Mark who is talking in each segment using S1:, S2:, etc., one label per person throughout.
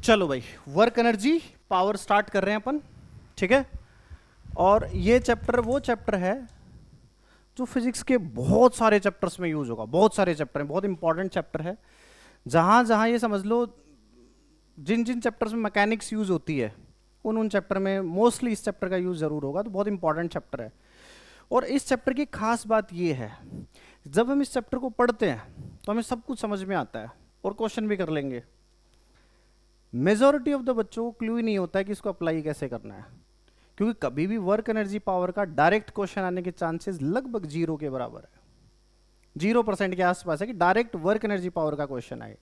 S1: चलो भाई, work energy power start कर रहे हैं अपन, ठीक है। और ये चैप्टर वो चैप्टर है जो फिजिक्स के बहुत सारे चैप्टर्स में यूज होगा, बहुत सारे चैप्टर हैं, बहुत इंपॉर्टेंट चैप्टर है। जहाँ जहाँ ये समझ लो जिन जिन चैप्टर्स में मैकेनिक्स यूज होती है उन उन चैप्टर में मोस्टली इस चैप्टर का यूज जरूर होगा, तो बहुत इंपॉर्टेंट चैप्टर है। और इस चैप्टर की खास बात ये है, जब हम इस चैप्टर को पढ़ते हैं तो हमें सब कुछ समझ में आता है और क्वेश्चन भी कर लेंगे। मेजॉरिटी ऑफ द बच्चों को क्लू ही नहीं होता है कि इसको अप्लाई कैसे करना है, क्योंकि कभी भी वर्क एनर्जी पावर का डायरेक्ट क्वेश्चन आने के चांसेस लगभग 0 के बराबर है, 0% के आसपास है कि डायरेक्ट वर्क एनर्जी पावर का क्वेश्चन आए।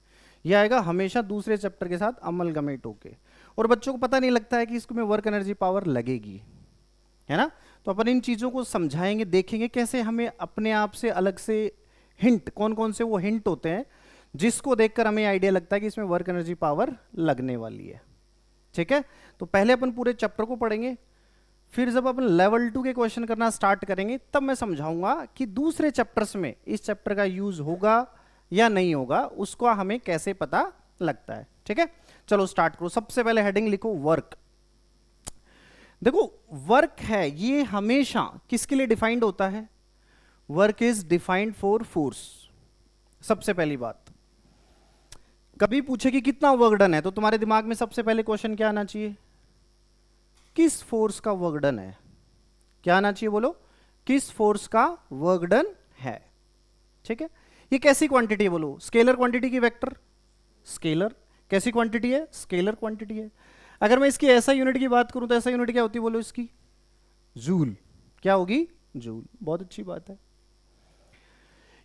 S1: यह आएगा हमेशा दूसरे चैप्टर के साथ अमलगमेट होके, और बच्चों को पता नहीं लगता है कि इसमें वर्क एनर्जी पावर लगेगी, है ना। तो अपन इन चीज़ों को समझाएंगे, देखेंगे कैसे हमें अपने आप से अलग से हिंट, कौन कौन से वो हिंट होते हैं जिसको देखकर हमें आइडिया लगता है कि इसमें वर्क एनर्जी पावर लगने वाली है, ठीक है। तो पहले अपन पूरे चैप्टर को पढ़ेंगे, फिर जब अपन लेवल 2 के क्वेश्चन करना स्टार्ट करेंगे तब मैं समझाऊंगा कि दूसरे चैप्टर्स में इस चैप्टर का यूज होगा या नहीं होगा, उसको हमें कैसे पता लगता है, ठीक है। चलो स्टार्ट करो। सबसे पहले हेडिंग लिखो वर्क। देखो वर्क है ये हमेशा किसके लिए डिफाइंड होता है? Work is defined for force. सबसे पहली बात, कभी पूछे कि कितना वर्क डन है तो तुम्हारे दिमाग में सबसे पहले क्वेश्चन क्या आना चाहिए? किस फोर्स का वर्क डन है? क्या आना चाहिए बोलो? किस फोर्स का वर्क डन है, ठीक है। ये कैसी क्वांटिटी है बोलो? स्केलर क्वांटिटी की वेक्टर? स्केलर। कैसी क्वांटिटी है? स्केलर क्वांटिटी है। अगर मैं इसकी ऐसा यूनिट की बात करूं तो ऐसा यूनिट क्या होती है बोलो इसकी? जूल। क्या होगी? जूल। बहुत अच्छी बात है।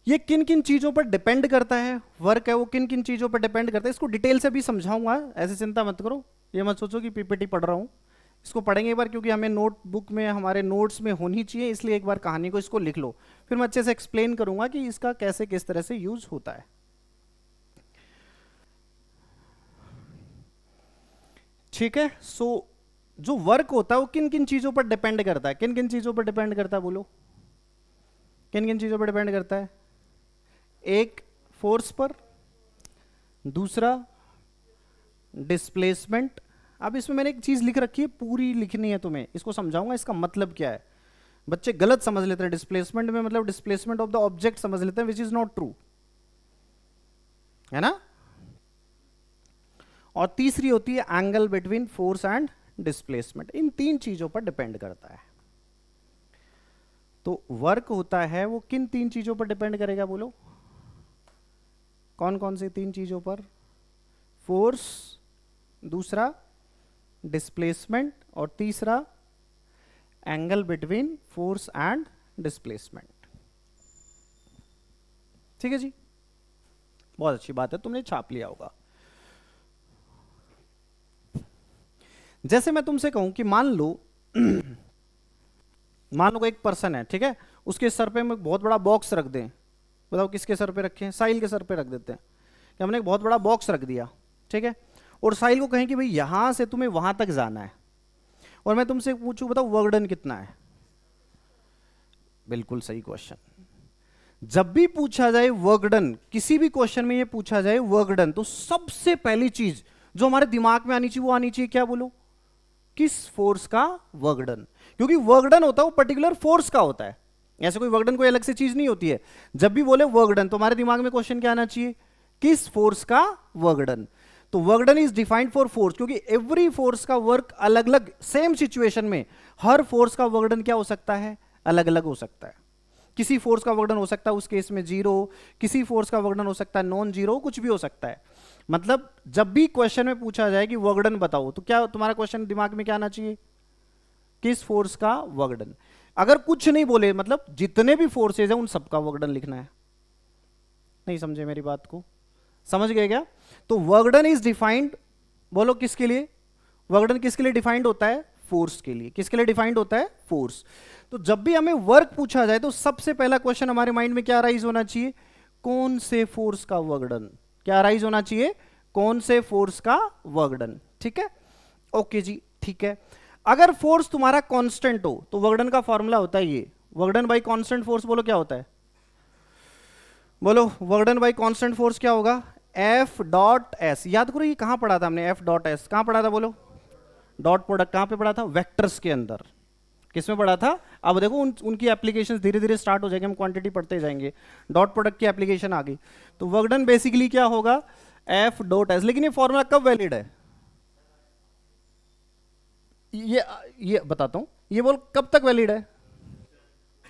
S1: ये किन किन चीजों पर डिपेंड करता है? वर्क है वो किन किन चीजों पर डिपेंड करता है, इसको डिटेल से भी समझाऊंगा, ऐसे चिंता मत करो। ये मत सोचो कि पीपीटी पढ़ रहा हूं, इसको पढ़ेंगे एक बार, क्योंकि हमें नोटबुक में हमारे नोट्स में होनी चाहिए, इसलिए एक बार कहानी को इसको लिख लो, फिर मैं अच्छे से एक्सप्लेन करूंगा कि इसका कैसे किस तरह से यूज होता है, ठीक है। सो जो वर्क होता है वो किन किन चीजों पर डिपेंड करता है? किन किन चीजों पर डिपेंड करता है बोलो? किन किन चीजों पर डिपेंड करता है? एक फोर्स पर, दूसरा डिस्प्लेसमेंट। अब इसमें मैंने एक चीज लिख रखी है, पूरी लिखनी है तुम्हें, इसको समझाऊंगा इसका मतलब क्या है। बच्चे गलत समझ लेते हैं, डिस्प्लेसमेंट में मतलब डिस्प्लेसमेंट ऑफ द ऑब्जेक्ट समझ लेते हैं, विच इज नॉट ट्रू, है ना। और तीसरी होती है angle between force and displacement. इन तीन चीजों पर डिपेंड करता है। तो वर्क होता है वो किन तीन चीजों पर डिपेंड करेगा बोलो? कौन कौन सी तीन चीजों पर? फोर्स, दूसरा डिस्प्लेसमेंट, और तीसरा angle between force and displacement, ठीक है जी। बहुत अच्छी बात है, तुमने छाप लिया होगा। जैसे मैं तुमसे कहूं कि मान लो कोई एक पर्सन है, ठीक है, उसके सर पे हम एक बहुत बड़ा बॉक्स रख दें। बताओ किसके सर पे रखें? साहिल के सर पे रख देते हैं कि हमने एक बहुत बड़ा बॉक्स रख दिया, ठीक है, और साहिल को कहें कि भाई यहां से तुम्हें वहां तक जाना है, और मैं तुमसे पूछूं बताओ वर्क डन कितना है? बिल्कुल सही क्वेश्चन। जब भी पूछा जाए वर्क डन, किसी भी क्वेश्चन में ये पूछा जाए वर्क डन, तो सबसे पहली चीज जो हमारे दिमाग में आनी चाहिए वो आनी चाहिए क्या बोलो? किस फोर्स का वर्क डन। क्योंकि वर्क डन होता है वो पर्टिकुलर फोर्स का होता है, ऐसे कोई वर्क डन कोई अलग से चीज नहीं होती है। जब भी बोले वर्क डन तो हमारे दिमाग में क्वेश्चन क्या आना चाहिए? किस फोर्स का वर्क डन। तो work done is defined for force, क्योंकि एवरी फोर्स का वर्क अलग अलग, सेम सिचुएशन में हर फोर्स का वर्क डन क्या हो सकता है? अलग अलग हो सकता है। किसी फोर्स का वर्क डन हो सकता है उस केस में 0, किसी फोर्स का वर्क डन हो सकता है नॉन 0, कुछ भी हो सकता है। मतलब जब भी क्वेश्चन में पूछा जाए कि वर्क डन बताओ, तो क्या तुम्हारा क्वेश्चन दिमाग में क्या आना चाहिए? किस फोर्स का वर्क डन। अगर कुछ नहीं बोले, मतलब जितने भी फोर्सेज हैं उन सबका वर्क डन लिखना है। नहीं समझे मेरी बात को? समझ गए क्या? तो वर्क डन इज डिफाइंड, बोलो किसके लिए? वर्क डन किसके लिए डिफाइंड होता है? फोर्स के लिए। किसके लिए डिफाइंड होता है? फोर्स। तो जब भी हमें वर्क पूछा जाए तो सबसे पहला क्वेश्चन हमारे माइंड में क्या अराइज होना चाहिए? कौन से फोर्स का वर्क डन। क्या अराइज होना चाहिए? कौन से फोर्स का वर्क डन, ठीक है। ओके जी, ठीक है। अगर फोर्स तुम्हारा कांस्टेंट हो तो वर्क डन का फॉर्मूला होता है ये, work done bye constant force. बोलो क्या होता है? बोलो work done bye constant force क्या होगा? एफ डॉट एस, याद करो ये कहां पढ़ा था हमने, एफ डॉट एस कहां पढ़ा था बोलो, डॉट प्रोडक्ट कहां पे पढ़ा था, वेक्टर्स के अंदर, किसमें पढ़ा था। अब देखो उनकी एप्लीकेशंस धीरे धीरे स्टार्ट हो जाएंगे, हम क्वांटिटी पढ़ते जाएंगे, डॉट प्रोडक्ट की एप्लीकेशन आ गई, तो वर्क डन बेसिकली क्या होगा, एफ डॉट एस। लेकिन ये फॉर्मूला कब वैलिड है, ये बताता हूं, ये बोल कब तक वैलिड है,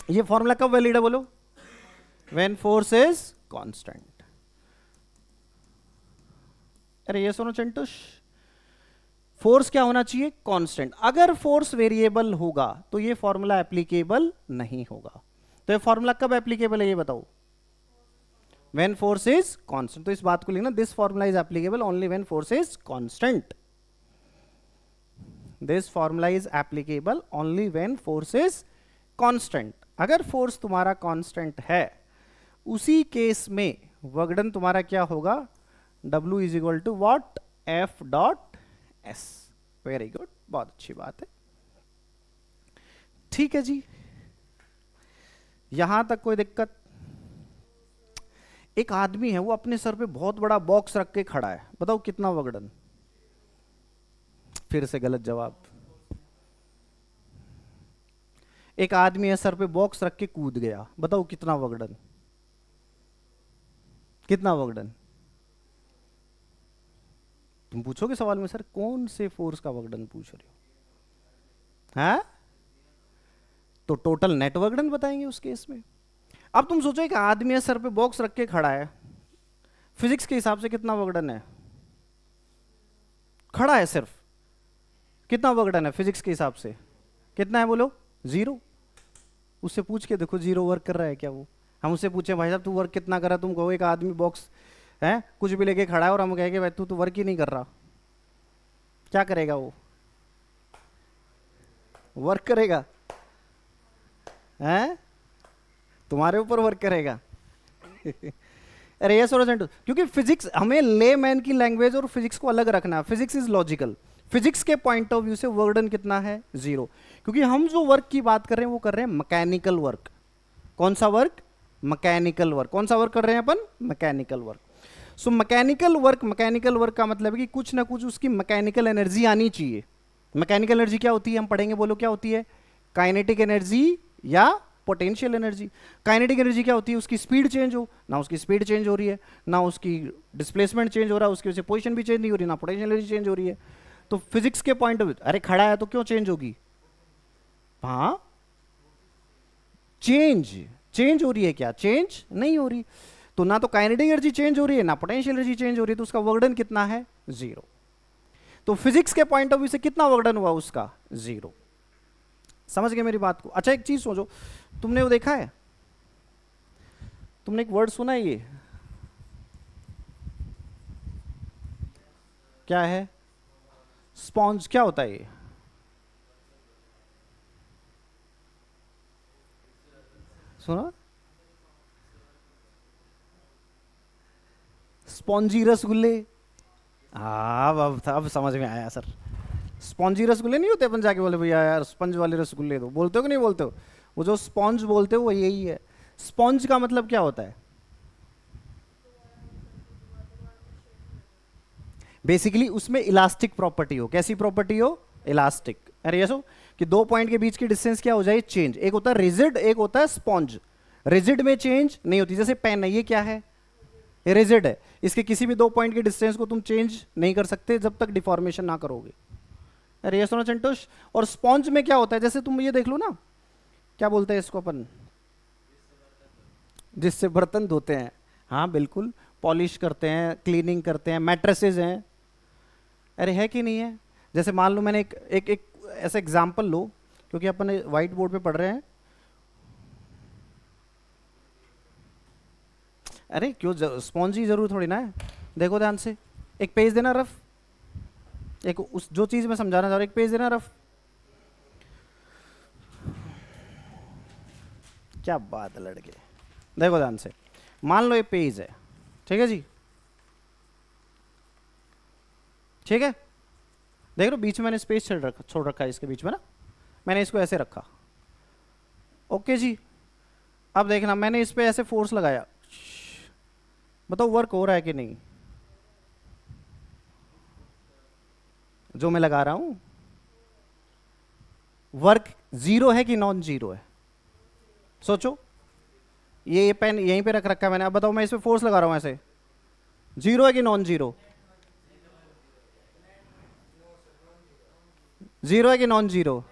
S1: ये फॉर्मूला कब वैलिड है बोलो, व्हेन फोर्स इज कांस्टेंट। अरे ये सुनो चंटुश, फोर्स क्या होना चाहिए, कांस्टेंट। अगर फोर्स वेरिएबल होगा तो ये फॉर्मूला एप्लीकेबल नहीं होगा। तो ये फॉर्मूला कब एप्लीकेबल है ये बताओ, व्हेन फोर्स इज कांस्टेंट। तो इस बात को लिखना, this formula is applicable only when force is constant, this formula is applicable only when force is constant. अगर फोर्स तुम्हारा कांस्टेंट है उसी केस में वर्क डन तुम्हारा क्या होगा, W is equal to what, F dot S. Very good, बहुत अच्छी बात है, ठीक है जी, यहां तक कोई दिक्कत। एक आदमी है वो अपने सर पे बहुत बड़ा बॉक्स रख के खड़ा है, बताओ कितना वर्क डन, फिर से गलत जवाब। एक आदमी है सर पे बॉक्स रख के कूद गया, बताओ कितना वर्क डन, कितना वर्क डन। तुम पूछोगे सवाल में, सर कौन से फोर्स का वर्क डन पूछ रहे हो, हैं? तो टोटल नेट वर्क डन बताएंगे उस केस में। अब तुम सोचो एक आदमी है सर पे बॉक्स रख के खड़ा है, फिजिक्स के हिसाब से कितना वर्क डन है, खड़ा है सिर्फ, कितना वर्क डन है फिजिक्स के हिसाब से, कितना है बोलो, 0। उससे पूछ के देखो 0 वर्क कर रहा है क्या वो। हम उससे पूछे भाई साहब तू वर्क कितना कर रहा है, तुम कहो एक आदमी बॉक्स है कुछ भी लेके खड़ा है और हम कहेंगे भाई तू तो वर्क ही नहीं कर रहा, क्या करेगा वो, वर्क करेगा, हैं? तुम्हारे ऊपर वर्क करेगा। अरे ये सोचो, क्योंकि फिजिक्स हमें लेमैन की लैंग्वेज और फिजिक्स को अलग रखना है। फिजिक्स इज लॉजिकल, फिजिक्स के पॉइंट ऑफ व्यू से वर्क डन कितना है, 0। क्योंकि हम जो वर्क की बात कर रहे हैं वो कर रहे हैं मैकेनिकल वर्क। कौन सा वर्क, मैकेनिकल वर्क। कौन सा वर्क कर रहे हैं अपन, mechanical work. So mechanical work का मतलब है कि कुछ ना कुछ उसकी मैकेनिकल एनर्जी आनी चाहिए। मैकेनिकल एनर्जी क्या होती है, हम पढ़ेंगे, बोलो क्या होती है, काइनेटिक एनर्जी या पोटेंशियल एनर्जी। काइनेटिक एनर्जी क्या होती है, उसकी स्पीड चेंज हो, ना उसकी स्पीड चेंज हो रही है, ना उसकी डिस्प्लेसमेंट चेंज हो रहा है, उसकी वजह से पोजीशन भी चेंज नहीं हो रही, ना पोटेंशियल एनर्जी चेंज हो रही है। तो फिजिक्स के पॉइंट ऑफ व्यू, अरे खड़ा है तो क्यों चेंज होगी, हाँ चेंज हो रही है क्या, चेंज नहीं हो रही। तो ना तो काइनेटिक एनर्जी चेंज हो रही है, ना पोटेंशियल एनर्जी चेंज हो रही है, तो उसका वर्क डन कितना है, 0। तो फिजिक्स के पॉइंट ऑफ व्यू से कितना वर्क डन हुआ उसका, 0। समझ गए मेरी बात को। अच्छा एक चीज सोचो, तुमने वो देखा है, तुमने एक वर्ड सुना है, ये क्या है, स्पॉन्ज। क्या होता है ये, सुना, स्पॉन्जी रसगुल्ले। हाँ अब समझ में आया सर, स्पॉन्जी रसगुल्ले नहीं होते, अपन जाके बोले भैया यार स्पंज वाले रसगुल्ले दो, बोलते हो कि नहीं बोलते हो, वो जो स्पॉन्ज बोलते हो वो यही है। स्पॉन्ज का मतलब क्या होता है, बेसिकली उसमें इलास्टिक प्रॉपर्टी हो। कैसी प्रॉपर्टी हो, इलास्टिक। अरे ये सो कि 2 पॉइंट के बीच की डिस्टेंस क्या हो जाए, चेंज। एक होता है रिजिड, एक होता है स्पॉन्ज। रिजिड में चेंज नहीं होती, जैसे पेन है, ये क्या है, रिजिड है, इसके किसी भी 2 पॉइंट के डिस्टेंस को तुम चेंज नहीं कर सकते जब तक डिफॉर्मेशन ना करोगे। अरे ये सुनो चंटोश। और स्पॉन्ज में क्या होता है, जैसे तुम ये देख लो ना, क्या बोलते हैं इसको अपन, जिससे बर्तन धोते हैं, हाँ बिल्कुल, पॉलिश करते हैं, क्लीनिंग करते हैं, मैट्रेसेस हैं, अरे है कि नहीं है। जैसे मान लो मैंने एक ऐसा एग्जाम्पल लो, क्योंकि अपन व्हाइट बोर्ड पे पढ़ रहे हैं। अरे क्यों, स्पॉन्ज की जरूरत थोड़ी ना है। देखो ध्यान से, एक पेज देना रफ, एक उस जो चीज मैं समझाना चाह रहा हूं, एक पेज देना रफ। क्या बात है लड़के, देखो ध्यान से, मान लो ये पेज है, ठीक है जी, ठीक है, देख लो बीच में मैंने स्पेस छोड़ रखा है इसके बीच में ना, मैंने इसको ऐसे रखा, ओके जी। अब देखना मैंने इस पे ऐसे फोर्स लगाया, बताओ वर्क हो रहा है कि नहीं, जो मैं लगा रहा हूं, वर्क जीरो है कि नॉन जीरो है? सोचो, ये पेन यहीं पे रख रखा है मैंने, अब बताओ मैं इस पे फोर्स लगा रहा हूं ऐसे, जीरो है कि नॉन जीरो? जीरो है कि नॉन जीरो?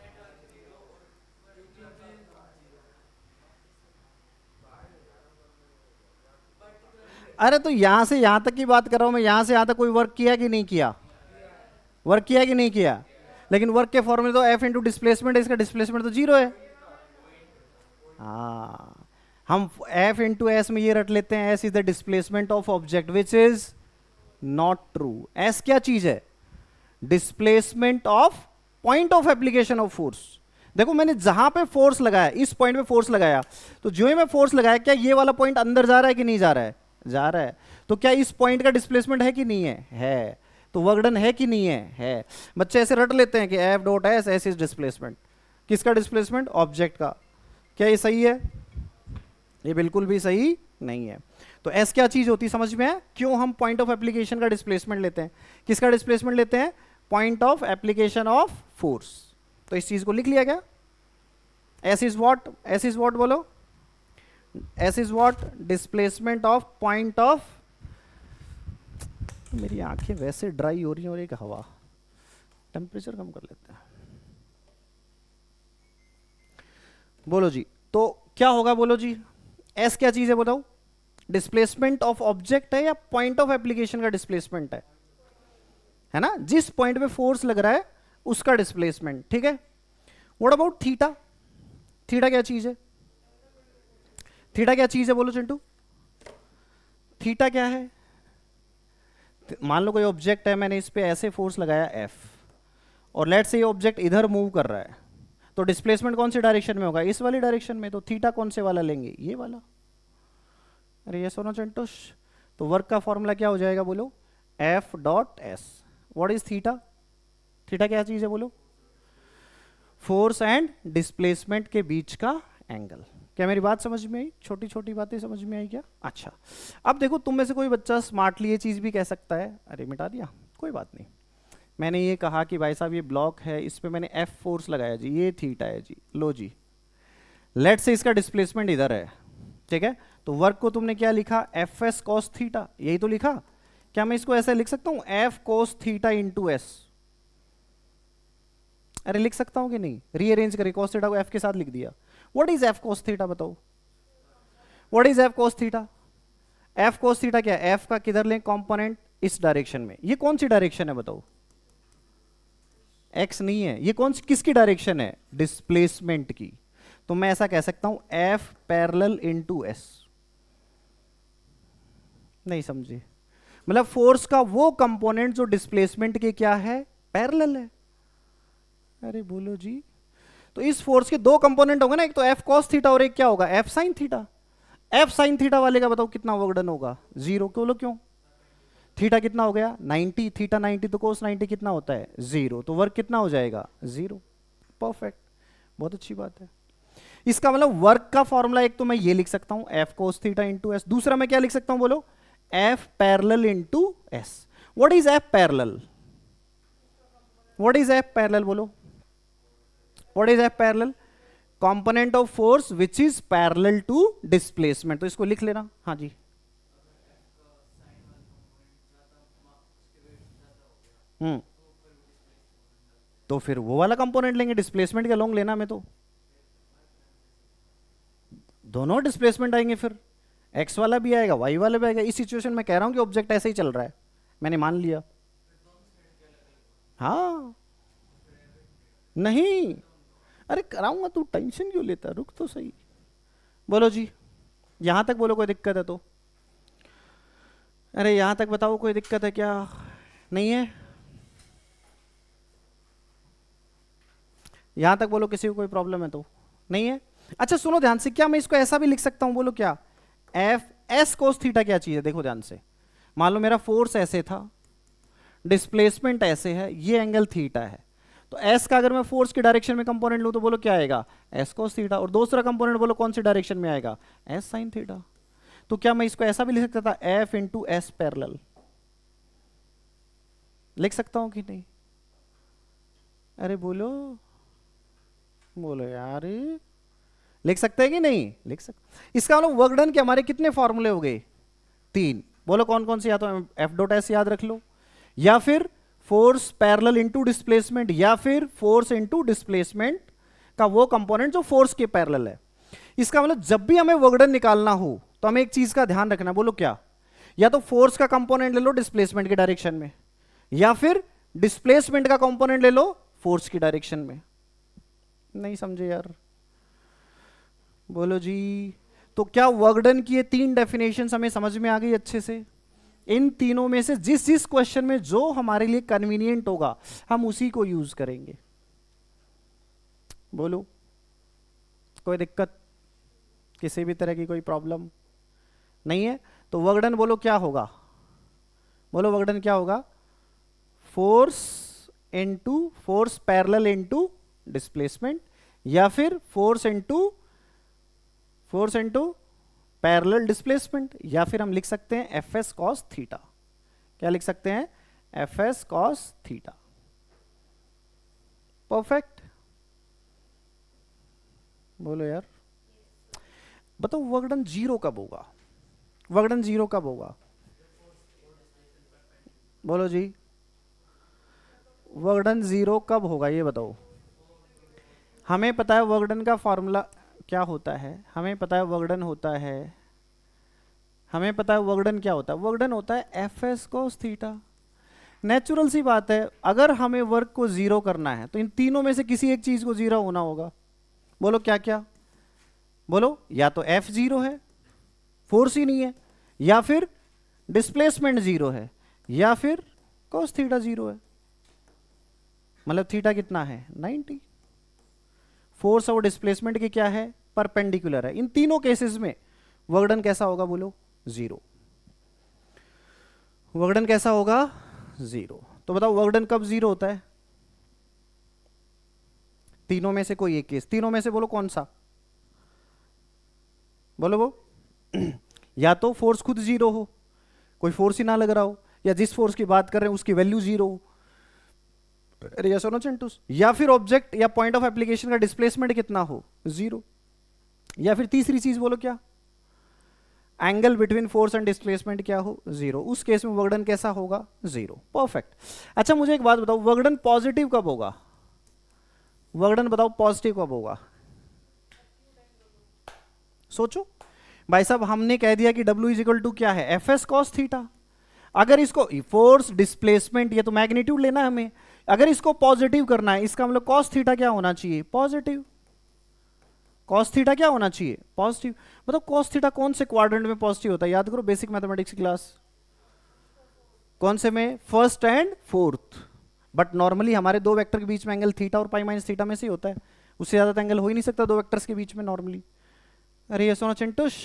S1: अरे तो यहां से यहां तक की बात कर रहा हूं मैं, यहां से यहां तक कोई वर्क किया कि नहीं किया? वर्क किया कि नहीं किया? लेकिन वर्क के फॉर्मूले तो एफ इंटू डिस्प्लेसमेंट है, इसका डिस्प्लेसमेंट तो जीरो है। हाँ, हम एफ इंटू एस में ये रट लेते हैं, S is the displacement of object, which is not true. S क्या चीज है? Displacement of point of application of force. देखो मैंने जहां पे फोर्स लगाया, इस पॉइंट पे फोर्स लगाया, तो जो ही मैं फोर्स लगाया, क्या ये वाला पॉइंट अंदर जा रहा है कि नहीं जा रहा है? जा रहा है। तो क्या इस पॉइंट का डिस्प्लेसमेंट है कि नहीं है? है। तो वर्क डन है कि नहीं है? है। बच्चे ऐसे रट लेते हैं कि F dot S, S is displacement. किसका डिस्प्लेसमेंट? ऑब्जेक्ट का। क्या ये सही है? ये बिल्कुल भी सही नहीं है। तो एस क्या चीज होती है, समझ में है क्यों हम पॉइंट ऑफ एप्लीकेशन का डिस्प्लेसमेंट लेते हैं? किसका डिस्प्लेसमेंट लेते हैं? Point of application of force. तो इस चीज को लिख लिया गया। S is what? S is what बोलो? S is what? Displacement of point of, मेरी आंखें वैसे ड्राई हो रही हैं और एक हवा, टेम्परेचर कम कर लेते हैं। बोलो जी, तो क्या होगा बोलो जी? एस क्या चीज है बताओ? डिस्प्लेसमेंट ऑफ ऑब्जेक्ट है या पॉइंट ऑफ एप्लीकेशन का डिस्प्लेसमेंट है ना? जिस पॉइंट पे फोर्स लग रहा है उसका डिस्प्लेसमेंट, ठीक है। What about theta? थीटा क्या चीज है? थीटा क्या चीज है बोलो चिंटू? थीटा क्या है? मान लो कोई ऑब्जेक्ट है, मैंने इस पे ऐसे फोर्स लगाया एफ, और लेट से ये ऑब्जेक्ट इधर मूव कर रहा है, तो डिस्प्लेसमेंट कौन सी डायरेक्शन में होगा? इस वाली डायरेक्शन में। तो थीटा कौन से वाला लेंगे? ये वाला। अरे ये सोना चिंटू, तो वर्क का फॉर्मूला क्या हो जाएगा बोलो? F dot S. What is theta? Theta क्या चीज है बोलो? फोर्स एंड डिस्प्लेसमेंट के बीच का एंगल। क्या मेरी बात समझ में आई? छोटी छोटी बातें समझ में आई क्या? अच्छा, अब देखो तुम में से कोई बच्चा स्मार्टली ये चीज भी कह सकता है, अरे मिटा दिया, कोई बात नहीं, मैंने ये कहा कि भाई साहब ये ब्लॉक है, इस पे मैंने एफ फोर्स लगाया जी, ये थीटा है जी, लो जी, लेट से इसका डिस्प्लेसमेंट इधर है, ठीक है। तो वर्क को तुमने क्या लिखा? एफ एस कॉस थीटा, यही तो लिखा। क्या मैं इसको ऐसे लिख सकता हूं? F cos theta into S. अरे लिख सकता हूं कि नहीं? रीअरेंज करके कॉस थीटा को एफ के साथ लिख दिया। What is F cos theta बताओ? What is F cos theta? F cos theta क्या है? एफ का किधर लें कंपोनेंट? इस डायरेक्शन में। ये कौन सी डायरेक्शन है बताओ? एक्स नहीं है, ये कौन सी किसकी डायरेक्शन है? डिस्प्लेसमेंट की। तो मैं ऐसा कह सकता हूं एफ पैरेलल इनटू एस। नहीं समझे? मतलब फोर्स का वो कंपोनेंट जो डिस्प्लेसमेंट के क्या है? पैरेलल है। अरे बोलो जी, तो इस फोर्स के दो कंपोनेंट होंगे ना, एक तो एफ कॉस थीटा और एक क्या होगा? F sine theta. F sine theta वाले का बताओ कितना वर्क डन होगा? जीरो। बोलो क्यों? थीटा कितना हो गया? 90, थीटा 90, तो कोस 90 कितना होता है? जीरो। तो वर्क कितना हो जाएगा? जीरो। परफेक्ट, बहुत अच्छी बात है। इसका मतलब वर्क का फॉर्मूला एक तो मैं ये लिख सकता हूं F cos theta into S, दूसरा मैं क्या लिख सकता हूं बोलो? F parallel into S. What is F parallel? What is F parallel बोलो? What is F parallel? Component of force which is parallel to displacement. तो इसको लिख लेना। हाँ जी। तो फिर वो वाला कंपोनेंट लेंगे, डिस्प्लेसमेंट के लॉन्ग लेना में, तो दोनों डिस्प्लेसमेंट आएंगे, फिर एक्स वाला भी आएगा वाई वाला भी आएगा। इस सिचुएशन में कह रहा हूं कि ऑब्जेक्ट ऐसे ही चल रहा है, मैंने मान लिया। हाँ नहीं, अरे कराऊंगा, तू टेंशन क्यों लेता? रुक तो सही। बोलो जी, यहां तक बोलो कोई दिक्कत है तो? अरे यहां तक बताओ कोई दिक्कत है क्या? नहीं है? यहां तक बोलो किसी को कोई प्रॉब्लम है तो? नहीं है? अच्छा सुनो ध्यान से, क्या मैं इसको ऐसा भी लिख सकता हूं बोलो? क्या एफ एस कोस थीटा क्या चीज है? देखो ध्यान से, मान लो मेरा फोर्स ऐसे था, डिस्प्लेसमेंट ऐसे है, ये एंगल थीटा है, तो एस का अगर मैं फोर्स की डायरेक्शन में कंपोनेंट लूं तो बोलो क्या आएगा? S cos theta. और दूसरा कंपोनेंट बोलो कौन सी डायरेक्शन में आएगा? S sine theta. तो क्या मैं इसको ऐसा भी लिख सकता था? F into S parallel. लिख सकता हूं कि नहीं? अरे बोलो, बोलो यार, लिख सकते हैं कि नहीं लिख सकते? इसका मतलब वर्क डन के हमारे कितने फॉर्मूले हो गए? 3। बोलो कौन कौन से? या तो एफ डॉट एस याद रख लो, या फिर फोर्स पैरेलल इनटू डिस्प्लेसमेंट, या फिर फोर्स इनटू डिस्प्लेसमेंट का वो कंपोनेंट जो फोर्स के पैरेलल है। इसका मतलब जब भी हमें वर्क डन निकालना हो तो हमें एक चीज का ध्यान रखना, बोलो क्या? या तो फोर्स का कंपोनेंट ले लो डिस्प्लेसमेंट के डायरेक्शन में, या फिर डिस्प्लेसमेंट का कंपोनेंट ले लो फोर्स की डायरेक्शन में। नहीं समझे यार? बोलो जी। तो क्या वर्क डन की ये 3 डेफिनेशन हमें समझ में आ गई अच्छे से? इन तीनों में से जिस जिस क्वेश्चन में जो हमारे लिए कन्वीनियंट होगा हम उसी को यूज करेंगे। बोलो, कोई दिक्कत, किसी भी तरह की कोई प्रॉब्लम नहीं है? तो वर्क डन बोलो क्या होगा? बोलो वर्क डन क्या होगा? Force into force parallel into displacement, या फिर फोर्स इनटू पैरेलल डिस्प्लेसमेंट, या फिर हम लिख सकते हैं एफ एस कॉस थीटा। क्या लिख सकते हैं? F S cos theta. Perfect. बोलो यार, बताओ वर्क डन जीरो कब होगा? वर्क डन जीरो कब होगा? बोलो जी, वर्क डन जीरो कब होगा ये बताओ। हमें पता है वर्क डन का फॉर्मूला क्या होता है, हमें पता है वर्क डन होता है, हमें पता है वर्क डन क्या होता है। वर्क डन होता है F S cos theta. Natural सी बात है, अगर हमें वर्क को जीरो करना है तो इन तीनों में से किसी एक चीज को जीरो होना होगा। बोलो क्या क्या? बोलो, या तो एफ जीरो है, फोर्स ही नहीं है, या फिर डिस्प्लेसमेंट जीरो है, या फिर कॉस थीटा जीरो है। मतलब थीटा कितना है? 90। फोर्स और डिस्प्लेसमेंट की क्या है? परपेंडिकुलर है। इन तीनों केसेस में वर्क डन कैसा होगा? बोलो जीरो। वर्क डन कैसा होगा? जीरो। तो बताओ वर्क डन कब जीरो होता है? तीनों में से कोई एक केस, तीनों में से बोलो कौन सा? बोलो वो या तो फोर्स खुद जीरो हो, कोई फोर्स ही ना लग रहा हो, या जिस फोर्स की बात कर रहे हैं उसकी वैल्यू जीरो हो, यस और नो चिंटूस, या फिर ऑब्जेक्ट या पॉइंट ऑफ एप्लीकेशन का डिस्प्लेसमेंट कितना हो? जीरो। या फिर तीसरी चीज बोलो क्या? Angle between force and displacement क्या हो? जीरो। उस केस में वर्क डन कैसा होगा? जीरो। परफेक्ट। अच्छा मुझे एक बात बताओ, वर्क डन पॉजिटिव कब होगा? वर्क डन बताओ पॉजिटिव कब होगा? सोचो भाई साहब, हमने कह दिया कि W इज इक्वल टू क्या है? F S cos theta. अगर इसको फोर्स डिस्प्लेसमेंट, ये तो मैग्नीट्यूड लेना है हमें, अगर इसको पॉजिटिव करना है इसका मतलब कॉस थीटा क्या होना चाहिए? पॉजिटिव। कॉस थीटा क्या होना चाहिए? पॉजिटिव। मतलब कॉस थीटा कौन से क्वाड्रेंट में पॉजिटिव होता है? याद करो बेसिक मैथमेटिक्स क्लास। कौन से में? First and fourth. But normally हमारे दो वेक्टर के बीच में एंगल थीटा और पाई माइनस थीटा में से ही होता है, उससे ज्यादा एंगल हो ही नहीं सकता दो वेक्टर्स के बीच में नॉर्मली। अरे ये सोना चिंटुश,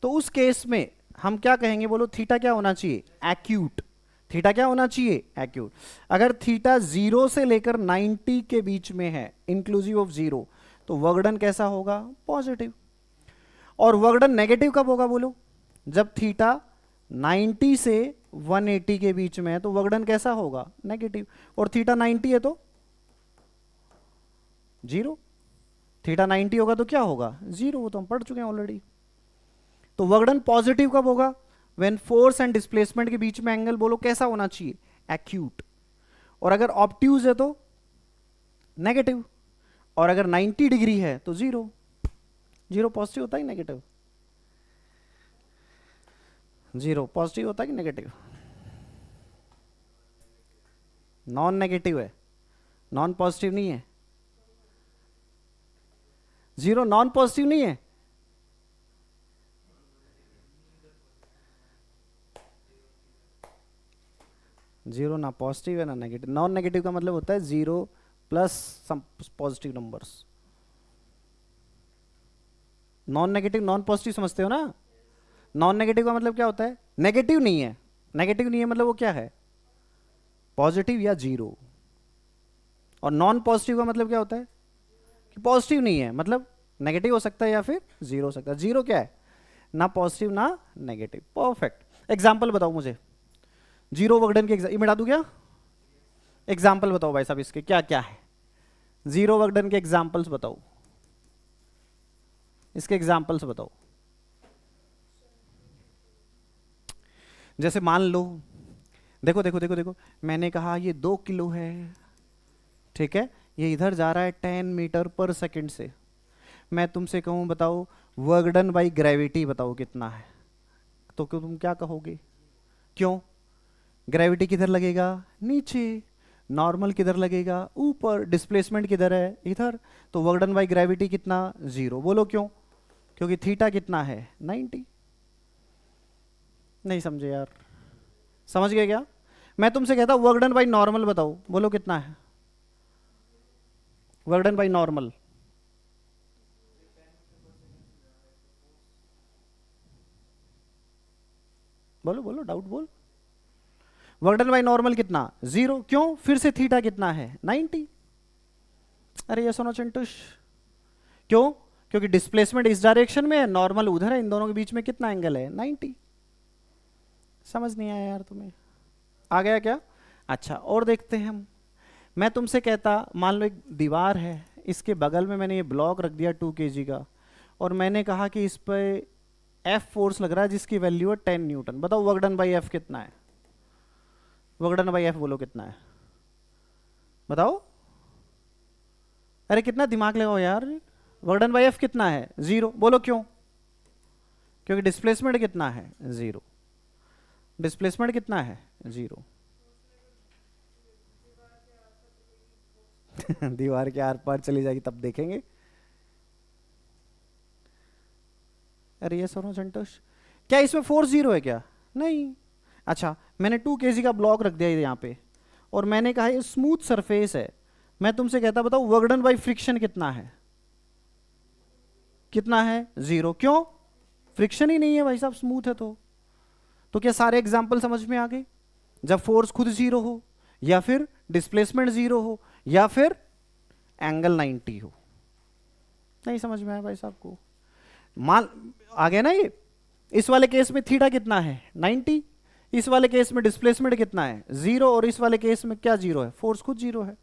S1: तो उस केस में हम क्या कहेंगे? बोलो थीटा क्या होना चाहिए? एक्यूट। थीटा क्या होना चाहिए? एक्यूट। अगर थीटा 0 से लेकर 90 के बीच में है इंक्लूसिव ऑफ 0, तो वर्क डन कैसा होगा? पॉजिटिव। और वर्क डन नेगेटिव कब होगा? बोलो जब थीटा 90 से 180 के बीच में है तो वर्क डन कैसा होगा? नेगेटिव। और थीटा 90 है तो 0। थीटा 90 होगा तो क्या होगा? 0। वो तो हम पढ़ चुके हैं ऑलरेडी। तो वर्क डन पॉजिटिव कब होगा? व्हेन फोर्स एंड डिस्प्लेसमेंट के बीच में एंगल बोलो कैसा होना चाहिए? एक्यूट। और अगर ऑब्ट्यूज है तो नेगेटिव। और अगर 90 डिग्री है तो 0। 0 पॉजिटिव होता है नेगेटिव? 0 पॉजिटिव होता है कि नेगेटिव? नॉन नेगेटिव है, नॉन पॉजिटिव नहीं है। 0 नॉन पॉजिटिव नहीं है। जीरो ना पॉजिटिव है ना नेगेटिव। नॉन नेगेटिव का मतलब होता है 0 plus some positive numbers. Non negative non positive समझते हो ना? नॉन नेगेटिव का मतलब क्या होता है? नेगेटिव नहीं है। नेगेटिव नहीं है मतलब वो क्या है? पॉजिटिव या 0। और नॉन पॉजिटिव का मतलब क्या होता है? कि पॉजिटिव नहीं है, मतलब नेगेटिव हो सकता है या फिर 0 हो सकता है। 0 क्या है? ना पॉजिटिव ना नेगेटिव। परफेक्ट। एग्जाम्पल बताओ मुझे, 0 वर्क डन के मिटा दूं क्या? एग्जाम्पल बताओ भाई साहब इसके क्या क्या है? जीरो वर्क डन के एग्जाम्पल्स बताओ, इसके एग्जाम्पल्स बताओ। जैसे मान लो, देखो देखो देखो देखो, मैंने कहा ये 2 किलो है, ठीक है, ये इधर जा रहा है 10 मीटर पर सेकंड से। मैं तुमसे कहूं बताओ वर्क डन बाई ग्रेविटी बताओ कितना है, तो क्यों तुम क्या कहोगे? क्यों? ग्रेविटी किधर लगेगा? नीचे। नॉर्मल किधर लगेगा? ऊपर। डिस्प्लेसमेंट किधर है? इधर। तो वर्क डन बाई ग्रेविटी कितना? 0। बोलो क्यों? क्योंकि थीटा कितना है? 90। नहीं समझे यार? समझ गए क्या? मैं तुमसे कहता वर्क डन बाई नॉर्मल बताओ, बोलो कितना है वर्क डन बाई नॉर्मल? बोलो बोलो, डाउट बोल। वर्क डन बाई नॉर्मल कितना? 0। क्यों? फिर से थीटा कितना है? 90। अरे ये सुनो चिंटूश, क्यों? क्योंकि डिस्प्लेसमेंट इस डायरेक्शन में है, नॉर्मल उधर है, इन दोनों के बीच में कितना एंगल है? 90। समझ नहीं आया यार तुम्हें? आ गया क्या? अच्छा, और देखते हैं हम। मैं तुमसे कहता मान लो एक दीवार है, इसके बगल में मैंने ये ब्लॉक रख दिया 2 kg का, और मैंने कहा कि इस पे एफ फोर्स लग रहा है जिसकी वैल्यू है 10 न्यूटन। बताओ वर्क डन बाई एफ कितना है? वर्क डन बाई एफ बोलो कितना है? बताओ। अरे कितना दिमाग लगाओ यार। वर्क डन बाई एफ कितना है? 0। बोलो क्यों? क्योंकि डिस्प्लेसमेंट कितना है? 0। डिस्प्लेसमेंट कितना है? 0। दीवार के आर पार चली जाएगी तब देखेंगे। अरे ये सुनो संतोष, क्या इसमें फोर्स 0 है क्या? नहीं। अच्छा, मैंने 2 kg का ब्लॉक रख दिया यहाँ पे, और मैंने कहा ये स्मूथ सरफेस है। मैं तुमसे कहता बताओ वर्क डन बाई फ्रिक्शन कितना है? कितना है? 0। क्यों? फ्रिक्शन ही नहीं है भाई साहब, स्मूथ है तो क्या सारे एग्जाम्पल समझ में आ गए? जब फोर्स खुद 0 हो, या फिर डिस्प्लेसमेंट 0 हो, या फिर एंगल 90 हो। नहीं समझ में आया भाई साहब को? मान आ गया ना ये? इस वाले केस में थीटा कितना है? 90। इस वाले केस में डिस्प्लेसमेंट कितना है? 0। और इस वाले केस में क्या 0 है? फोर्स खुद 0 है।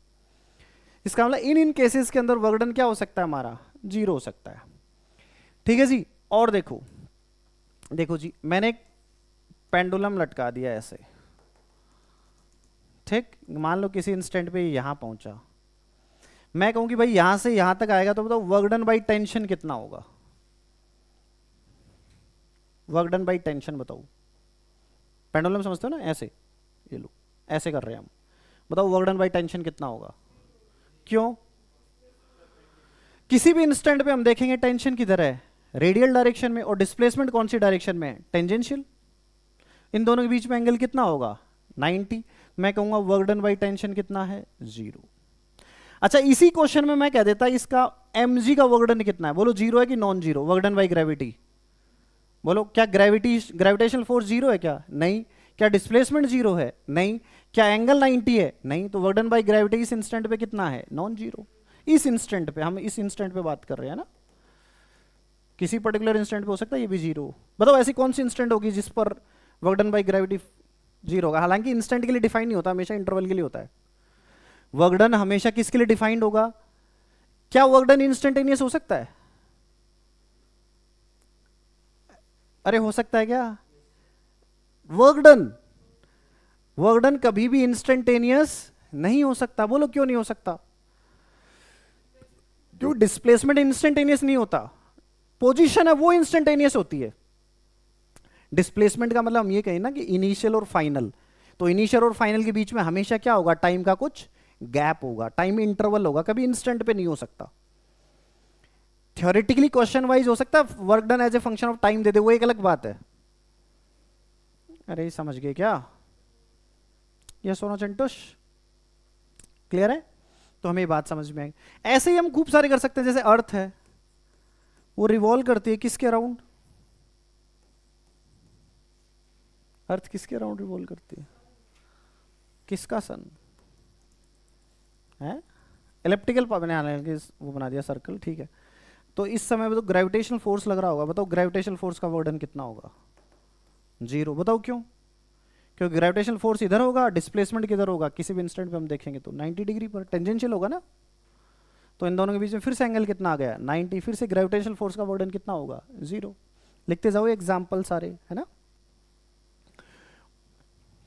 S1: इसका मतलब इन केसेस के अंदर वर्क डन क्या हो सकता है हमारा? 0 हो सकता है। ठीक है जी। और देखो देखो जी, मैंने एक पेंडुलम लटका दिया ऐसे, ठीक, मान लो किसी इंस्टेंट पे यहां पहुंचा। मैं कहूं कि भाई यहां से यहां तक आएगा, तो बताओ वर्क डन बाई टेंशन कितना होगा? वर्क डन बाई टेंशन बताओ। पेंडुलम समझते हो ना? ऐसे, ये लो, ऐसे कर रहे हैं हम। बताओ वर्क डन बाई टेंशन कितना होगा? क्यों? किसी भी इंस्टेंट पे हम देखेंगे टेंशन किधर है? रेडियल डायरेक्शन में। और डिस्प्लेसमेंट कौन सी डायरेक्शन में? टेंजेंशियल। इन दोनों के बीच में एंगल कितना होगा? 90। मैं कहूंगा वर्क डन बाई टेंशन कितना है? 0। अच्छा, इसी क्वेश्चन में मैं कह देता इसका mg का वर्क डन कितना है? बोलो 0 है कि non 0? Work done by gravity बोलो। क्या ग्रेविटेशनल फोर्स 0 है क्या? नहीं। क्या डिस्प्लेसमेंट 0 है? नहीं। क्या एंगल 90 है? नहीं। तो वर्क डन बाई ग्रेविटी इस इंस्टेंट पे कितना है? नॉन 0। इस इंस्टेंट पे, हम इस इंस्टेंट पे बात कर रहे हैं ना, किसी पर्टिकुलर इंस्टेंट पे हो सकता है ये भी 0। बताओ ऐसी कौन सी इंस्टेंट होगी जिस पर वर्क डन बाई ग्रेविटी 0 होगा? हालांकि इंस्टेंट के लिए डिफाइन नहीं होता, हमेशा इंटरवल के लिए होता है। वर्क डन हमेशा किसके लिए डिफाइंड होगा? क्या वर्क डन इंस्टेंटेनियस हो सकता है? अरे हो सकता है क्या? वर्क डन कभी भी इंस्टेंटेनियस नहीं हो सकता। बोलो क्यों नहीं हो सकता? क्यों? डिस्प्लेसमेंट इंस्टेंटेनियस नहीं होता, पोजीशन है वो इंस्टेंटेनियस होती है। डिस्प्लेसमेंट का मतलब हम ये कहें ना कि इनिशियल और फाइनल, तो इनिशियल और फाइनल के बीच में हमेशा क्या होगा? टाइम का कुछ गैप होगा, टाइम इंटरवल होगा, कभी इंस्टेंट पे नहीं हो सकता। थ्योरेटिकली क्वेश्चन वाइज हो सकता है work done as a function of time दे दे, वो एक अलग बात है। अरे समझ गए क्या? ये सोनो चंटुश क्लियर है? तो हमें ये बात समझ में आएगी। ऐसे ही हम खूब सारे कर सकते हैं। जैसे अर्थ है, वो रिवॉल्व करती है किसके अराउंड? अर्थ किसके अराउंड रिवॉल्व करती है? किसका? सन है। इलेप्टिकल मैंने वो बना दिया सर्कल, ठीक है। तो इस समय तो ग्रेविटेशनल फोर्स लग रहा होगा। बताओ ग्रेविटेशनल फोर्स का वर्क डन कितना होगा? 0। बताओ क्यों? क्योंकि ग्रेविटेशनल फोर्स इधर होगा, डिस्प्लेसमेंट किधर होगा? किसी भी इंस्टेंट पे हम देखेंगे तो 90 डिग्री पर टेंजेंशियल होगा ना। तो इन दोनों के बीच में फिर से एंगल कितना आ गया 90, फिर से ग्रेविटेशनल फोर्स का वर्डन कितना होगा 0। लिखते जाओ एग्जाम्पल सारे, है ना,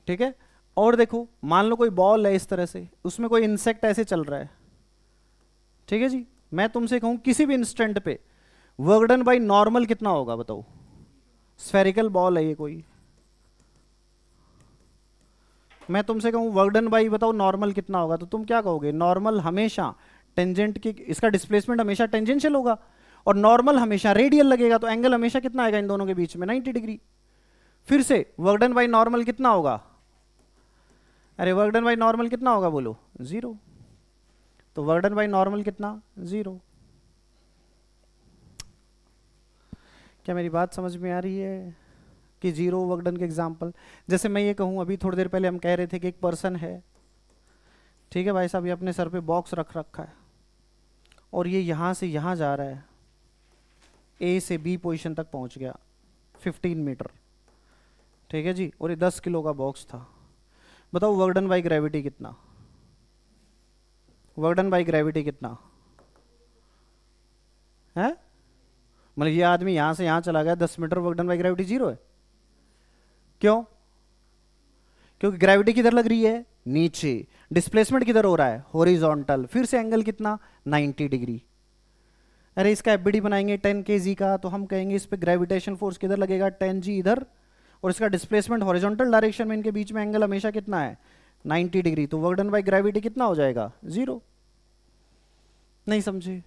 S1: ठीक है। और देखो मान लो कोई बॉल है इस तरह से, उसमें कोई इंसेक्ट ऐसे चल रहा है, ठीक है जी, मैं तुमसे कहूं किसी भी इंस्टेंट पे वर्क डन बाई नॉर्मल कितना होगा बताओ। स्फेरिकल बॉल है ये कोई, मैं तुमसे कहूं वर्क डन बाई बताओ नॉर्मल कितना होगा, तो तुम क्या कहोगे, नॉर्मल हमेशा टेंजेंट की, इसका डिस्प्लेसमेंट हमेशा टेंजेंशियल होगा और नॉर्मल हमेशा रेडियल लगेगा, तो एंगल हमेशा कितना आएगा इन दोनों के बीच में 90 डिग्री। फिर से वर्क डन बाई नॉर्मल कितना होगा, अरे वर्क डन बाई नॉर्मल कितना होगा बोलो 0, तो वर्क डन बाई नॉर्मल कितना 0। क्या मेरी बात समझ में आ रही है कि 0 वर्क डन के एग्जाम्पल, जैसे मैं ये कहूँ अभी थोड़ी देर पहले हम कह रहे थे कि एक पर्सन है, ठीक है भाई साहब, ये अपने सर पे बॉक्स रख रखा है और ये यहाँ से यहाँ जा रहा है, ए से बी पोजीशन तक पहुँच गया 15 मीटर, ठीक है जी, और ये 10 किलो का बॉक्स था। बताओ वर्क डन बाई ग्रेविटी कितना, वर्क डन बाई ग्रेविटी कितना है, मतलब ये आदमी यहाँ से यहाँ चला गया 10 metre, work done by gravity 0 है। क्यों, क्योंकि ग्रेविटी किधर लग रही है नीचे, डिस्प्लेसमेंट किधर हो रहा है हॉरिजॉन्टल, फिर से एंगल कितना 90 डिग्री। अरे इसका एफबीडी बनाएंगे 10 kg का, तो हम कहेंगे इस पे ग्रेविटेशन फोर्स किधर लगेगा 10g इधर, और इसका डिस्प्लेसमेंट हॉरिजॉन्टल डायरेक्शन में, इनके बीच में एंगल हमेशा कितना है 90 डिग्री, तो वर्क डन बाई ग्रेविटी कितना हो जाएगा 0। नहीं समझे,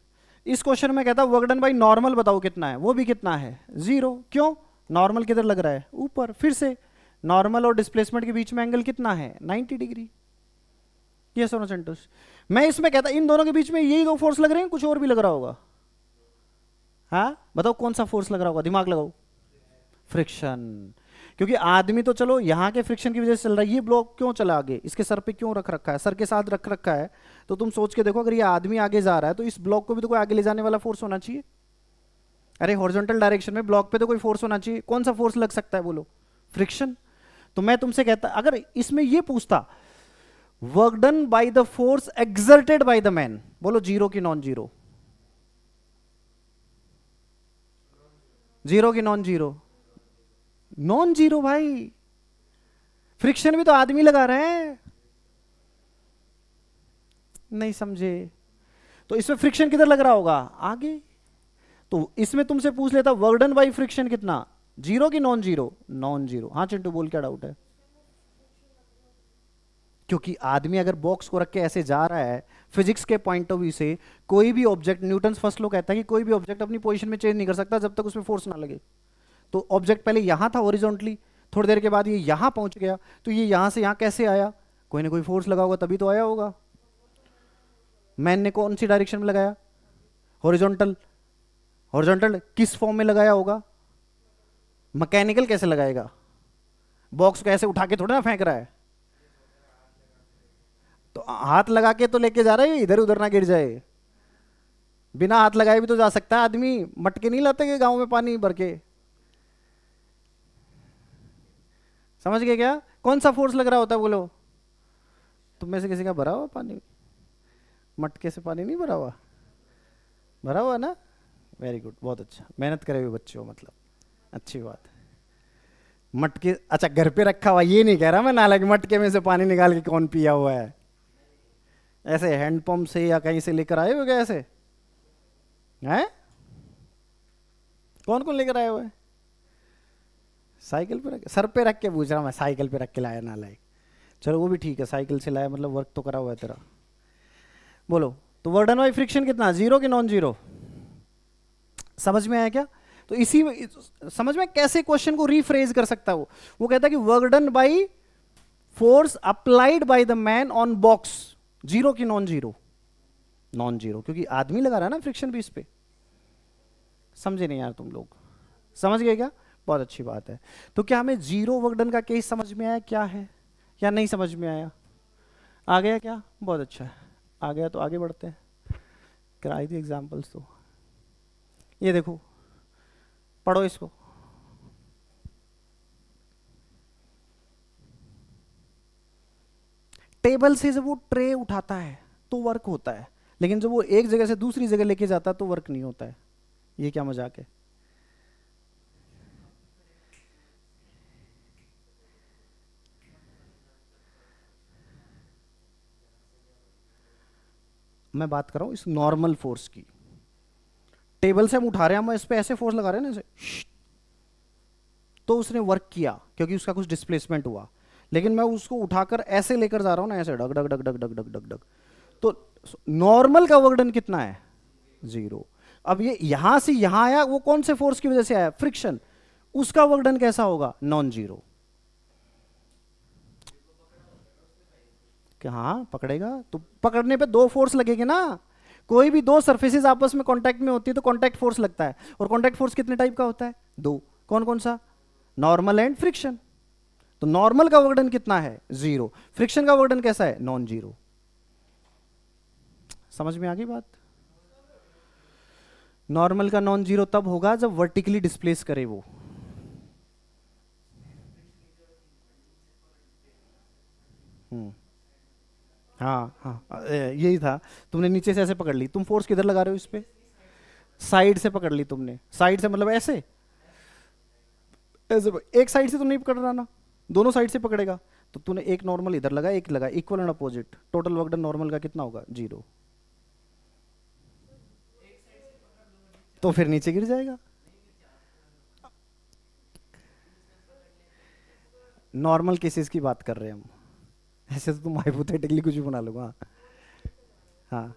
S1: इस क्वेश्चन में कहता वर्क डन बाई नॉर्मल बताओ कितना है, वो भी कितना है 0। क्यों, नॉर्मल किधर लग रहा है ऊपर, फिर से नॉर्मल और डिस्प्लेसमेंट के बीच में एंगल कितना है 90 डिग्री। ये सुनो संतोष, मैं इसमें कहता इन दोनों के बीच में यही दो फोर्स लग रहे हैं, कुछ और भी लग रहा होगा, हाँ बताओ कौन सा फोर्स लग रहा होगा, दिमाग लगाओ, फ्रिक्शन। क्योंकि आदमी तो चलो यहाँ के फ्रिक्शन की वजह से चल रहा है, ये ब्लॉक क्यों चला आगे, इसके सर पे क्यों रख रखा है, सर के साथ रख रखा है, तो तुम सोच के देखो अगर ये आदमी आगे जा रहा है तो इस ब्लॉक को भी तो कोई आगे ले जाने वाला फोर्स होना चाहिए। अरे हॉरिजॉन्टल डायरेक्शन में ब्लॉक पे तो कोई फोर्स होना चाहिए, कौन सा फोर्स लग सकता है बोलो, फ्रिक्शन। तो मैं तुमसे कहता अगर इसमें ये पूछता work done by the force exerted by the man, बोलो 0 की नॉन 0, 0 की नॉन 0, नॉन 0 भाई, फ्रिक्शन भी तो आदमी लगा रहे हैं, नहीं समझे, तो इसमें फ्रिक्शन किधर लग रहा होगा आगे, तो इसमें तुमसे पूछ लेता वर्क डन बाय फ्रिक्शन कितना 0 की नॉन 0, नॉन 0। हाँ चिंटू बोल, क्या डाउट है, क्योंकि आदमी अगर बॉक्स को रख के ऐसे जा रहा है, फिजिक्स के पॉइंट ऑफ व्यू से कोई भी ऑब्जेक्ट, न्यूटन फर्स्ट लॉ कहता है कि कोई भी ऑब्जेक्ट अपनी पोजीशन में चेंज नहीं कर सकता जब तक उसमें फोर्स ना लगे। तो ऑब्जेक्ट पहले यहां था हॉरिजॉन्टली, थोड़ी देर के बाद ये यहां पहुंच गया, तो ये यहां से यहां कैसे आया, कोई ना कोई फोर्स लगा होगा तभी तो आया होगा। मैन ने कौन सी डायरेक्शन में लगाया, हॉरिजॉन्टल, हॉरिजॉन्टल किस फॉर्म में लगाया होगा, मैकेनिकल कैसे लगाएगा, बॉक्स को ऐसे उठा के थोड़ा ना फेंक रहा है, तो हाथ लगा के तो लेके जा रहा है, इधर उधर ना गिर जाए, बिना हाथ लगाए भी तो जा सकता है आदमी, मटके नहीं लाते गांव में पानी भर के, समझ गए क्या, कौन सा फोर्स लग रहा होता है बोलो, तुम में से किसी का भरा हुआ पानी, मटके से पानी नहीं भरा हुआ, भरा हुआ ना, वेरी गुड, बहुत अच्छा, मेहनत करे हुए बच्चे हो, मतलब अच्छी बात है। मटके, अच्छा घर पे रखा हुआ, ये नहीं कह रहा मैं नालायक, मटके में से पानी निकाल के कौन पिया हुआ है, ऐसे हैंडपंप से या कहीं से लेकर आए हो क्या ऐसे, हैं कौन कौन लेकर आए हुए हैं, साइकिल पे रख, सर पे रख के पूछ रहा मैं, साइकिल पे रख के लाया नालायक, चलो वो भी ठीक है, साइकिल से लाया मतलब वर्क तो करा हुआ है तेरा। बोलो तो वर्क डन बाय फ्रिक्शन कितना 0 की नॉन 0, समझ में आया क्या। तो इसी समझ में कैसे क्वेश्चन को रीफ्रेज कर सकता है वो कहता है कि work done by force applied by the man on box, 0 की नॉन 0, नॉन 0 क्योंकि आदमी लगा रहा है ना फ्रिक्शन भी इस पे, समझे नहीं यार तुम लोग, समझ गए क्या, बहुत अच्छी बात है। तो क्या हमें 0 वर्क डन का केस समझ में आया क्या है या नहीं समझ में आया, आ गया क्या, बहुत अच्छा है, आ गया तो आगे बढ़ते हैं, कराई थी एग्जाम्पल्स तो, ये देखो पढ़ो इसको, टेबल से जब वो ट्रे उठाता है तो वर्क होता है, लेकिन जब वो एक जगह से दूसरी जगह लेके जाता तो वर्क नहीं होता है। ये क्या मजाक है। मैं बात कर रहा हूं इस नॉर्मल फोर्स की। टेबल से हम उठा रहे हैं, हम इस पे ऐसे फोर्स लगा रहे हैं ना ऐसे, तो उसने वर्क किया क्योंकि उसका कुछ डिस्प्लेसमेंट हुआ। लेकिन मैं उसको उठाकर ऐसे लेकर जा रहा हूं ना, ऐसे डग डग डग डग डग डग डग डग, तो नॉर्मल का वर्क डन कितना है, 0। अब ये यहां से यहां आया, वो कौन से फोर्स की वजह से आया, फ्रिक्शन, उसका वर्क डन कैसा होगा, नॉन जीरो। कि हाँ पकड़ेगा, तो पकड़ने पे दो फोर्स लगेंगे ना। कोई भी दो सरफेसेस आपस में कांटेक्ट में होती है तो कांटेक्ट फोर्स लगता है, और कांटेक्ट फोर्स कितने टाइप का होता है, दो। कौन कौन सा, नॉर्मल एंड फ्रिक्शन। तो नॉर्मल का वर्क डन कितना है, 0। फ्रिक्शन का वर्क डन कैसा है, नॉन जीरो। समझ में आ गई बात। नॉर्मल का नॉन जीरो तब होगा जब वर्टिकली डिस्प्लेस करे वो। हम्म, हाँ हाँ, यही था। तुमने नीचे से ऐसे पकड़ ली, तुम फोर्स किधर लगा रहे हो इस पे, साइड से पकड़ ली तुमने। साइड से मतलब ऐसे, ऐसे एक साइड से तो नहीं पकड़ रहा ना, दोनों साइड से पकड़ेगा। तो तूने एक नॉर्मल इधर लगा, एक लगा, equal and opposite, total work done normal का कितना होगा, 0। तो फिर नीचे गिर जाएगा। नॉर्मल केसेस की बात कर रहे हैं हम, ऐसे तो तुम हाइपोथेटिकली कुछ भी बना लो। हाँ हाँ,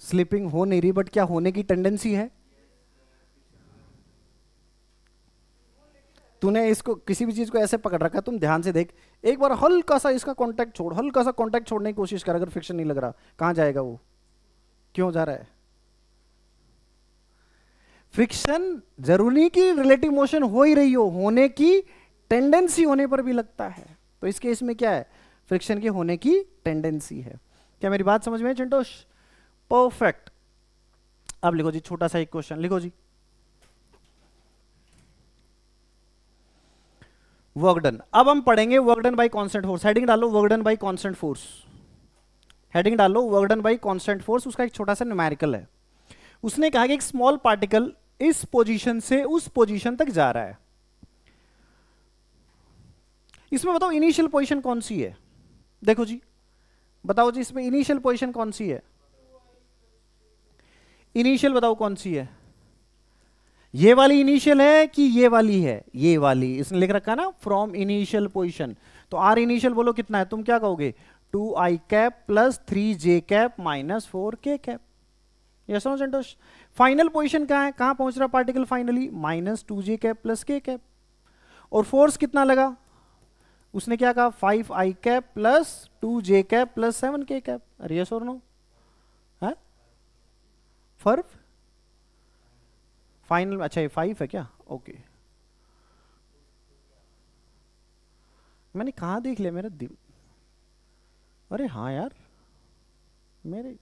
S1: स्लिपिंग हो नहीं रही, बट क्या होने की टेंडेंसी है। तूने इसको किसी भी चीज को ऐसे पकड़ रखा, तुम ध्यान से देख, एक बार हल्का सा इसका कांटेक्ट छोड़, हल्का सा कांटेक्ट छोड़ने की कोशिश कर, अगर फ्रिक्शन नहीं लग रहा, कहां जाएगा वो, क्यों जा रहा है। फ्रिक्शन जरूरी नहीं कि रिलेटिव मोशन हो ही रही हो, होने की टेंडेंसी होने पर भी लगता है। तो इस केस में क्या है, फ्रिक्शन के होने की टेंडेंसी है। क्या मेरी बात समझ में है चिंटोश, परफेक्ट। अब लिखो जी छोटा सा एक क्वेश्चन, लिखो जी, वर्क डन। अब हम पढ़ेंगे work done by constant force. Heading डालो work done by constant force, heading डालो work done by constant force. उसका एक छोटा सा न्यूमेरिकल है। उसने कहा कि एक स्मॉल पार्टिकल इस पोजीशन से उस पोजीशन तक जा रहा है। इसमें बताओ इनिशियल पोजीशन कौन सी है, देखो जी, बताओ जी इसमें इनिशियल पोजीशन कौन सी है, इनिशियल बताओ कौन सी है, ये वाली इनिशियल है कि ये वाली है, ये वाली। इसने लिख रखा है ना फ्रॉम इनिशियल पोजीशन। तो आर इनिशियल बोलो कितना है, तुम क्या कहोगे, 2i cap plus 3j cap minus 4k cap. Yes no Santosh. Final position कहाँ है, कहाँ पहुंच रहा particle finally, -2j cap plus k cap. और फोर्स कितना लगा, उसने क्या कहा, 5i cap plus 2j cap plus 7k cap. अरे यस और नो है, फर्क फाइनल, अच्छा ये 5 है क्या, ओके। मैंने कहा देख लिया मेरा अरे हाँ यार, मेरे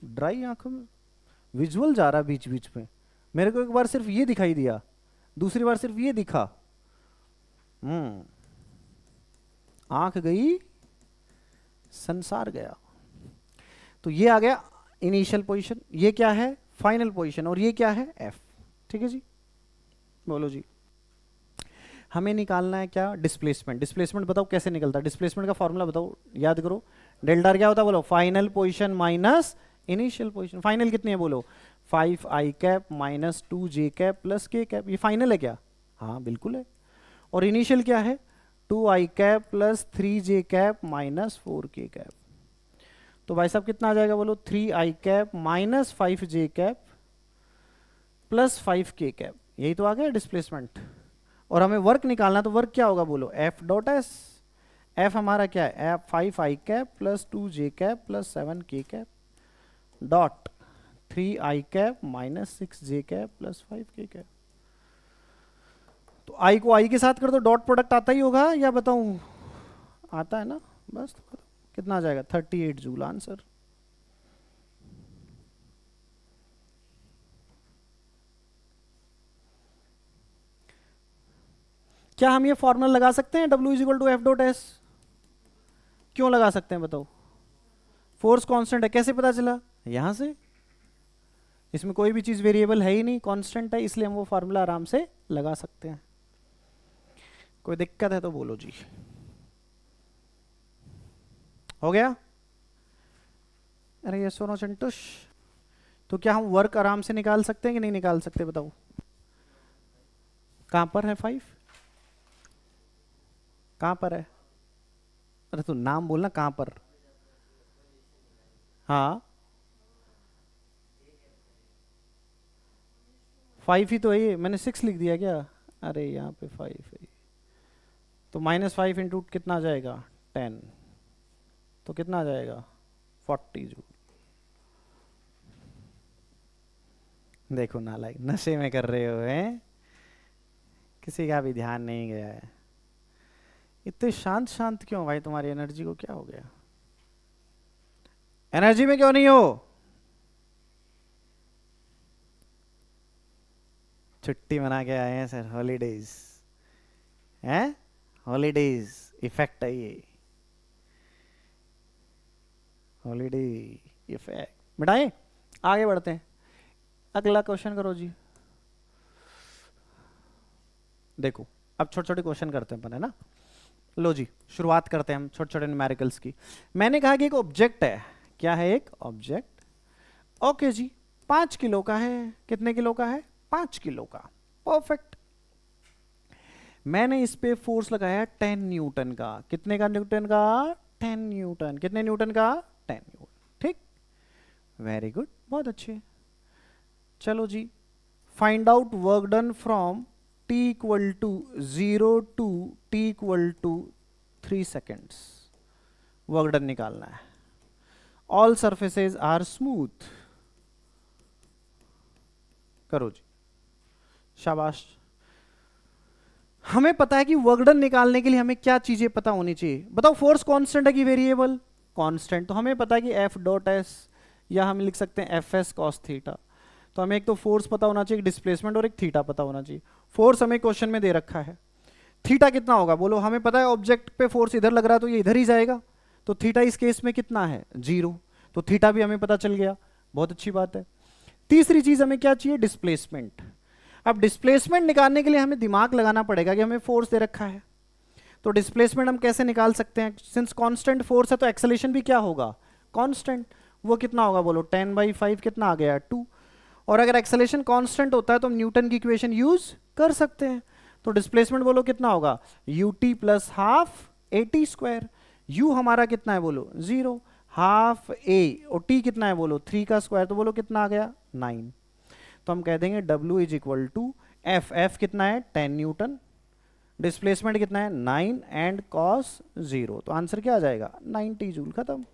S1: ड्राई आंखों में विजुअल जा रहा बीच बीच में। मेरे को एक बार सिर्फ ये दिखाई दिया, दूसरी बार सिर्फ ये दिखा। आंख गई, संसार गया। तो ये आ गया इनिशियल पोजीशन, ये क्या है फाइनल पोजीशन, और ये क्या है एफ। ठीक है जी, बोलो जी। हमें निकालना है क्या, डिस्प्लेसमेंट। डिस्प्लेसमेंट बताओ कैसे निकलता है, डिस्प्लेसमेंट का फॉर्मूला बताओ, याद करो। डेल्टा क्या होता है बोलो, final position minus initial position. Final कितनी है बोलो, 5i cap minus 2j cap plus k cap. ये फाइनल है क्या, हाँ बिल्कुल है। और इनिशियल क्या है, 2i cap plus 3j cap minus 4k cap. तो भाई साहब कितना आ जाएगा बोलो, 3i cap minus 5j cap plus 5k cap. यही तो आ गया डिस्प्लेसमेंट। और हमें वर्क निकालना, तो वर्क क्या होगा बोलो, एफ डॉट एस। एफ हमारा क्या है, F 5i cap plus 2j cap plus 7k cap dot 3i cap minus 6j cap plus 5k cap. तो i को i के साथ कर दो, डॉट प्रोडक्ट आता ही होगा या बताऊं, आता है ना, बस कितना आ जाएगा 38 जूल आंसर। क्या हम ये फॉर्मूला लगा सकते हैं, W is equal to F dot S. क्यों लगा सकते हैं बताओ? फोर्स कांस्टेंट है, कैसे पता चला? यहां से, इसमें कोई भी चीज वेरिएबल है ही नहीं, कांस्टेंट है, इसलिए हम वो फार्मूला आराम से लगा सकते हैं। कोई दिक्कत है तो बोलो जी। हो गया? अरे ये सोनो चंटुश, तो क्या हम वर्क आराम से निकाल सकते हैं कि नहीं निकाल सकते बताओ? कहां पर है 5? कहां पर है? अरे तू नाम बोलना, कहां पर? हाँ 5 ही तो है ये, मैंने 6 लिख दिया क्या? अरे यहाँ पे 5 है, तो -5 इंटू कितना आ जाएगा? 10, तो कितना आ जाएगा? 40 जूल। देखो नालायक, नशे में कर रहे हो हैं, किसी का भी ध्यान नहीं गया है। इतने शांत शांत क्यों भाई? तुम्हारी एनर्जी को क्या हो गया? एनर्जी में क्यों नहीं हो? छुट्टी मना के आए हैं सर, हॉलीडेज हैं, हॉलीडेज इफेक्ट है ये, हॉलीडे इफेक्ट। मिटाएं, आगे बढ़ते हैं। अगला क्वेश्चन करो जी। देखो अब छोटे छोटे क्वेश्चन करते हैं अपन, है ना। लो जी, शुरुआत करते हैं हम छोटे छोटे न्यूमेरिकल्स की। मैंने कहा कि एक ऑब्जेक्ट है, क्या है? एक ऑब्जेक्ट। ओके जी, 5 किलो का है। कितने किलो का है? 5 किलो का। परफेक्ट। मैंने इस पे फोर्स लगाया 10 न्यूटन का। कितने का न्यूटन का? 10 न्यूटन। कितने न्यूटन का? 10 न्यूटन। ठीक, वेरी गुड, बहुत अच्छे। चलो जी, find out work done from t equal to 0 to t equal to 3 seconds. Work done निकालना है। All surfaces are smooth. करो जी, शाबाश। हमें पता है कि वर्क डन निकालने के लिए हमें क्या चीजें पता होनी चाहिए बताओ? फोर्स कांस्टेंट है कि वेरिएबल? कांस्टेंट। तो हमें पता है कि एफ डॉट एस, या हम लिख सकते हैं एफ एस कॉस थीटा। तो हमें एक तो फोर्स पता होना चाहिए, डिस्प्लेसमेंट, और एक थीटा पता होना चाहिए। फोर्स हमें क्वेश्चन में दे रखा है, थीटा कितना होगा बोलो? हमें पता है ऑब्जेक्ट पे फोर्स इधर लग रहा है तो ये इधर ही जाएगा, तो थीटा इस केस में कितना है? 0। तो थीटा भी हमें पता चल गया, बहुत अच्छी बात है। तीसरी चीज हमें क्या चाहिए? डिस्प्लेसमेंट। अब डिस्प्लेसमेंट निकालने के लिए हमें दिमाग लगाना पड़ेगा कि हमें फोर्स दे रखा है, तो डिस्प्लेसमेंट हम कैसे निकाल सकते हैं? सिंस कांस्टेंट फोर्स है तो एक्सेलेरेशन भी क्या होगा? कांस्टेंट। वो कितना होगा बोलो? 10/5 कितना आ गया? 2। और अगर एक्सेलेरेशन कांस्टेंट होता है तो हम न्यूटन की इक्वेशन यूज कर सकते हैं। तो डिस्प्लेसमेंट बोलो कितना होगा? ut plus half at square. u हमारा कितना है बोलो? 0। हाफ a, और t कितना है बोलो? 3 का स्क्वायर, तो बोलो कितना आ गया? 9। तो हम कह देंगे W is equal to F. F कितना है? 10 न्यूटन। डिस्प्लेसमेंट कितना है? 9 एंड कॉस 0। तो आंसर क्या आ जाएगा? 90 जूल। खत्म।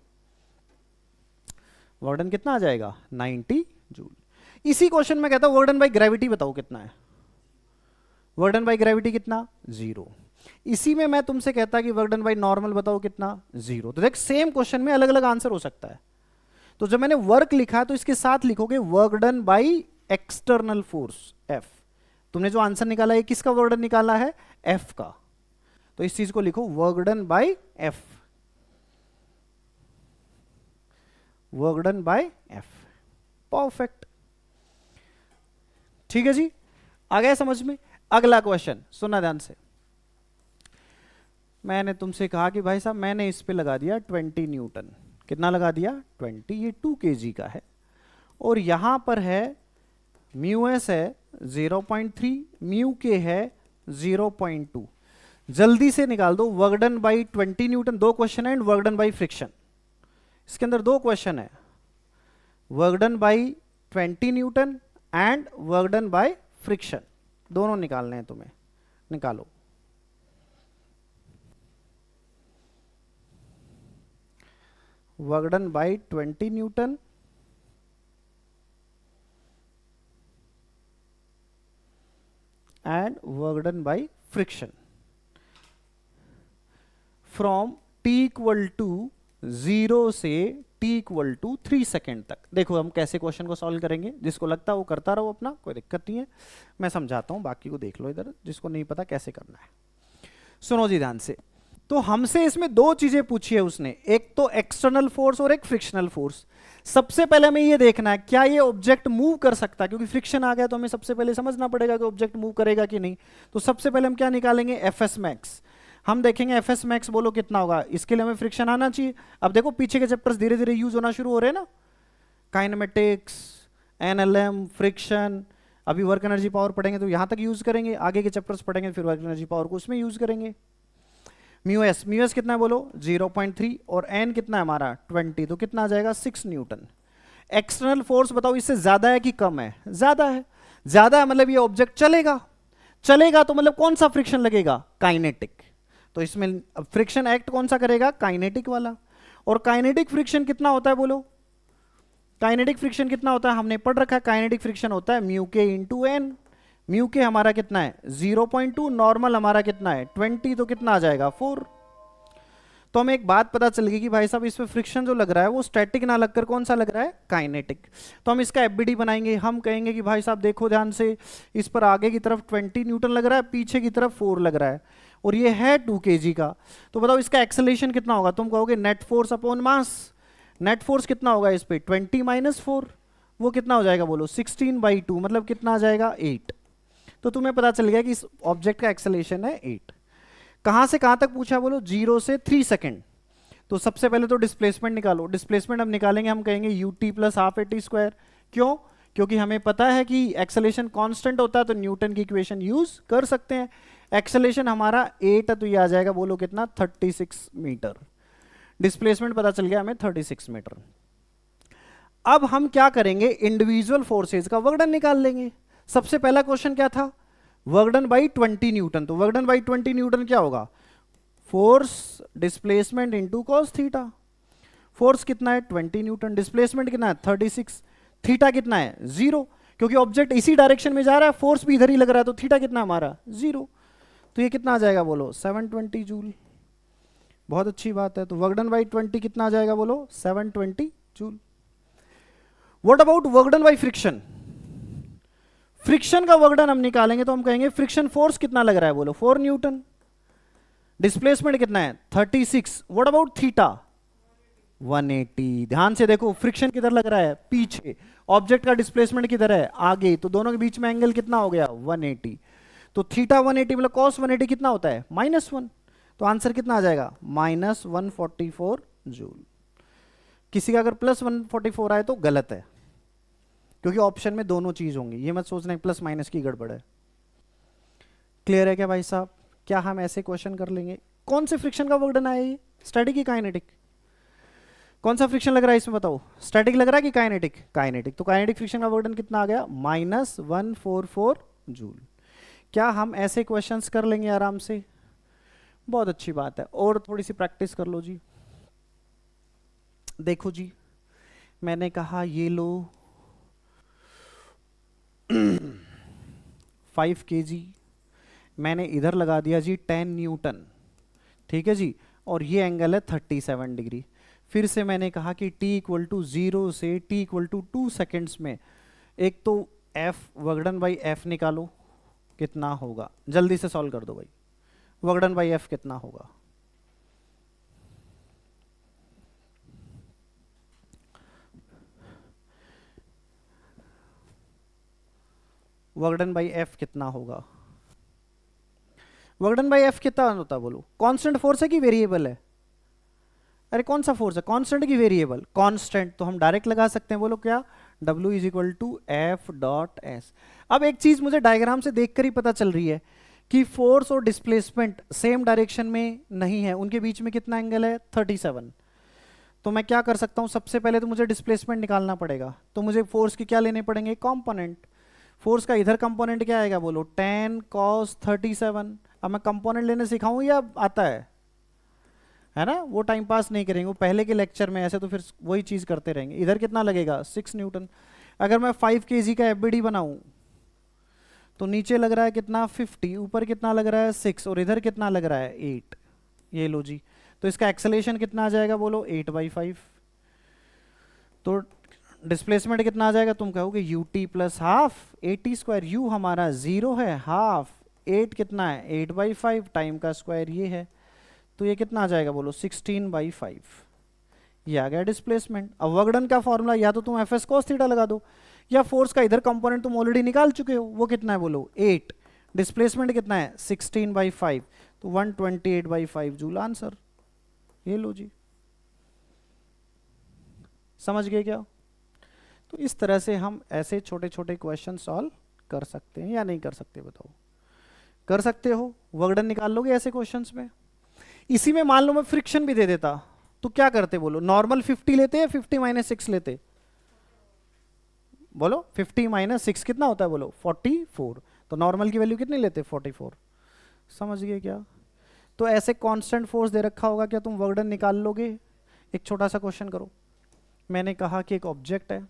S1: वर्क डन कितना आ जाएगा? 90 जूल। इसी क्वेश्चन में कहता हूं वर्क डन बाय ग्रेविटी बताओ कितना है? वर्क डन बाय ग्रेविटी कितना? 0। इसी में मैं तुमसे कहता कि वर्क डन बाय नॉर्मल बताओ कितना? 0। तो देख, सेम क्वेश्चन में अलग अलग आंसर हो सकता है। तो जब मैंने वर्क लिखा तो इसके साथ लिखोगे work done by external force F। तुमने जो आंसर निकाला है किसका वर्क डन निकाला है? F का। तो इस चीज को लिखो work done bye F। Work done bye F। Perfect. ठीक है जी, आ गया समझ में? अगला क्वेश्चन सुनना ध्यान से। मैंने तुमसे कहा कि भाई साहब मैंने इस पे लगा दिया 20 न्यूटन। कितना लगा दिया? 20। ये 2 kg का है, और यहां पर है म्यू एस है 0.3, म्यू के है 0.2। जल्दी से निकाल दो work done by 20 newton. 2 question है, and work done by friction. इसके अंदर 2 क्वेश्चन है, work done by 20 newton and work done by friction. दोनों निकालने हैं तुम्हें, निकालो। Work done by 20 newton and work done by friction from t equal to 0 से t इक्वल टू 3 सेकेंड तक। देखो हम कैसे क्वेश्चन को सॉल्व करेंगे, जिसको लगता है वो करता रहो अपना, कोई दिक्कत नहीं है। मैं समझाता हूं, बाकी को देख लो इधर, जिसको नहीं पता कैसे करना है। सुनो जी ध्यान से। तो हमसे इसमें दो चीजें पूछी है उसने, एक तो एक्सटर्नल फोर्स और एक फ्रिक्शनल फोर्स। सबसे पहले हमें ये देखना है क्या ये ऑब्जेक्ट मूव कर सकता है, क्योंकि फ्रिक्शन आ गया तो हमें सबसे पहले समझना पड़ेगा कि ऑब्जेक्ट मूव करेगा कि नहीं। तो सबसे पहले हम क्या निकालेंगे, एफ एस मैक्स। हम देखेंगे एफ एस मैक्स बोलो कितना होगा, इसके लिए हमें फ्रिक्शन आना चाहिए। अब देखो पीछे के चैप्टर्स धीरे धीरे यूज होना शुरू हो रहे हैं ना, काइनेमेटिक्स, एनएलएम, फ्रिक्शन। अभी वर्क एनर्जी पावर पढ़ेंगे तो यहां तक यूज करेंगे, आगे के चैप्टर्स पढ़ेंगे फिर वर्क एनर्जी पावर को उसमें यूज करेंगे। म्यू एस कितना है बोलो 0.3 और एन कितना है हमारा 20, तो कितना आ जाएगा 6 न्यूटन। एक्सटर्नल फोर्स बताओ इससे ज्यादा है कि कम है, ज्यादा है। ज्यादा है मतलब ये ऑब्जेक्ट चलेगा, चलेगा तो मतलब कौन सा फ्रिक्शन लगेगा, काइनेटिक। तो इसमें फ्रिक्शन एक्ट कौन सा करेगा, काइनेटिक वाला। और काइनेटिक फ्रिक्शन कितना होता है बोलो, काइनेटिक फ्रिक्शन कितना होता है, हमने पढ़ रखा है काइनेटिक फ्रिक्शन होता है म्यू के इंटू एन। म्यू के हमारा कितना है 0.2, नॉर्मल हमारा कितना है 20, तो कितना आ जाएगा 4। तो हमें एक बात पता चल गई कि भाई साहब इसमें फ्रिक्शन जो लग रहा है वो स्टैटिक ना लगकर कौन सा लग रहा है, काइनेटिक। तो हम इसका एफबीडी बनाएंगे, हम कहेंगे कि भाई साहब देखो ध्यान से, इस पर आगे की तरफ 20 न्यूटन लग रहा है, पीछे की तरफ 4 लग रहा है, और ये है 2 kg का। तो बताओ इसका एक्सेलेरेशन कितना होगा, तुम कहोगे net force upon mass. Net force कितना होगा इस पे 20 - 4, वो कितना हो जाएगा बोलो 16/2, मतलब कितना आ जाएगा 8। तो तुम्हें पता चल गया कि इस ऑब्जेक्ट का एक्सेलेरेशन है 8। कहां से कहां तक पूछा बोलो 0 से 3 सेकेंड। तो सबसे पहले तो डिस्प्लेसमेंट निकालो, डिस्प्लेसमेंट हम निकालेंगे, हम कहेंगे ut + ½ at²। क्यों, क्योंकि हमें पता है कि एक्सेलेरेशन कांस्टेंट होता है तो न्यूटन की इक्वेशन यूज कर सकते हैं। एक्सेलेरेशन हमारा 8 है तो ये आ जाएगा बोलो कितना 36 मीटर। डिस्प्लेसमेंट पता चल गया हमें 36 मीटर। अब हम क्या करेंगे, इंडिविजुअल फोर्सेज का वर्क डन निकाल लेंगे। सबसे पहला क्वेश्चन क्या था, वर्क डन बाई 20 न्यूटन। तो वर्क डन बाई 20 न्यूटन क्या होगा, force displacement into cos theta. Force कितना है 20 न्यूटन, डिस्प्लेसमेंट कितना है 36, थीटा कितना है 0, क्योंकि ऑब्जेक्ट इसी डायरेक्शन में जा रहा है, फोर्स भी इधर ही लग रहा है, तो थीटा कितना हमारा 0। तो ये कितना आ जाएगा बोलो 720 जूल। बहुत अच्छी बात है। तो वर्क डन बाई 20 कितना आ जाएगा बोलो 720 joule. What about work done by friction, friction का वर्क डन हम निकालेंगे तो हम कहेंगे फ्रिक्शन फोर्स कितना लग रहा है बोलो 4 न्यूटन, डिस्प्लेसमेंट कितना है 36। What about theta 180। ध्यान से देखो फ्रिक्शन किधर लग रहा है पीछे, ऑब्जेक्ट का डिस्प्लेसमेंट किधर है आगे, तो दोनों के बीच में एंगल कितना हो गया 180। तो थीटा 180 मतलब cos 180 कितना होता है -1। तो आंसर कितना आ जाएगा -144 जूल। किसी का अगर +144 आए तो गलत है, क्योंकि ऑप्शन में दोनों चीज होंगी, ये मत सोचना प्लस माइनस की गड़बड़ है। क्लियर है क्या भाई साहब, क्या हम ऐसे क्वेश्चन कर लेंगे। कौन से फ्रिक्शन का वर्क डन आया ये, स्टैटिक की काइनेटिक, कौन सा फ्रिक्शन लग रहा है इसमें बताओ, स्टैटिक लग रहा है कि काइनेटिक, काइनेटिक। तो काइनेटिक फ्रिक्शन का वर्क डन कितना आ गया -144 जूल। क्या हम ऐसे क्वेश्चंस कर लेंगे आराम से, बहुत अच्छी बात है। और थोड़ी सी प्रैक्टिस कर लो जी। देखो जी मैंने कहा ये लो 5 kg, मैंने इधर लगा दिया जी 10 न्यूटन, ठीक है जी, और ये एंगल है 37 डिग्री। फिर से मैंने कहा कि t = 0 से t = 2 सेकेंड्स में एक तो f work done by f निकालो कितना होगा, जल्दी से सॉल्व कर दो भाई। वर्क डन बाई f कितना होगा, वर्क डन बाई f कितना होगा, वर्क डन बाई f कितना होता है बोलो। कांस्टेंट फोर्स है कि वेरिएबल है, अरे कौन सा फोर्स है, कांस्टेंट की वेरिएबल, कांस्टेंट। तो हम डायरेक्ट लगा सकते हैं, बोलो क्या W = F.S। अब एक चीज मुझे डायग्राम से देखकर ही पता चल रही है कि फोर्स और डिस्प्लेसमेंट सेम डायरेक्शन में नहीं है, उनके बीच में कितना एंगल है 37। तो मैं क्या कर सकता हूं, सबसे पहले तो मुझे डिस्प्लेसमेंट निकालना पड़ेगा, तो मुझे फोर्स के क्या लेने पड़ेंगे, कंपोनेंट। फोर्स का इधर कंपोनेंट क्या आएगा बोलो 10 cos 37। अब मैं कंपोनेंट लेने सिखाऊं या आता है ना, वो टाइम पास नहीं करेंगे, वो पहले के लेक्चर में, ऐसे तो फिर वही चीज करते रहेंगे। इधर कितना लगेगा 6 न्यूटन। अगर मैं 5 kg का एफबीडी बनाऊं तो नीचे लग रहा है कितना 50, ऊपर कितना लग रहा है 6, और इधर कितना लग रहा है 8। ये लो जी, तो इसका एक्सेलेरेशन कितना आ जाएगा बोलो 8/5। तो डिस्प्लेसमेंट कितना आ जाएगा, तुम कहोगे ut + ½ at², u हमारा 0 है, ½ 8 कितना है 8/5, टाइम का स्क्वायर ये है। तो ये कितना आ जाएगा बोलो 16/5। ये आ गया डिस्प्लेसमेंट। अब वर्कडन का फॉर्मूला या तो तुम एफ एस कॉस थीटा लगा दो, या फोर्स का इधर कंपोनेंट तुम ऑलरेडी निकाल चुके हो, वो कितना है बोलो 8, डिस्प्लेसमेंट कितना है 16/5, तो 128/5 जूल आंसर। ये लो जी, समझ गए क्या? तो इस तरह से हम ऐसे छोटे छोटे क्वेश्चन सॉल्व कर सकते हैं या नहीं कर सकते बताओ? कर सकते हो। वर्कडन निकाल लोगे ऐसे क्वेश्चंस में। इसी में मान लो मैं फ्रिक्शन भी दे देता तो क्या करते बोलो? नॉर्मल 50 लेते या 50 - 6 लेते? बोलो 50 - 6 कितना होता है बोलो? 44। तो नॉर्मल की वैल्यू कितनी लेते? 44। समझ गए क्या? तो ऐसे कांस्टेंट फोर्स दे रखा होगा, क्या तुम वर्कडन निकाल लोगे? एक छोटा सा क्वेश्चन करो। मैंने कहा कि एक ऑब्जेक्ट है,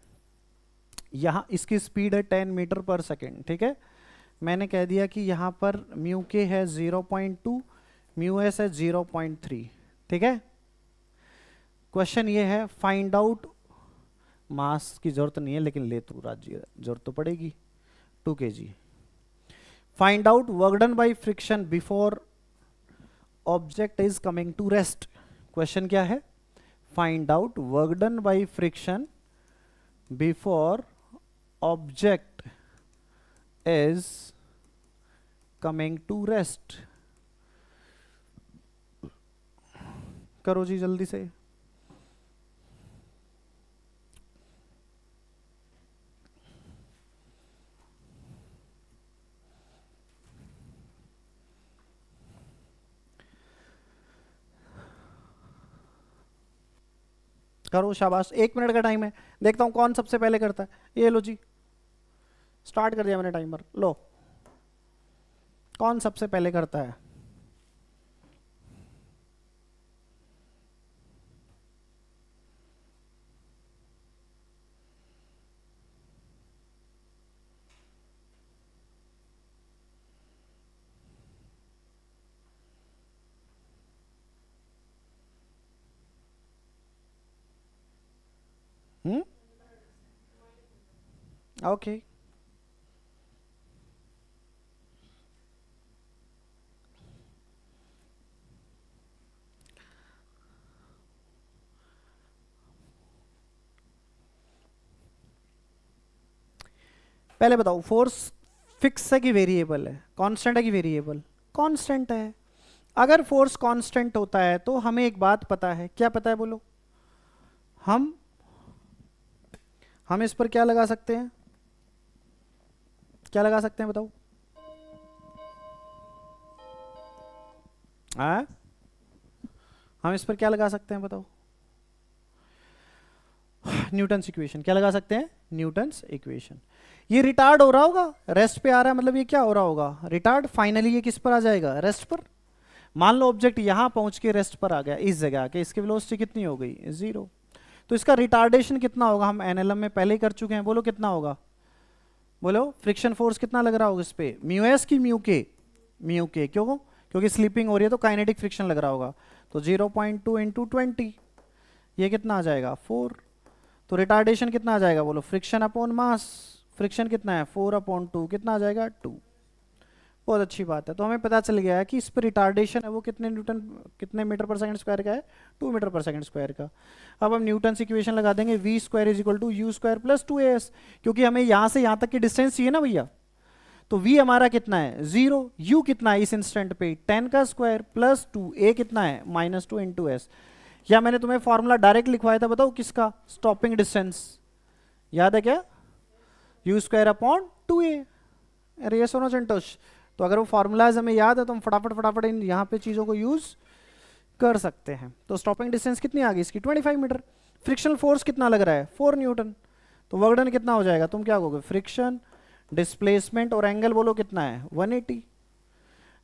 S1: यहाँ इसकी स्पीड है 10 मीटर पर सेकेंड, ठीक है। मैंने कह दिया कि यहाँ पर म्यू के है 0.2, म्यू एस है 0.3, ठीक है। क्वेश्चन ये है फाइंड आउट, मास की जरूरत नहीं है लेकिन ले तू राज्य जरूरत तो पड़ेगी, 2 kg। Find out work done by friction before object is coming to rest. Question क्या है? Find out work done by friction before object is coming to rest. करो जी जल्दी से। करो शाबाश, 1 मिनट का टाइम है, देखता हूं कौन सबसे पहले करता है। ये लो जी, स्टार्ट कर दिया मैंने टाइमर, लो कौन सबसे पहले करता है? ओके पहले बताओ, फोर्स फिक्स है कि वेरिएबल है? कांस्टेंट है कि वेरिएबल? कांस्टेंट है। अगर फोर्स कांस्टेंट होता है तो हमें एक बात पता है, क्या पता है बोलो? हम इस पर क्या लगा सकते हैं? क्या लगा सकते हैं बताओ? हम इस पर क्या लगा सकते हैं बताओ? Newton's equation. क्या लगा सकते हैं? Newton's equation. ये रिटार्ड हो रहा होगा, रेस्ट पे आ रहा है, मतलब ये क्या हो रहा होगा? रिटार्ड। फाइनली ये किस पर आ जाएगा? रेस्ट पर। मान लो ऑब्जेक्ट यहां पहुंच के रेस्ट पर आ गया, इस जगह के, इसकी वेलोसिटी कितनी हो गई? 0। तो इसका रिटार्डेशन कितना होगा? हम एनएलएम में पहले ही कर चुके हैं, बोलो कितना होगा? बोलो फ्रिक्शन फोर्स कितना लग रहा होगा इस पे? म्यू एस की म्यू के? म्यू के। क्यों? क्योंकि स्लीपिंग हो रही है तो काइनेटिक फ्रिक्शन लग रहा होगा। तो 0.2 × 20, ये कितना आ जाएगा? 4। तो रिटार्डेशन कितना आ जाएगा बोलो? Friction upon mass. फ्रिक्शन कितना है? 4/2, कितना आ जाएगा? 2। बहुत अच्छी बात है। तो हमें पता चल गया है कि इस पर रिटार्डेशन है वो कितने मीटर पर सेकंड स्क्वायर का है? 2 मीटर पर सेकंड स्क्वायर का। अब हम न्यूटन इक्वेशन लगा देंगे, v² = u² + 2as, क्योंकि हमें यहां से यहां तक की डिस्टेंस चाहिए ना भैया। तो v हमारा कितना है? 0। u कितना है इस इंस्टेंट पे? 10 का स्क्वायर प्लस 2, a कितना है? -2 × s। या मैंने तुम्हें फॉर्मूला डायरेक्ट लिखवाया था, बताओ किसका? Stopping distance. याद है क्या? u² / 2a। अरे ये सोनो चंटोश, तो अगर वो फॉर्मूलाज हमें याद है तो हम फटाफट इन यहाँ पे चीज़ों को यूज़ कर सकते हैं। तो स्टॉपिंग डिस्टेंस कितनी आ गई इसकी? 25 मीटर। फ्रिक्शनल फोर्स कितना लग रहा है? 4 न्यूटन। तो वर्क डन कितना हो जाएगा? तुम क्या कहोगे? फ्रिक्शन, डिस्प्लेसमेंट और एंगल बोलो कितना है? 180।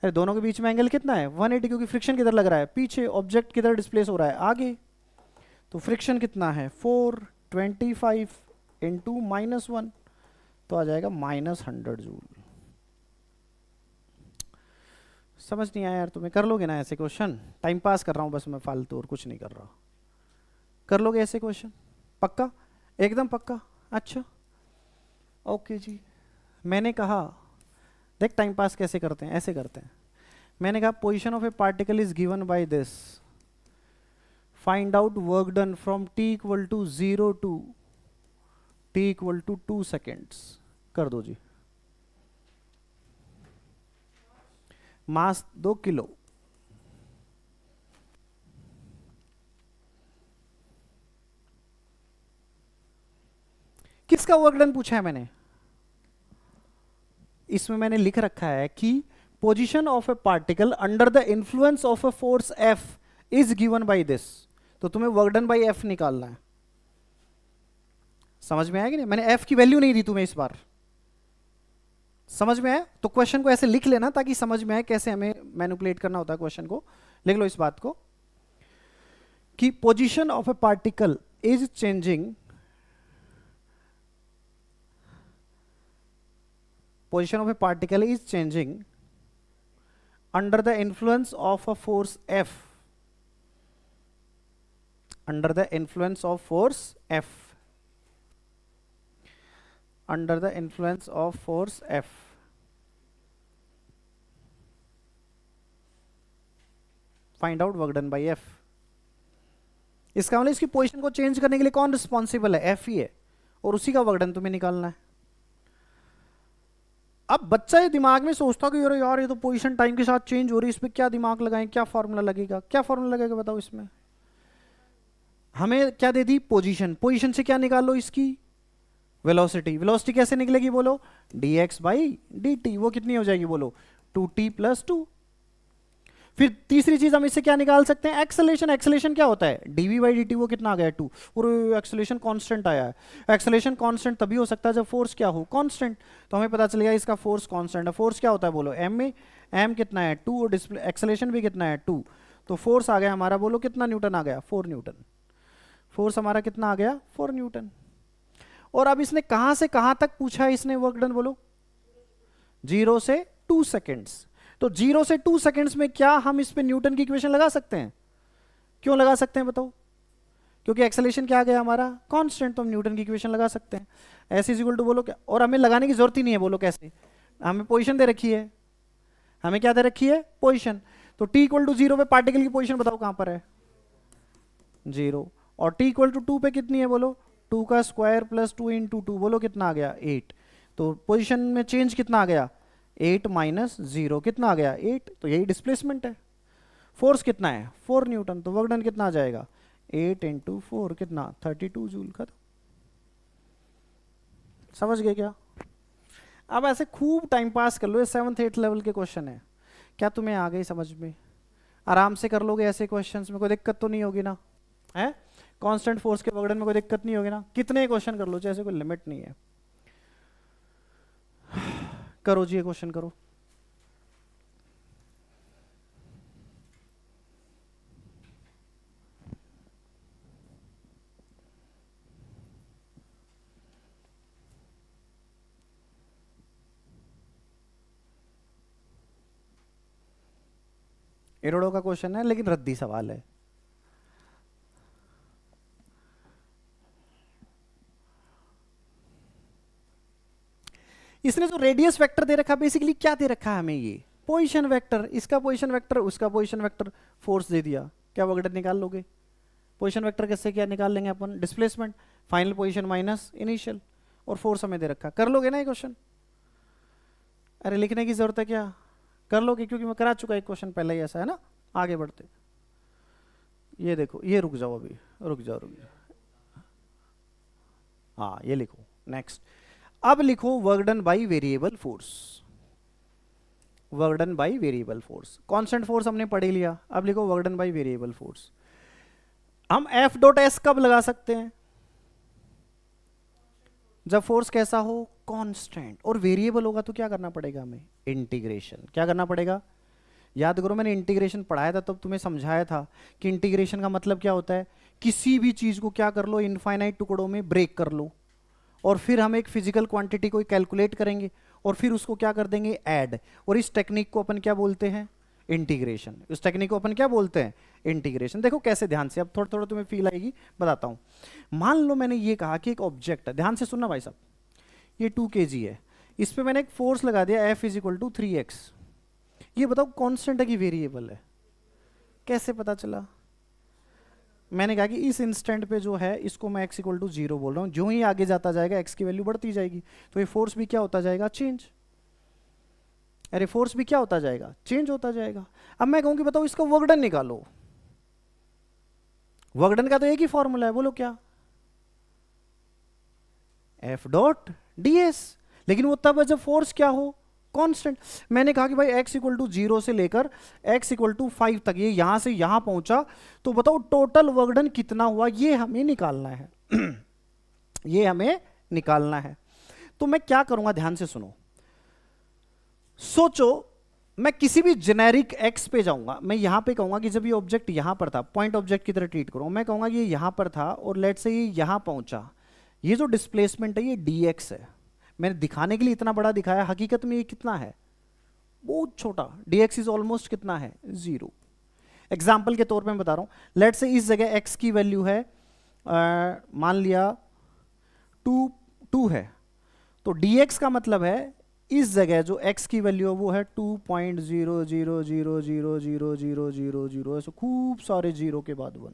S1: अरे दोनों के बीच में एंगल कितना है? 180, क्योंकि फ्रिक्शन किधर लग रहा है? पीछे। ऑब्जेक्ट किधर डिस्प्लेस हो रहा है? आगे। तो फ्रिक्शन कितना है? 425 × -1, तो आ जाएगा -100 जूल। समझ नहीं आया यार तुम्हें? कर लोगे ना ऐसे क्वेश्चन? टाइम पास कर रहा हूँ बस मैं फालतू, और कुछ नहीं कर रहा। कर लोगे ऐसे क्वेश्चन? पक्का? एकदम पक्का? अच्छा ओके जी। मैंने कहा देख टाइम पास कैसे करते हैं, ऐसे करते हैं। मैंने कहा position of a particle is given by this, find out work done from t equal to 0 to t equal to 2 seconds. कर दो जी। Mass 2 kilo. किसका वर्क डन पूछा है मैंने? इसमें मैंने लिख रखा है कि position of a particle under the influence of a force F is given by this. तो तुम्हें वर्क डन बाय F निकालना है। समझ में आया कि नहीं? मैंने F की वैल्यू नहीं दी तुम्हें इस बार। समझ में आया? तो क्वेश्चन को ऐसे लिख लेना ताकि समझ में आए कैसे हमें मैनिपुलेट करना होता है क्वेश्चन को। लिख लो इस बात को कि position of a particle is changing, position of a particle is changing under the influence of a force F, under the influence of force F, under the influence of force F। find out work done by F। इसका मतलब इसकी position को change करने के लिए कौन responsible है? F ही है, और उसी का वर्क डन तुम्हें निकालना है। अब बच्चा ये दिमाग में सोचता कि अरे यार ये तो पोजीशन टाइम के साथ चेंज हो रही है, इसमें क्या दिमाग लगाएं, क्या फॉर्मूला लगेगा, क्या फॉर्मूला लगेगा बताओ। इसमें हमें क्या दे दी? पोजीशन। पोजीशन से क्या निकाल लो? इसकी वेलोसिटी। वेलोसिटी कैसे निकलेगी बोलो? dx by dt। वो कितनी हो जाएगी बोलो? 2t plus 2। फिर तीसरी चीज हम इससे क्या निकाल सकते हैं? एक्सेलेरेशन। एक्सेलेरेशन क्या होता है? dv by dt। वो कितना आ गया? 2। और एक्सेलेरेशन कांस्टेंट आया है। एक्सेलेरेशन कांस्टेंट तभी हो सकता है जब फोर्स क्या हो? कांस्टेंट। तो हमें पता चलेगा इसका फोर्स कांस्टेंट है। फोर्स क्या होता है बोलो? m में m कितना है? 2। और एक्सेलेरेशन भी कितना है? 2। तो फोर्स आ गया हमारा बोलो कितना न्यूटन आ गया? 4 न्यूटन। फोर्स हमारा कितना आ गया? 4 न्यूटन। और अब इसने कहां से कहां तक पूछा है इसने वर्क डन बोलो? 0 से 2 सेकेंड्स। तो 0 से 2 सेकेंड्स में क्या हम इस पे न्यूटन की इक्वेशन लगा सकते हैं? क्यों लगा सकते हैं बताओ? क्योंकि एक्सेलेरेशन क्या आ गया हमारा? कांस्टेंट। तो हम न्यूटन की इक्वेशन लगा सकते हैं। एस इज इक्वल टू बोलो क्या, और हमें लगाने की जरूरत ही नहीं है। बोलो कैसे? हमें पोजीशन दे रखी है। हमें क्या दे रखी है? पोजीशन। तो t इक्वल टू 0 पे पार्टिकल की पोजीशन बताओ कहां पर है? 0। और t इक्वल टू 2 पे कितनी है बोलो? 2 का स्क्वायर प्लस 2 इंटू 2। बोलो कितना आ गया? 8। तो पोजीशन में चेंज कितना आ गया? 8 माइनस 0 कितना आ गया? 8। तो यही डिस्प्लेसमेंट है। फोर्स कितना है? 4 न्यूटन। तो वर्क डन कितना आ जाएगा? 8 इंटू 4 कितना? 32 जूल। खत्म। समझ गए क्या? अब ऐसे खूब टाइम पास कर लो। ये 7th 8th लेवल के क्वेश्चन है। क्या तुम्हें आ गई समझ में? आराम से कर लोगे ऐसे क्वेश्चंस में, कोई दिक्कत तो नहीं होगी ना? है कांस्टेंट फोर्स के वर्क डन में कोई दिक्कत नहीं होगी ना? कितने क्वेश्चन कर लो, जैसे कोई लिमिट नहीं है। करो जी, ये क्वेश्चन करो। एरोडो का क्वेश्चन है लेकिन रद्दी सवाल है। इसने जो रेडियस वेक्टर दे रखा, बेसिकली क्या दे रखा है हमें? ये पोजीशन वेक्टर। इसका पोजीशन वेक्टर, उसका पोजीशन वेक्टर, फोर्स दे दिया। क्या वर्क डन निकाल लोगे? पोजीशन वेक्टर कैसे क्या निकाल लेंगे अपन? Displacement, final position minus initial, और फोर्स हमें दे रखा। कर लोगे ना ये क्वेश्चन? अरे लिखने की जरूरत है क्या? कर लोगे, क्योंकि मैं करा चुका एक क्वेश्चन पहले ही ऐसा है ना। आगे बढ़ते, ये देखो, ये रुक जाओ अभी, रुक जाओ रुक जाओ। हाँ ये लिखो नेक्स्ट। अब लिखो work done by variable force. Work done by variable force. Constant force हमने पढ़ ही लिया। अब लिखो work done by variable force. हम एफ डॉट एस कब लगा सकते हैं? जब फोर्स कैसा हो? कांस्टेंट। और वेरिएबल होगा तो क्या करना पड़ेगा हमें? इंटीग्रेशन। क्या करना पड़ेगा? याद करो, मैंने इंटीग्रेशन पढ़ाया था तब तुम्हें समझाया था कि इंटीग्रेशन का मतलब क्या होता है? किसी भी चीज को क्या कर लो? इनफाइनाइट टुकड़ों में ब्रेक कर लो, और फिर हम एक फिजिकल क्वांटिटी को कैलकुलेट करेंगे, और फिर उसको क्या कर देंगे? ऐड। और इस टेक्निक को अपन क्या बोलते हैं? इंटीग्रेशन। इस टेक्निक को अपन क्या बोलते हैं? इंटीग्रेशन। देखो कैसे, ध्यान से, अब थोड़ा थोड़ा तुम्हें फील आएगी, बताता हूं। मान लो मैंने ये कहा कि एक ऑब्जेक्ट है, ध्यान से सुनना भाई साहब, ये 2 kg है, इस पे मैंने एक फोर्स लगा दिया F is equal to 3x। ये बताओ कांस्टेंट है कि वेरिएबल है? कैसे पता चला? मैंने कहा कि इस इंस्टेंट पे जो है इसको मैं x इक्वल टू 0 बोल रहा हूँ, जो ही आगे जाता जाएगा x की वैल्यू बढ़ती जाएगी, तो ये फोर्स भी क्या होता जाएगा? चेंज। अरे फोर्स भी क्या होता जाएगा? चेंज होता जाएगा। अब मैं कहूँ कि बताओ इसका वर्क डन निकालो, वर्क डन का तो एक ही फॉर्मूला है, बोलो क्या? F dot ds। लेकिन वो तब है जब फोर्स क्या हो? कांस्टेंट। मैंने कहा कि भाई x इक्वल टू 0 से लेकर x इक्वल टू 5 तक, ये यहां से यहां पहुंचा, तो बताओ टोटल वर्क डन कितना हुआ, ये हमें निकालना है। ये हमें निकालना है। तो मैं क्या करूंगा, ध्यान से सुनो। सोचो मैं किसी भी जेनेरिक x पे जाऊंगा, मैं यहां पे कहूंगा कि जब ये ऑब्जेक्ट यहां पर था, पॉइंट ऑब्जेक्ट की तरह ट्रीट करूंगा, मैं कहूंगा कि ये यहां पर था और लेट से ये यहां पहुंचा, ये जो डिस्प्लेसमेंट है ये dx है। मैंने दिखाने के लिए इतना बड़ा दिखाया, हकीकत में ये कितना है? बहुत छोटा। dx इज ऑलमोस्ट कितना है? 0। एग्जाम्पल के तौर पे मैं बता रहा हूं, लेट से इस जगह x की वैल्यू है मान लिया 2 है, तो dx का मतलब है इस जगह जो x की वैल्यू है वो है 2.000000000, ऐसे खूब सारे जीरो के बाद 1।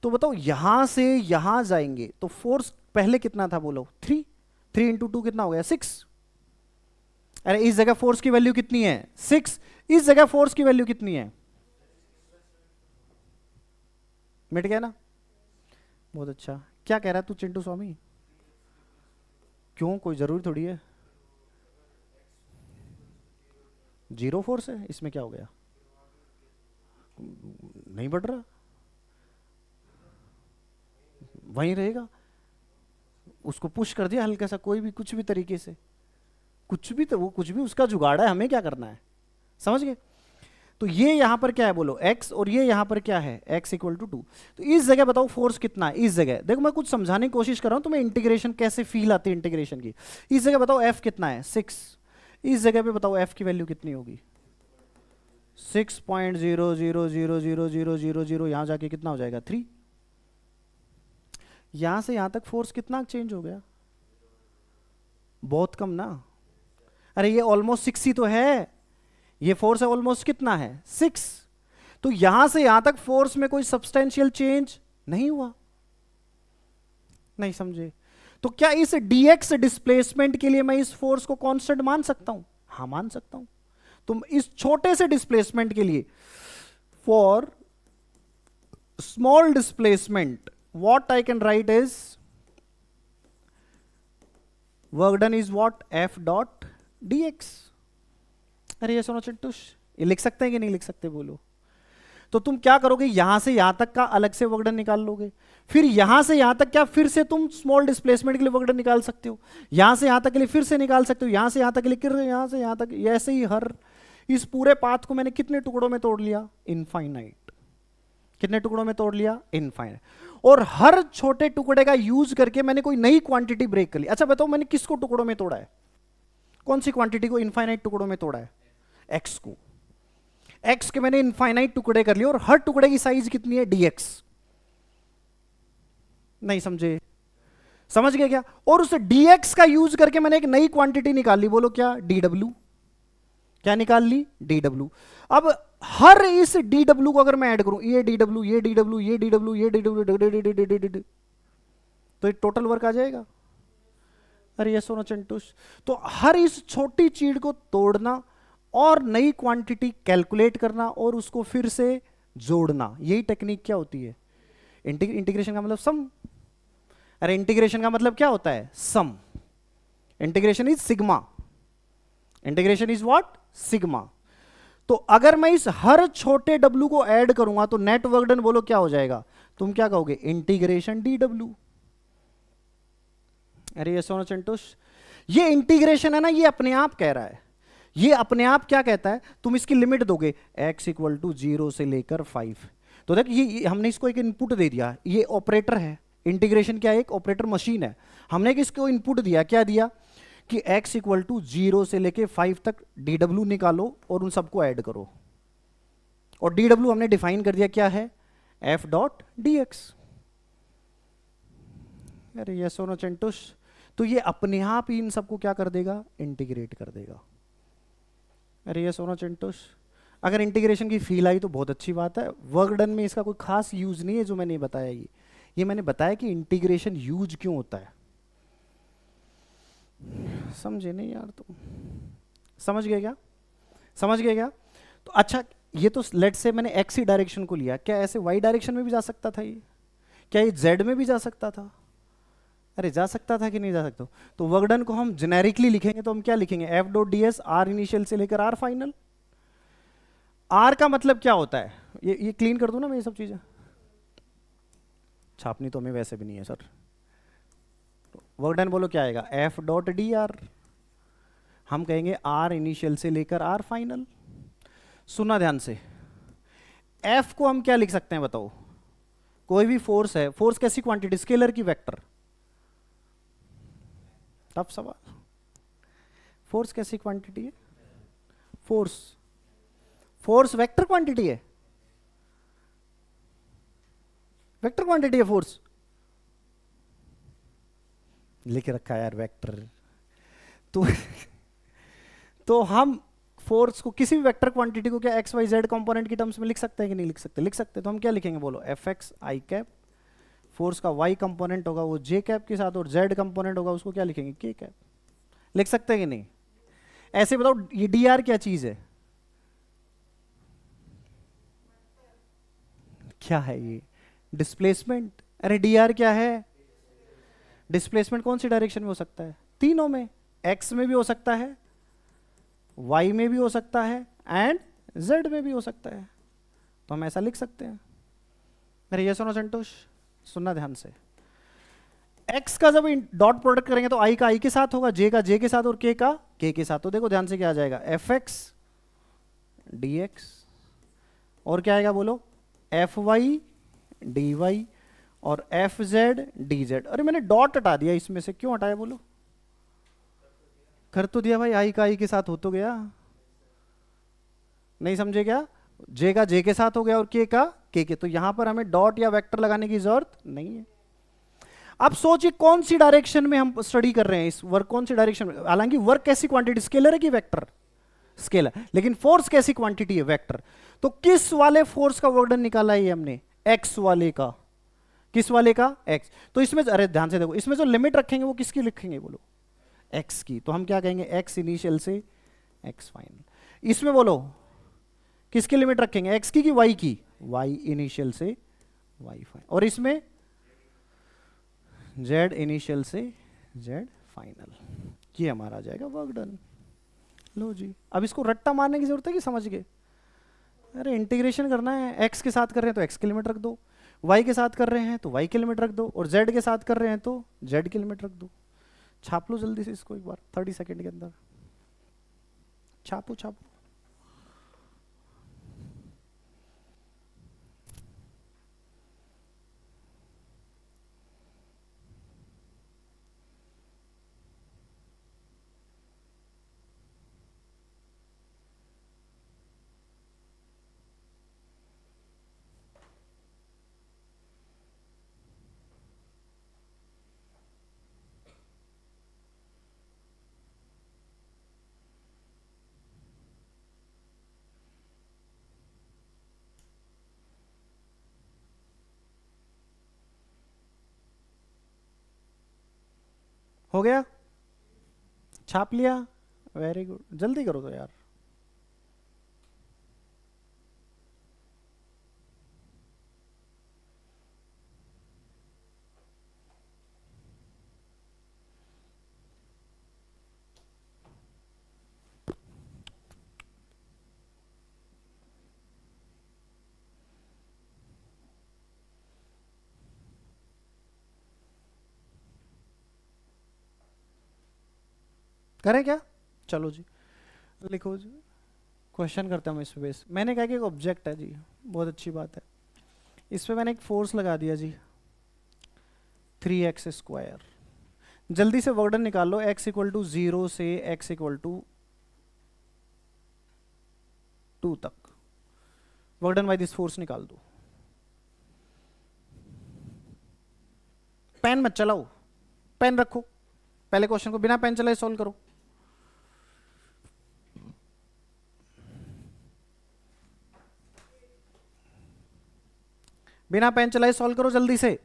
S1: तो बताओ यहां से यहां जाएंगे तो फोर्स पहले कितना था बोलो? 3। 3 इंटू 2 कितना हो गया? 6। अरे इस जगह फोर्स की वैल्यू कितनी है? 6। इस जगह फोर्स की वैल्यू कितनी है? मिट गया ना? बहुत अच्छा। क्या कह रहा है तू चिंटू स्वामी? क्यों, कोई जरूरी थोड़ी है। 0 फोर्स है, इसमें क्या हो गया? नहीं बढ़ रहा, वहीं रहेगा। उसको पुश कर दिया हल्का सा, कोई भी कुछ भी तरीके से, कुछ भी, तो वो कुछ भी उसका जुगाड़ है, हमें क्या करना है? समझ गए? तो ये यहां पर क्या है बोलो? x, और ये यहां पर क्या है? x equal to 2। तो इस जगह बताओ फोर्स कितना है? इस जगह देखो, मैं कुछ समझाने की कोशिश कर रहा हूं तुम्हें, इंटीग्रेशन कैसे फील आती है इंटीग्रेशन की। इस जगह बताओ f कितना है? 6। इस जगह पे बताओ f की वैल्यू कितनी होगी? 6.0000000, यहां जाके कितना हो जाएगा? 3। यहां से यहां तक फोर्स कितना चेंज हो गया? बहुत कम ना? अरे ये ऑलमोस्ट 6 ही तो है, ये फोर्स है ऑलमोस्ट कितना है? 6। तो यहां से यहां तक फोर्स में कोई सब्सटेंशियल चेंज नहीं हुआ। नहीं समझे? तो क्या इस dx डिस्प्लेसमेंट के लिए मैं इस फोर्स को कांस्टेंट मान सकता हूं? हाँ मान सकता हूं। तुम इस छोटे से डिस्प्लेसमेंट के लिए, for small displacement, what I can write is work done is what? F dot dx। अरे ये सुनो चिट्टूश, ये लिख सकते हैं कि नहीं लिख सकते बोलो? तो तुम क्या करोगे, यहां से यहां तक का अलग से वर्क डन निकाल लोगे, फिर यहां से यहां तक क्या फिर से तुम स्मॉल डिस्प्लेसमेंट के लिए वर्क डन निकाल सकते हो, यहां से यहां तक के लिए फिर से निकाल सकते हो, यहां से यहां तक के लिए, यहां से यहां तक, ऐसे ही हर इस पूरे पाथ को मैंने कितने टुकड़ों में तोड़ लिया? इनफाइनाइट। कितने टुकड़ों में तोड़ लिया? इनफाइनाइट। और हर छोटे टुकड़े का यूज करके मैंने कोई नई क्वांटिटी ब्रेक कर ली। अच्छा बताओ मैंने किसको टुकड़ों में तोड़ा है? कौन सी क्वांटिटी को इनफाइनाइट टुकड़ों में तोड़ा है? एक्स को। एक्स के मैंने इनफाइनाइट टुकड़े कर लिए, और हर टुकड़े की साइज कितनी है? dx। नहीं समझे? समझ गए क्या? और उस dx का यूज करके मैंने एक नई क्वांटिटी निकाल ली, बोलो क्या? dw। क्या निकाल ली? dw। अब हर इस dw को अगर मैं ऐड करूं, ये dw, ये dw, ये dw, ये dw, तो ये टोटल वर्क आ जाएगा। अरे ये सोनो चंटूस, तो हर इस छोटी चीज को तोड़ना और नई क्वांटिटी कैलकुलेट करना और उसको फिर से जोड़ना, यही टेक्निक क्या होती है? इंटीग्रेशन का मतलब सम। अरे इंटीग्रेशन का मतलब क्या होता है? Sum. Integration is sigma. Integration is what? Sigma. तो अगर मैं इस हर छोटे w को ऐड करूंगा तो नेट वर्क डन बोलो क्या हो जाएगा? तुम क्या कहोगे? Integration dw। अरे ये सोनो चंटूस, ये इंटीग्रेशन है ना, ये अपने आप कह रहा है, ये अपने आप क्या कहता है? तुम इसकी लिमिट दोगे x इक्वल टू 0 से लेकर 5, तो देख ये हमने इसको एक इनपुट दे दिया, ये ऑपरेटर है। इंटीग्रेशन क्या है? एक ऑपरेटर मशीन है। हमने इसको इनपुट दिया, क्या दिया? कि x इक्वल टू 0 से लेके 5 तक dw निकालो और उन सबको ऐड करो, और dw हमने डिफाइन कर दिया क्या है? f dot dx। अरे ये सोनो चंटुश, तो ये अपने आप ही इन सबको क्या कर देगा? इंटीग्रेट कर देगा। अरे ये सोना चिंटूस, अगर इंटीग्रेशन की फील आई तो बहुत अच्छी बात है। वर्क डन में इसका कोई खास यूज नहीं है जो मैंने बताया। ये मैंने बताया कि इंटीग्रेशन यूज क्यों होता है। समझे नहीं यार तुम? समझ गए क्या? समझ गए क्या? तो अच्छा, ये तो लेट से मैंने एक्स ही डायरेक्शन को लिया, क्या ऐसे वाई डायरेक्शन में भी जा सकता था ये? क्या ये जेड में भी जा सकता था? अरे जा सकता था कि नहीं जा सकता? तो वर्क डन को हम जेनेरिकली लिखेंगे तो हम क्या लिखेंगे? F dot D S, R initial से लेकर आर फाइनल। आर का मतलब क्या होता है? ये क्लीन कर दूं ना मैं ये सब चीजें? छापनी तो हमें वैसे भी नहीं है सर। वर्क डन बोलो क्या आएगा? F dot D R. हम कहेंगे आर इनिशियल से लेकर आर फाइनल। सुना ध्यान से, एफ को हम क्या लिख सकते हैं बताओ? कोई भी फोर्स है, फोर्स कैसी क्वांटिटी? स्केलर की वेक्टर? टफ सवाल। फोर्स कैसी क्वांटिटी है? फोर्स, फोर्स वेक्टर क्वांटिटी है। वेक्टर क्वांटिटी है फोर्स, लिख रखा है यार वेक्टर। तो तो हम फोर्स को, किसी भी वेक्टर क्वांटिटी को क्या एक्स वाई जेड कंपोनेंट की टर्म्स में लिख सकते हैं कि नहीं लिख सकते? लिख सकते। तो हम क्या लिखेंगे बोलो? एफ एक्स आई कैप, फोर्स का वाई कंपोनेंट होगा वो जे कैप के साथ, और जेड कंपोनेंट होगा उसको क्या लिखेंगे? के कैप। लिख सकते हैं कि नहीं? ऐसे बताओ ये डी आर क्या चीज है? क्या है ये? डिस्प्लेसमेंट। अरे डी आर क्या है? डिस्प्लेसमेंट कौन सी डायरेक्शन में हो सकता है? तीनों में। एक्स में भी हो सकता है, वाई में भी हो सकता है, एंड जेड में भी हो सकता है। तो हम ऐसा लिख सकते हैं। अरे ये सुनो संतोष, सुनना ध्यान से। एक्स का जब डॉट प्रोडक्ट करेंगे तो आई का आई के साथ होगा, जे का जे के साथ, और के का के साथ। तो देखो ध्यान से क्या आ जाएगा? एफ एक्स डी एक्स, और क्या आएगा बोलो? एफ वाई डी वाई, और एफ जेड डी जेड। अरे मैंने डॉट हटा दिया इसमें से, क्यों हटाया बोलो? कर तो दिया भाई, आई का आई के साथ हो तो गया। नहीं समझे क्या? जे का जे के साथ हो गया और के का के। तो यहां पर हमें डॉट या वेक्टर लगाने की जरूरत नहीं है। अब सोचिए कौन सी डायरेक्शन में हम स्टडी कर रहे हैं इस वर्क, कौन सी डायरेक्शन में? हालांकि वर्क कैसी क्वांटिटी? स्केलर है कि वेक्टर? स्केलर। लेकिन फोर्स कैसी क्वांटिटी है? वेक्टर। तो किस वाले फोर्स का वर्क डन निकाला है हमने? एक्स वाले का। किस वाले का? एक्स। तो इसमें, अरे ध्यान से देखो, इसमें जो लिमिट रखेंगे वो किसकी लिखेंगे बोलो? एक्स की। तो हम क्या कहेंगे? एक्स इनिशियल से एक्स फाइनल। इसमें बोलो किसकी लिमिट रखेंगे? एक्स की वाई की? वाई इनिशियल से वाई फाइनल। और इसमें जेड इनिशियल से जेड फाइनल। ये हमारा आ जाएगा वर्क डन। लो जी, अब इसको रट्टा मारने की जरूरत है कि समझ गए? अरे इंटीग्रेशन करना है, एक्स के साथ कर रहे हैं तो एक्स की लिमिट रख दो, वाई के साथ कर रहे हैं तो वाई की लिमिट रख दो, और जेड के साथ कर रहे हैं तो जेड की लिमिट रख दो। छाप लो जल्दी से इसको एक बार, 30 सेकेंड के अंदर छापो छापो। हो गया? छाप लिया? वेरी गुड, जल्दी करो तो यार। करें क्या? चलो जी, लिखो जी। क्वेश्चन करता हूँ इस पे बेस। मैंने कहा कि एक ऑब्जेक्ट है जी, बहुत अच्छी बात है। इस पे मैंने एक फोर्स लगा दिया जी, 3x स्क्वायर। जल्दी से वर्डन निकाल लो, x इक्वल टू 0 से x इक्वल टू 2 तक। वर्डन बाय दिस फोर्स निकाल दो। पेन मत चलाओ, पेन रखो, पहले क्वेश्चन को बिना पेन चलाए सॉल्व करो। बिना पेन चलाए सॉल्व करो जल्दी से।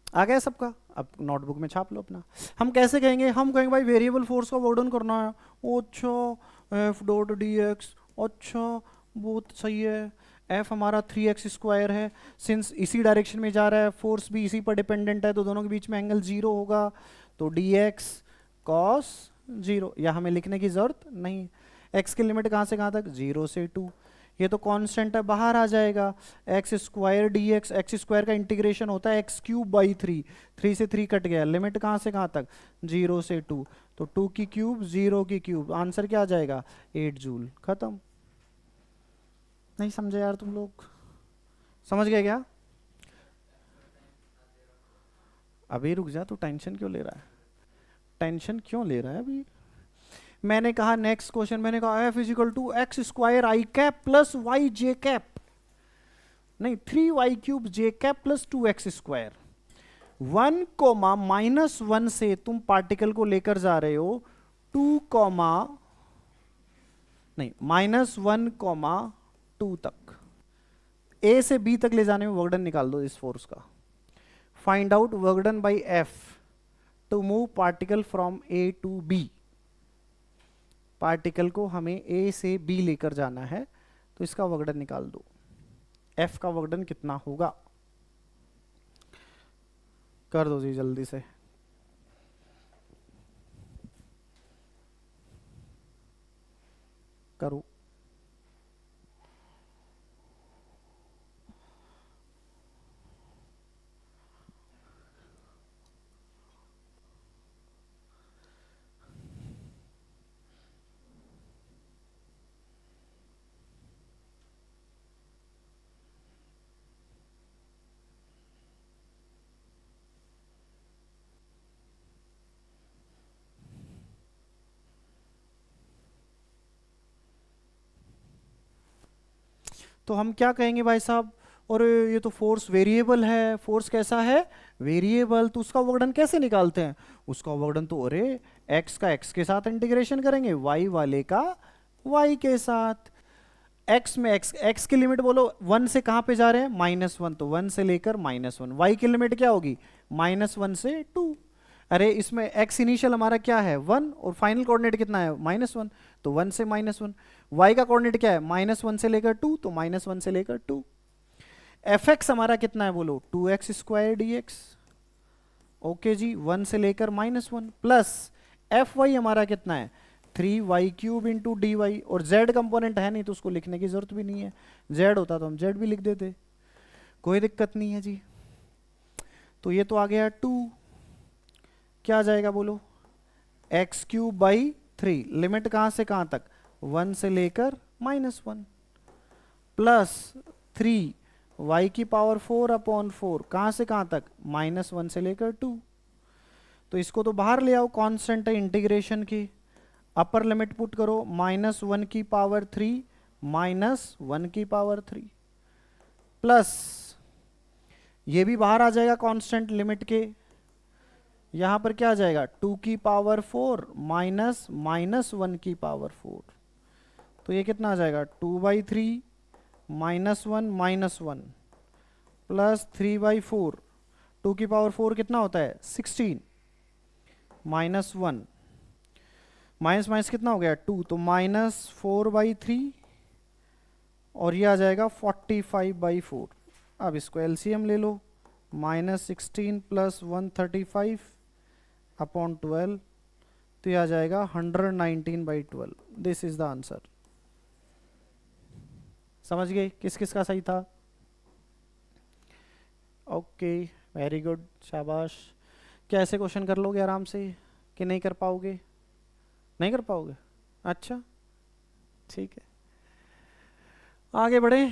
S1: आ गया सबका? अब नोटबुक में छाप लो अपना। हम कैसे कहेंगे? हम कहेंगे भाई वेरिएबल फोर्स का वर्णन करना है। अच्छा एफ डॉट डी एक्स, अच्छा बहुत सही है। एफ हमारा 3x² है, सिंस इसी डायरेक्शन में जा रहा है, फोर्स भी इसी पर डिपेंडेंट है, तो दोनों के बीच में एंगल 0 होगा, तो डी एक्स कॉस 0। या हमें लिखने की जरूरत नहीं। एक्स की लिमिट कहाँ से कहाँ तक? 0 से 2। ये तो कांस्टेंट है, बाहर आ जाएगा। X square D x, x square का इंटीग्रेशन होता है x³/3, 3 से 3 कट गया, लिमिट कहाँ से कहाँ तक? 0 से 2, तो 2 की क्यूब 0 की क्यूब, आंसर क्या आ जाएगा? 8 जूल। खत्म। नहीं समझे यार तुम लोग? समझ गए क्या? अभी रुक जा, तू टेंशन क्यों ले रहा है? टेंशन क्यों ले रहा है अभी? मैंने कहा नेक्स्ट क्वेश्चन, मैंने कहा F is equal to x² i cap plus Y J cap, नहीं 3y³ j cap plus 2x²। 1 coma -1 से तुम पार्टिकल को लेकर जा रहे हो 2 कोमा नहीं -1, 2 तक। ए से बी तक ले जाने में वर्क डन निकाल दो इस फोर्स का। Find out work done by F to move particle from A to B. Particle को हमें ए से बी लेकर जाना है, तो इसका वर्क डन निकाल दो। एफ का वर्क डन कितना होगा? कर दो जी जल्दी से। करो। तो हम क्या कहेंगे भाई साहब? और ये तो फोर्स वेरिएबल है। फोर्स कैसा है? वेरिएबल। तो उसका वर्क डन कैसे निकालते हैं? उसका वर्क डन तो अरे एक्स का एक्स के साथ इंटीग्रेशन करेंगे, वाई वाले का वाई के साथ। एक्स में एक्स, एक्स की लिमिट बोलो 1 से कहाँ पे जा रहे हैं? -1, तो 1 से लेकर -1। वाई की लिमिट क्या होगी? -1 से 2। अरे इसमें एक्स इनिशियल हमारा क्या है? 1, और फाइनल कोऑर्डिनेट कितना है? -1, तो 1 से -1। वाई का कोऑर्डिनेट क्या है? -1 से लेकर 2, तो -1 से लेकर 2। एफ एक्स हमारा कितना है बोलो? 2x² dx। ओके जी, 1 से लेकर -1, प्लस एफ वाई हमारा कितना है? 3y³ into D Y. और z कंपोनेंट है नहीं तो उसको लिखने की जरूरत भी नहीं है, z होता तो हम z भी लिख देते, कोई दिक्कत नहीं है जी। तो ये तो आ गया 2, क्या आ जाएगा बोलो? x³/3, लिमिट कहाँ से कहाँ तक? 1 से लेकर -1, प्लस 3y⁴/4, कहाँ से कहाँ तक? -1 से लेकर 2। तो इसको तो बाहर ले आओ, कांस्टेंट है इंटीग्रेशन की। अपर लिमिट पुट करो, -1⁵ -1⁵, प्लस ये भी बाहर आ जाएगा कांस्टेंट लिमिट के। यहां पर क्या आ जाएगा? 2⁴ -1⁴। तो ये कितना आ जाएगा? 2/3 -1 प्लस 3/4। 2⁴ कितना होता है? 16 -1 माइनस माइनस कितना हो गया? 2, तो -4/3, और ये आ जाएगा 45/4। अब इसको एलसीएम ले लो, -16 + 135/12, तो ये आ जाएगा 119/12। This is the answer. समझ गए किस किस का सही था? ओके, वेरी गुड, शाबाश। क्या ऐसे क्वेश्चन कर लोगे आराम से कि नहीं कर पाओगे? नहीं कर पाओगे? अच्छा ठीक है, आगे बढ़े।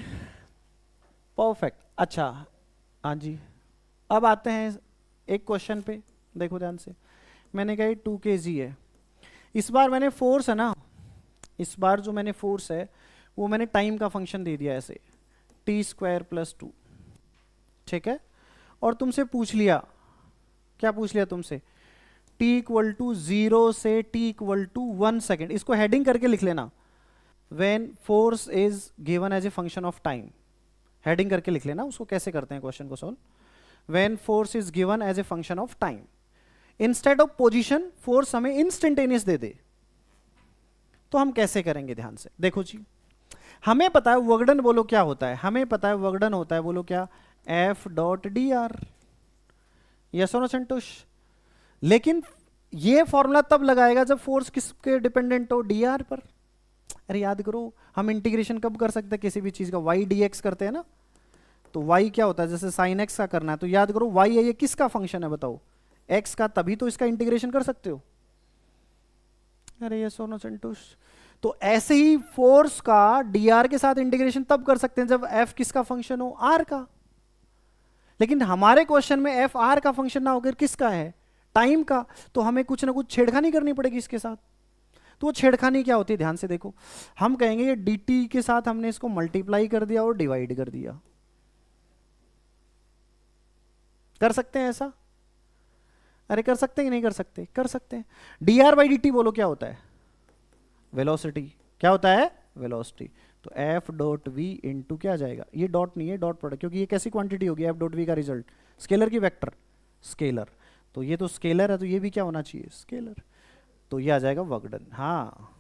S1: परफेक्ट। अच्छा हाँ जी, अब आते हैं एक क्वेश्चन पे, देखो ध्यान से। मैंने कहा 2 kg है। इस बार मैंने फोर्स है ना, इस बार जो मैंने फोर्स है वो मैंने टाइम का फंक्शन दे दिया ऐसे, t² + 2, ठीक है। और तुमसे पूछ लिया क्या पूछ लिया तुमसे, t इक्वल टू 0 से t इक्वल टू 1 सेकेंड, इसको हेडिंग करके लिख लेना, when force is given as a function of time, heading करके लिख लेना, उसको कैसे करते हैं क्वेश्चन को solve, when force is given as a function of time, instead of position force हमें इंस्टेंटेनियस दे दे, तो हम कैसे करेंगे, ध्यान से देखो जी, हमें पता है वर्क डन बोलो क्या होता है, हमें पता है वर्क डन होता है बोलो क्या, F dot D R, yes और नो संतोष, लेकिन ये फॉर्मूला तब लगाएगा जब फोर्स किसके डिपेंडेंट हो, डी आर पर। अरे याद करो, हम इंटीग्रेशन कब कर सकते हैं किसी भी चीज का, वाई डी एक्स करते हैं ना, तो वाई क्या होता है, जैसे साइन एक्स का करना है तो याद करो वाई है, ये किसका फंक्शन है बताओ, एक्स का, तभी तो इसका इंटीग्रेशन कर सकते हो। अरे ये सोनो संतोष, तो ऐसे ही फोर्स का dr के साथ इंटीग्रेशन तब कर सकते हैं जब f किसका फंक्शन हो, r का, लेकिन हमारे क्वेश्चन में f r का फंक्शन ना होकर किसका है, टाइम का, तो हमें कुछ ना कुछ छेड़खानी करनी पड़ेगी इसके साथ। तो वो छेड़खानी क्या होती है, ध्यान से देखो, हम कहेंगे ये dt के साथ हमने इसको मल्टीप्लाई कर दिया और डिवाइड कर दिया, कर सकते हैं ऐसा, अरे कर सकते हैं कि नहीं कर सकते, कर सकते हैं। dr बाई dt बोलो क्या होता है, वेलोसिटी, क्या होता है, वेलोसिटी, तो एफ डॉट वी इंटू क्या आ जाएगा, ये डॉट नहीं है, डॉट प्रोडक्ट, क्योंकि ये कैसी क्वांटिटी होगी, एफ डॉट वी का रिजल्ट, स्केलर की वेक्टर, स्केलर, तो ये तो स्केलर है, तो ये भी क्या होना चाहिए, स्केलर, तो ये आ जाएगा वर्क डन। हाँ,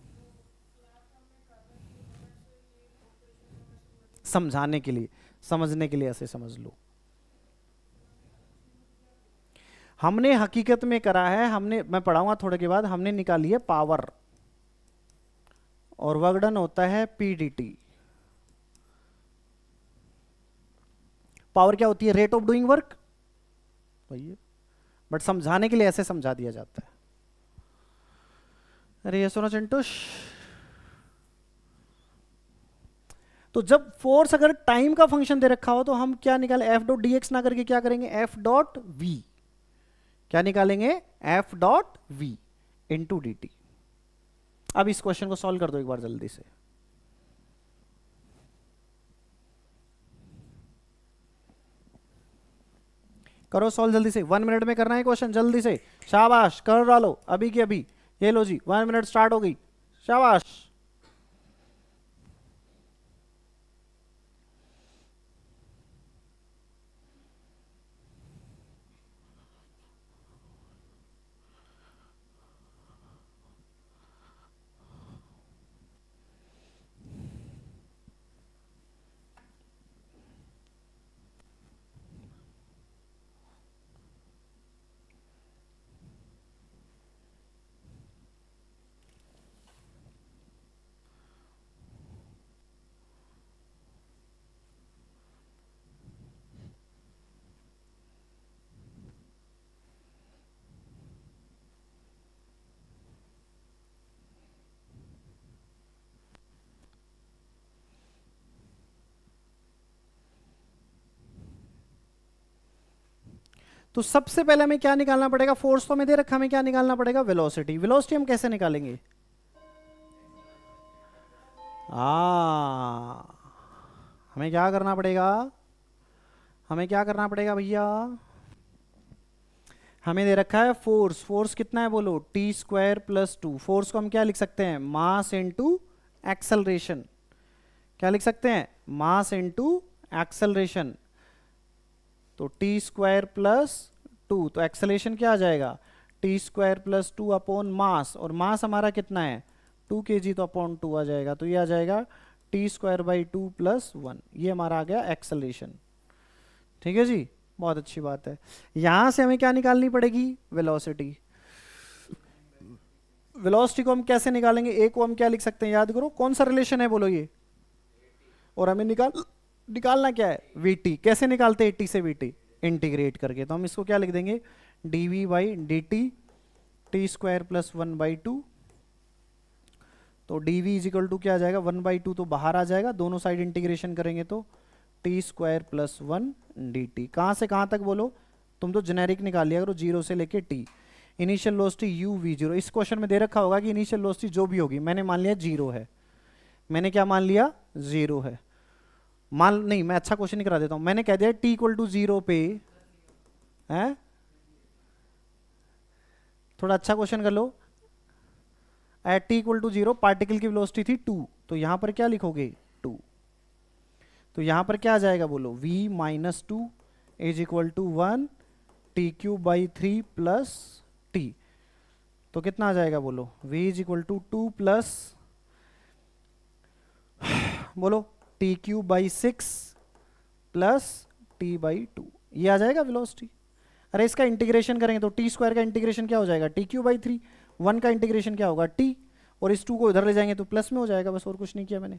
S1: समझाने के लिए, समझने के लिए ऐसे समझ लो, हमने हकीकत में करा है, हमने, मैं पढ़ाऊंगा थोड़े के बाद, हमने निकाली है पावर, और वर्क डन होता है पीडीटी। पावर क्या होती है, रेट ऑफ डूइंग वर्क, वही, बट समझाने के लिए ऐसे समझा दिया जाता है। अरे ये सुनो चिंटूश, तो जब फोर्स अगर टाइम का फंक्शन दे रखा हो तो हम क्या निकाले, एफ डॉट डी एक्स ना करके क्या करेंगे, एफ डॉट वी, क्या निकालेंगे, F dot V into D T. अब इस क्वेश्चन को सॉल्व कर दो एक बार जल्दी से, करो सॉल्व जल्दी से, 1 मिनट में करना है क्वेश्चन, जल्दी से, शाबाश, कर डालो अभी की अभी, ये लो जी 1 मिनट स्टार्ट हो गई, शाबाश। तो सबसे पहले हमें क्या निकालना पड़ेगा, फोर्स तो हमें दे रखा, हमें क्या निकालना पड़ेगा, वेलोसिटी। वेलोसिटी हम कैसे निकालेंगे, हमें क्या करना पड़ेगा, हमें क्या करना पड़ेगा भैया, हमें दे रखा है फोर्स, फोर्स कितना है बोलो, टी स्क्वायर प्लस 2, फोर्स को हम क्या लिख सकते हैं, मास इनटू एक्सेलरेशन, क्या लिख सकते हैं, मास इनटू एक्सेलरेशन, तो टी स्क्वायर प्लस 2, तो एक्सेलरेशन क्या आ जाएगा, T square plus 2 upon mass, और मास हमारा कितना है 2 kg, तो अपॉन 2 आ जाएगा, तो ये आ जाएगा टी स्क्वायर बाई 2 प्लस 1, ये हमारा आ गया एक्सेलरेशन। ठीक है जी, बहुत अच्छी बात है। यहां से हमें क्या निकालनी पड़ेगी, वेलोसिटी। वेलोसिटी को हम कैसे निकालेंगे, ए को हम क्या लिख सकते हैं, याद करो कौन सा रिलेशन है बोलो ये, और हमें निकालना क्या है, वीटी। कैसे निकालते हैं टी से वीटी, इंटीग्रेट करके, तो हम इसको क्या लिख देंगे, D V by D T, T square plus 1 by 2, तो डीवी इज इक्वल टू क्या आ जाएगा, 1/2 तो बाहर आ जाएगा, दोनों साइड इंटीग्रेशन करेंगे तो T square plus 1 D T. कहाँ से कहाँ तक बोलो, तुम तो जेनेरिक निकाल लिया करो, 0 से लेके T. Initial velocity U V 0, इस क्वेश्चन में दे रखा होगा कि इनिशियल वेलोसिटी जो भी होगी, मैंने मान लिया 0 है, मैंने क्या मान लिया 0 है, नहीं मैं अच्छा क्वेश्चन नहीं करा देता हूँ, मैंने कह दिया टी इक्वल टू 0 पे है, थोड़ा अच्छा क्वेश्चन कर लो। At T equal to 0 particle की वेलोसिटी थी 2, तो यहां पर क्या लिखोगे 2, तो यहां पर क्या आ जाएगा बोलो v minus 2 is equal to 1 T cube by 3 plus T, तो कितना आ जाएगा बोलो v is equal to 2 plus बोलो T cube by 6 plus T by 2, ये आ जाएगा वेलोसिटी। अरे इसका इंटीग्रेशन करेंगे तो टी स्क्वायर का इंटीग्रेशन क्या हो जाएगा टी क्यू बाई 3, 1 का इंटीग्रेशन क्या होगा टी, और इस 2 को इधर ले जाएंगे तो प्लस में हो जाएगा, बस और कुछ नहीं किया मैंने।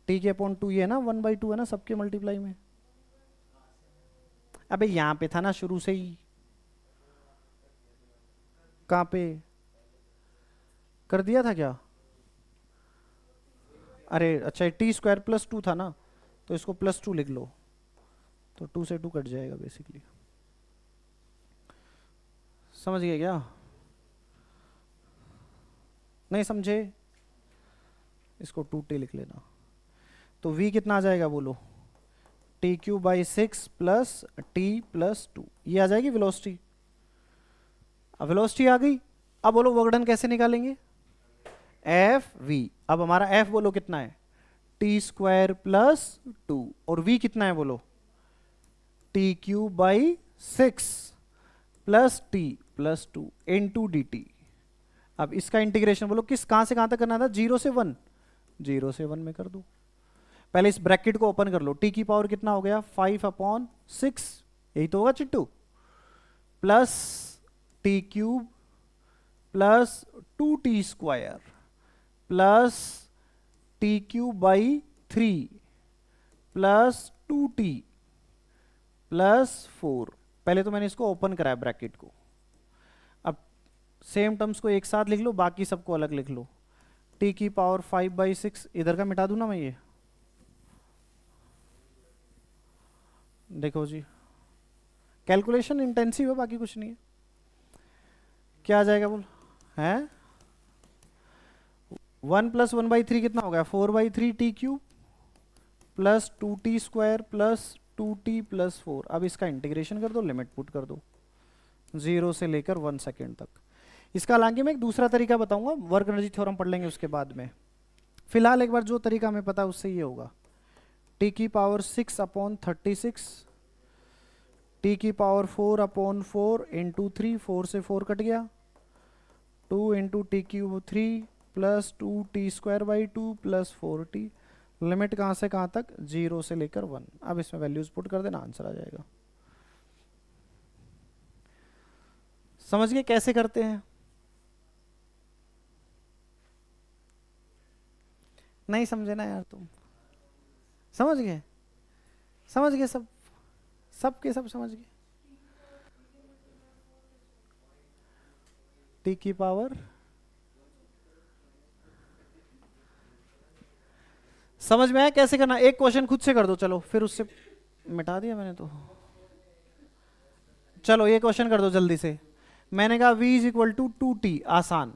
S1: टी के अपॉन 2 ये है ना 1/2 है ना सबके मल्टीप्लाई में। अबे यहाँ पे था ना शुरू से ही, कहाँ पे कर दिया था क्या? अरे अच्छा टी स्क्वायर प्लस 2 था ना, तो इसको प्लस 2 लिख लो, तो 2 से 2 कट जाएगा बेसिकली। समझ गए क्या? नहीं समझे? इसको 2t लिख लेना, तो v कितना आ जाएगा बोलो T cube by 6 plus T plus 2, ये आ जाएगी वेलोसिटी। अब वेलोसिटी आ गई, अब बोलो वर्क डन कैसे निकालेंगे, एफ वी। अब हमारा एफ बोलो कितना है टी स्क्वायर प्लस 2, और v कितना है बोलो T cube by 6 plus T plus 2 into D T. अब इसका इंटीग्रेशन बोलो किस कहां से कहां तक करना था, 0 से 1, 0 से 1 में कर दो। पहले इस ब्रैकेट को ओपन कर लो, टी की पावर कितना हो गया 5/6, यही तो होगा Chittu, plus T cube plus 2t square plus T cube by 3 plus 2t plus 4। पहले तो मैंने इसको ओपन कराया ब्रैकेट को, अब सेम टर्म्स को एक साथ लिख लो, बाकी सबको अलग लिख लो। टी की पावर 5/6, इधर का मिटा दूं ना मैं, ये देखो जी कैलकुलेशन इंटेंसिव है, बाकी कुछ नहीं है। क्या आ जाएगा बोल है 1 प्लस 1/3 कितना हो गया 4/3 T cube plus 2t square plus 2t plus 4। अब इसका इंटीग्रेशन कर दो, लिमिट पुट कर दो 0 से लेकर 1 सेकेंड तक। इसका हालांकि मैं एक दूसरा तरीका बताऊंगा, वर्क एनर्जी थ्योरम पढ़ लेंगे उसके बाद में। फिलहाल एक बार जो तरीका हमें पता है उससे ये होगा टी की पावर 6/36 टी की पावर 4/4 इंटू 3, 4 से 4 कट गया, 2 into T cube 3 plus 2t square by 2 plus 4t, limit कहाँ से कहाँ तक 0 से लेकर 1। अब इसमें वैल्यूज पुट कर देना, आंसर आ जाएगा। समझ गए कैसे करते हैं? नहीं समझे ना यार तुम, समझ गए? समझ गए सब, सब के सब समझ गए। टी की पावर समझ में आया कैसे करना? एक क्वेश्चन खुद से कर दो चलो, फिर उससे मिटा दिया मैंने तो। चलो ये क्वेश्चन कर दो जल्दी से। मैंने कहा v is equal to 2t, आसान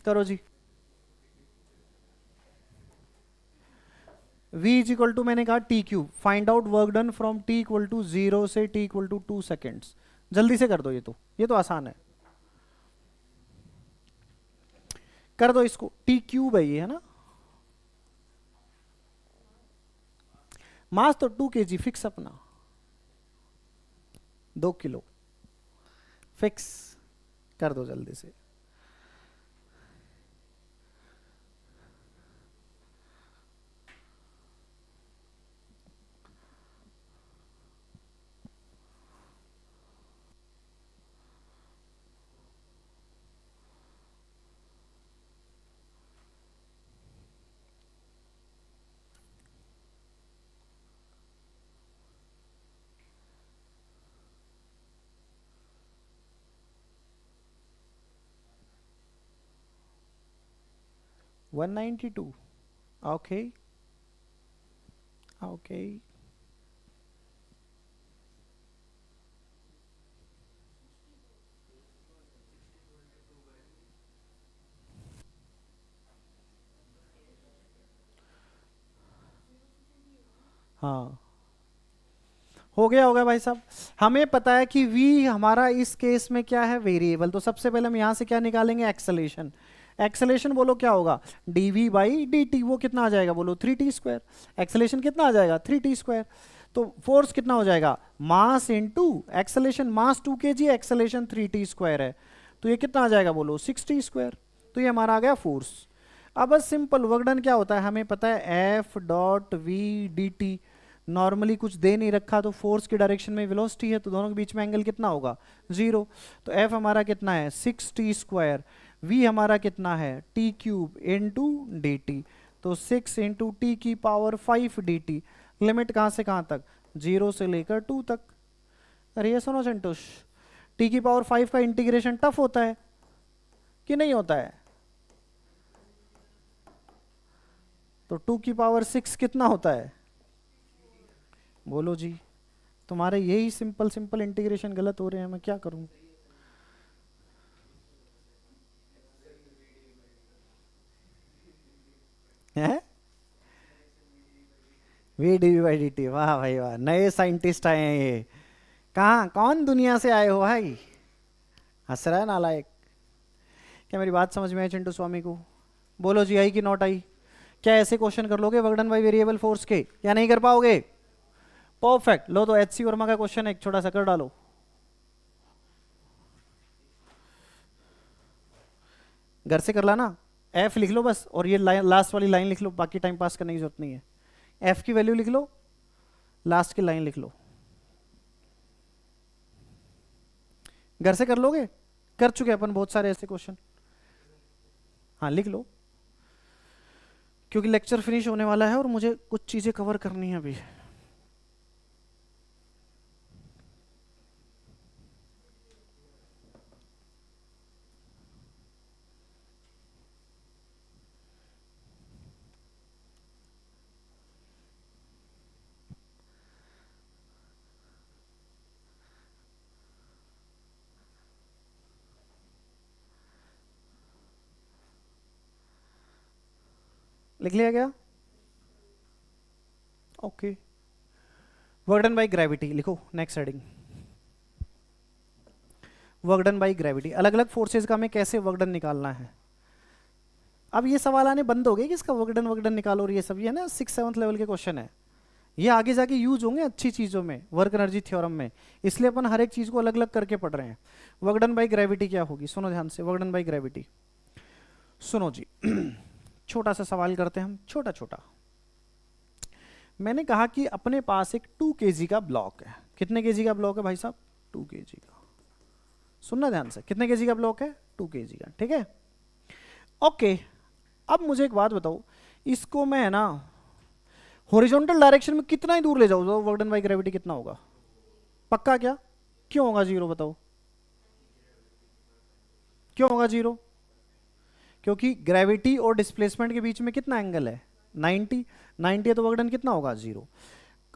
S1: करो जी। v इज इक्वल टू मैंने कहा T cube, find out work done from t equal to 0 से t इक्वल टू 2 सेकेंड्स। जल्दी से कर दो, ये तो आसान है, कर दो इसको। टी क्यूब है ये, है ना, मास तो 2 kg फिक्स, अपना 2 किलो फिक्स, कर दो जल्दी से। One 192, okay okay. हाँ हो गया भाई साहब। हमें पता है कि v हमारा इस केस में क्या है, वेरिएबल। तो सबसे पहले हम यहां से क्या निकालेंगे, एक्सेलेरेशन। एक्सेलेरेशन बोलो क्या होगा, dv बाई dt। वो कितना आ जाएगा बोलो, 3t स्क्वायर। एक्सेलेरेशन कितना आ जाएगा, 3t स्क्वायर। तो फोर्स कितना हो जाएगा, मास इनटू एक्सेलेरेशन। मास 2 kg, एक्सेलेरेशन 3t स्क्वायर है, तो ये कितना आ जाएगा बोलो, 6t स्क्वायर। तो ये हमारा आ गया फोर्स। अब बस सिंपल वर्क डन क्या होता है हमें पता है, F dot V D T. Normally कुछ दे नहीं रखा तो फोर्स की डायरेक्शन में वेलोसिटी है, तो दोनों के बीच में एंगल कितना होगा, 0। तो F हमारा कितना है, 6t स्क्वायर। V हमारा कितना है, t cube into D T. तो 6 इंटू टी की पावर 5 डी टी। लिमिट कहाँ से कहाँ तक, 0 से लेकर 2 तक। अरे ये सुनो संतोष, t की पावर 5 का इंटीग्रेशन टफ होता है कि नहीं होता है? तो 2 की पावर 6 कितना होता है, बोलो जी। तुम्हारे यही सिंपल सिंपल इंटीग्रेशन गलत हो रहे हैं, मैं क्या करूं? है V D by D T, वाह भाई वाह, नए साइंटिस्ट आए हैं ये। कहाँ, कौन दुनिया से आए हो भाई? हंस रहा है नालायक। क्या मेरी बात समझ में आई चिंटू स्वामी को? बोलो जी, आई कि नॉट आई? क्या ऐसे क्वेश्चन कर लोगे work done by variable force के, या नहीं कर पाओगे? परफेक्ट। लो तो एचसी वर्मा का क्वेश्चन एक छोटा सा कर डालो। घर से कर लाना, एफ लिख लो बस, और ये लास्ट वाली लाइन लिख लो, बाकी टाइम पास करने की जरूरत नहीं है। एफ की वैल्यू लिख लो, लास्ट की लाइन लिख लो। घर से कर लोगे? कर चुके अपन बहुत सारे ऐसे क्वेश्चन। हाँ लिख लो, क्योंकि लेक्चर फिनिश होने वाला है और मुझे कुछ चीजें कवर करनी है अभी। लिख लिया गया? Okay. Work done by gravity लिखो, next heading. Work done by gravity, अलग अलग फोर्सेज का हमें कैसे वर्क डन निकालना है। अब ये सवाल आने बंद हो गए कि इसका वर्क डन निकालो, और ये सब ये ना 6-7 लेवल के क्वेश्चन है, ये आगे जाके यूज होंगे अच्छी चीजों में, वर्क एनर्जी थ्योरम में। इसलिए अपन हर एक चीज को अलग अलग करके पढ़ रहे हैं। वर्क डन बाई ग्रेविटी क्या होगी, सुनो ध्यान से। वर्क डन बाई ग्रेविटी, सुनो जी छोटा सा सवाल करते हैं हम, छोटा छोटा। मैंने कहा कि अपने पास एक 2 kg का ब्लॉक है। कितने kg का ब्लॉक है भाई साहब, 2 kg का। सुनना ध्यान से, कितने kg का ब्लॉक है, 2 kg का, ठीक है। ओके, अब मुझे एक बात बताओ, इसको मैं है ना हॉरिजॉन्टल डायरेक्शन में कितना ही दूर ले जाऊँ तो वर्क डन बाई ग्रेविटी कितना होगा, पक्का क्या? क्यों होगा 0 बताओ, क्यों होगा 0? क्योंकि ग्रेविटी और डिस्प्लेसमेंट के बीच में कितना एंगल है, 90। 90 है तो वर्क डन कितना होगा, 0।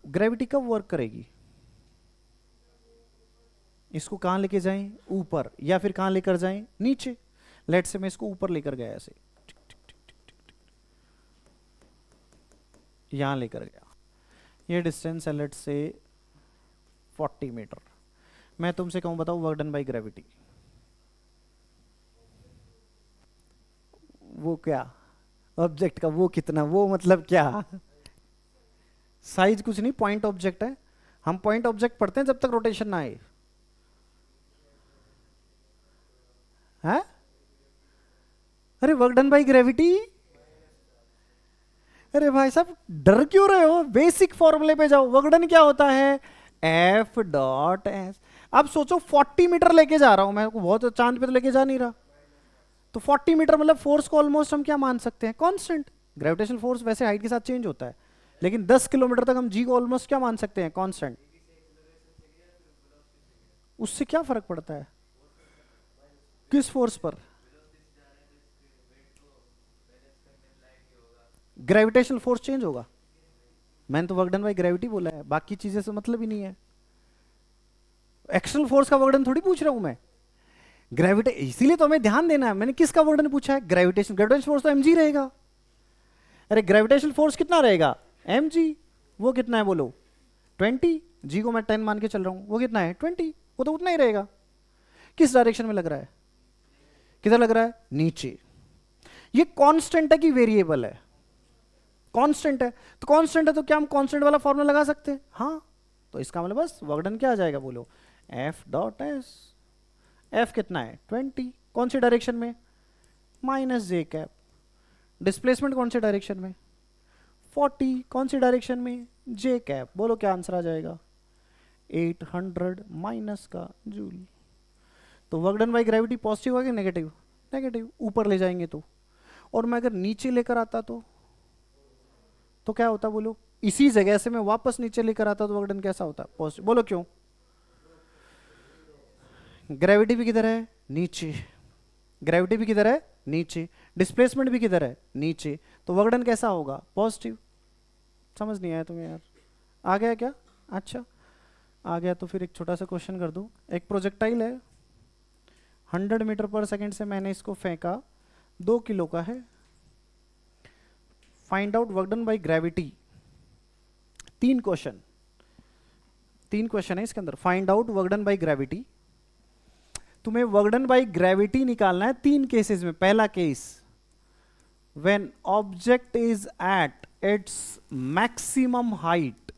S1: ग्रेविटी कब वर्क करेगी, इसको कहां लेके जाएं, ऊपर, या फिर कहां लेकर जाएं, नीचे। लेट से मैं इसको ऊपर लेकर गया ऐसे, यहां लेकर गया, ये डिस्टेंस है लेट से 40 मीटर। मैं तुमसे कहूं बताओ वर्क डन बाई ग्रेविटी, वो क्या, ऑब्जेक्ट का वो कितना, वो मतलब क्या, साइज कुछ नहीं, पॉइंट ऑब्जेक्ट है। हम पॉइंट ऑब्जेक्ट पढ़ते हैं जब तक रोटेशन ना आए, है? अरे वर्क डन बाई ग्रेविटी, अरे भाई साहब डर क्यों रहे हो, बेसिक फॉर्मूले पे जाओ। वर्क डन क्या होता है, F डॉट एस। अब सोचो 40 मीटर लेके जा रहा हूं मैं, बहुत चांद पे तो लेके जा नहीं रहा, तो 40 मीटर मतलब फोर्स को ऑलमोस्ट हम क्या मान सकते हैं, कांस्टेंट। ग्रेविटेशनल फोर्स वैसे हाइट के साथ चेंज होता है, लेकिन 10 किलोमीटर तक हम जी को ऑलमोस्ट क्या मान सकते हैं, कांस्टेंट। उससे क्या फर्क पड़ता है, किस फोर्स पर, ग्रेविटेशनल फोर्स चेंज होगा। मैंने तो वर्क डन बाई ग्रेविटी बोला है, बाकी चीजें से मतलब ही नहीं है। एक्सटर्नल फोर्स का वर्क डन थोड़ी पूछ रहा हूं मैं, ग्रेविटे, इसीलिए तो हमें ध्यान देना है। मैंने किसका वर्क डन पूछा है, ग्रेविटेशन। ग्रेविटेशनल फोर्स तो mg रहेगा। अरे ग्रेविटेशनल फोर्स कितना रहेगा, mg। वो कितना है बोलो, 20। जी को मैं 10 मान के चल रहा हूं, वो कितना है 20, वो तो उतना ही रहेगा। किस डायरेक्शन में लग रहा है, किधर लग रहा है, नीचे। ये कांस्टेंट है कि वेरिएबल है, कांस्टेंट है। तो कांस्टेंट है तो क्या हम कांस्टेंट वाला फॉर्मूला लगा सकते हैं, हाँ। तो इसका मतलब बस वर्क डन क्या आ जाएगा बोलो, एफ डॉट एस। एफ कितना है 20, कौन सी डायरेक्शन में, माइनस जे कैप। डिस्प्लेसमेंट कौन सी डायरेक्शन में, 40, कौन सी डायरेक्शन में, जे कैप। बोलो क्या आंसर आ जाएगा, 800 माइनस का जूल। तो work done by gravity positive होगा कि नेगेटिव, नेगेटिव, ऊपर ले जाएंगे तो। और मैं अगर नीचे लेकर आता तो क्या होता बोलो, इसी जगह से मैं वापस नीचे लेकर आता तो वर्क डन कैसा होता, पॉजिटिव। बोलो क्यों, ग्रेविटी भी किधर है, नीचे। ग्रेविटी भी किधर है, नीचे। डिस्प्लेसमेंट भी किधर है, नीचे। तो वर्क डन कैसा होगा, पॉजिटिव। समझ नहीं आया तुम्हें यार, आ गया क्या, अच्छा आ गया। तो फिर एक छोटा सा क्वेश्चन कर दूं। एक प्रोजेक्टाइल है, 100 मीटर पर सेकेंड से मैंने इसको फेंका, 2 किलो का है। Find out work done by gravity. 3 question है इसके अंदर। Find out work done by gravity, तुम्हें वर्क डन बाई ग्रेविटी निकालना है 3 केसेस में। पहला case, when object is at its maximum height.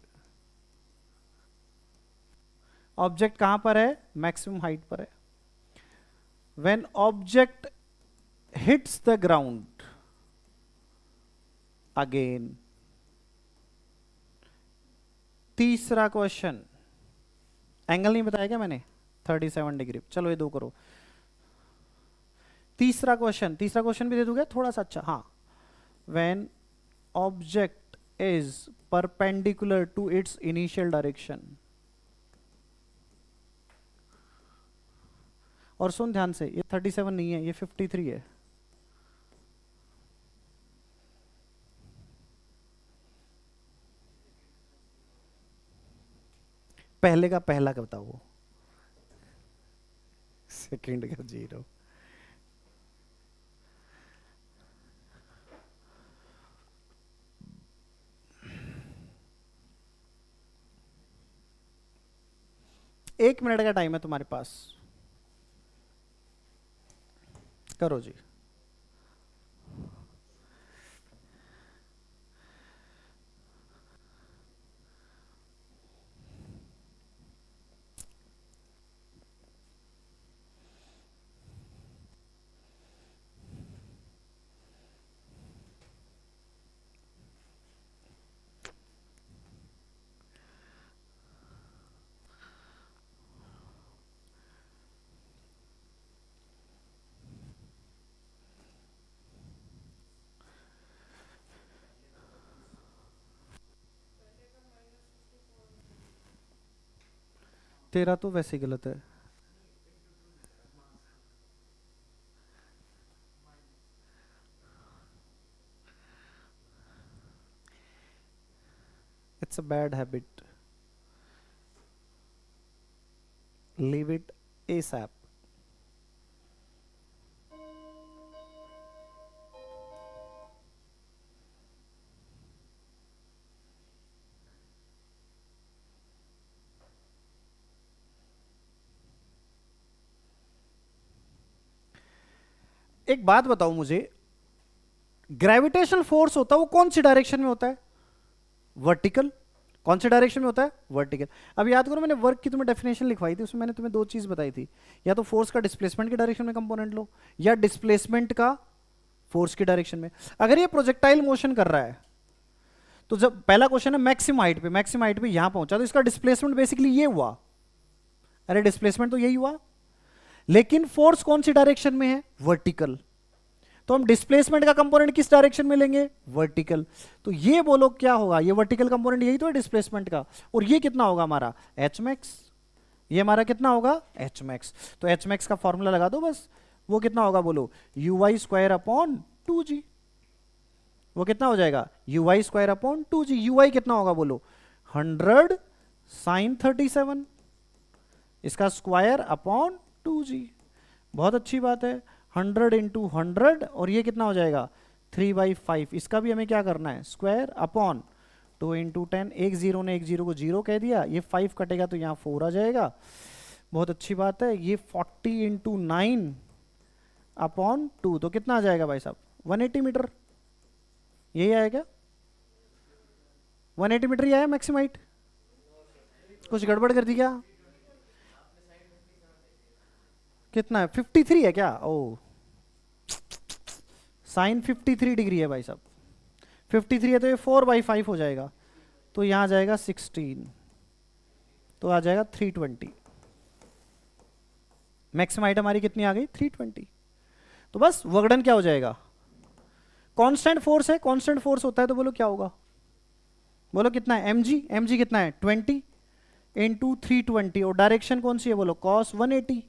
S1: Object कहां पर है, मैक्सिमम हाइट पर है। When object hits the ground again. तीसरा क्वेश्चन, एंगल नहीं बताया क्या मैंने, 37 डिग्री। चलो ये 2 करो। तीसरा क्वेश्चन भी दे दूंगा थोड़ा सा, अच्छा हाँ। When object is perpendicular to its initial direction. और सुन ध्यान से, ये 37 नहीं है, ये 53 है। पहले का पहला का बताओ, सेकंड का 0। एक मिनट का टाइम है तुम्हारे पास, करो जी। तेरा तो वैसे ही गलत है। It's a bad habit. Leave it ASAP. एक बात बताओ मुझे, ग्रेविटेशनल फोर्स होता है वो कौन सी डायरेक्शन में होता है, वर्टिकल। कौन से डायरेक्शन में होता है, वर्टिकल। अब याद करो, मैंने वर्क की तुम्हें डेफिनेशन लिखवाई थी, उसमें मैंने तुम्हें 2 चीज बताई थी, या तो फोर्स का डिस्प्लेसमेंट की डायरेक्शन में कंपोनेंट लो, या डिस्प्लेसमेंट का फोर्स की डायरेक्शन में। अगर ये प्रोजेक्टाइल मोशन कर रहा है, तो जब पहला क्वेश्चन है मैक्सिमम हाइट पे यहां पहुंचा, तो इसका डिस्प्लेसमेंट बेसिकली ये हुआ। अरे डिस्प्लेसमेंट तो यही हुआ, लेकिन फोर्स कौन सी डायरेक्शन में है, वर्टिकल। तो हम डिस्प्लेसमेंट का कंपोनेंट किस डायरेक्शन में लेंगे, वर्टिकल। तो ये बोलो क्या होगा, ये वर्टिकल कंपोनेंट यही तो है डिस्प्लेसमेंट का। और ये कितना होगा हमारा, एच मैक्स। ये हमारा कितना होगा, एच मैक्स। तो एच मैक्स का फॉर्मूला लगा दो बस। वो कितना होगा बोलो, you Y square upon 2g। वो कितना हो जाएगा, U Y square upon 2g। U Y कितना होगा बोलो, 100 साइन 37, इसका स्क्वायर अपॉन 2g। बहुत अच्छी बात है, 100 इंटू 100, और ये कितना हो जाएगा 3/5। इसका भी हमें क्या करना है, स्क्वायर अपॉन 2 × 10, एक जीरो ने एक जीरो को जीरो कह दिया, ये 5 कटेगा तो यहाँ 4 आ जाएगा। बहुत अच्छी बात है। ये 40 × 9 अपॉन 2 तो कितना आ जाएगा भाई साहब? 180 मीटर। यही आएगा 180 मीटर ही आया मैक्सिमम हाइट। कुछ गड़बड़ कर दी क्या? कितना है? 53 है क्या? ओ साइन 53 डिग्री है भाई साहब। 53 है तो ये 4/5 हो जाएगा, तो यहाँ आ जाएगा 16, तो आ जाएगा 320। मैक्सिमम हाइट हमारी कितनी आ गई? 320। तो बस वर्कडन क्या हो जाएगा? कांस्टेंट फोर्स है, कांस्टेंट फोर्स होता है तो बोलो क्या होगा? बोलो कितना है? mg कितना है? 20 × 320, और डायरेक्शन कौन सी है? बोलो cos 180,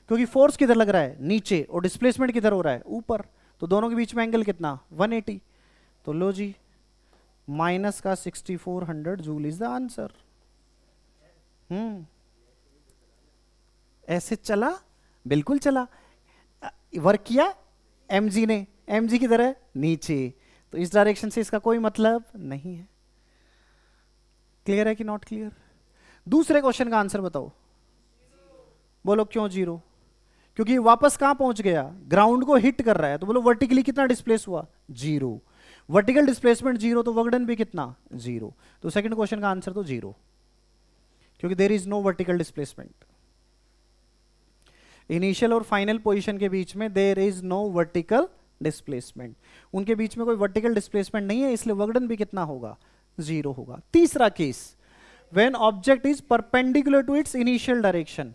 S1: क्योंकि फोर्स किधर लग रहा है? नीचे, और डिस्प्लेसमेंट किधर हो रहा है? ऊपर, तो दोनों के बीच में एंगल कितना? 180। तो लो जी, माइनस का 6400 जूल इज द आंसर। ऐसे चला? बिल्कुल चला। वर्क किया mg ने, mg किधर है? नीचे, तो इस डायरेक्शन से इसका कोई मतलब नहीं है। क्लियर है कि नॉट क्लियर? दूसरे क्वेश्चन का आंसर बताओ। बोलो क्यों जीरो? क्योंकि वापस कहां पहुंच गया? ग्राउंड को हिट कर रहा है, तो बोलो वर्टिकली कितना डिस्प्लेस हुआ? जीरो। वर्टिकल डिस्प्लेसमेंट जीरो, तो वर्कडन भी कितना? जीरो। तो सेकंड क्वेश्चन का आंसर तो जीरो, क्योंकि there is no vertical displacement. Initial और फाइनल पोजीशन के बीच में there is no vertical displacement, उनके बीच में कोई वर्टिकल डिस्प्लेसमेंट नहीं है, इसलिए वर्कडन भी कितना होगा? जीरो होगा। तीसरा case, when object is perpendicular to its initial direction.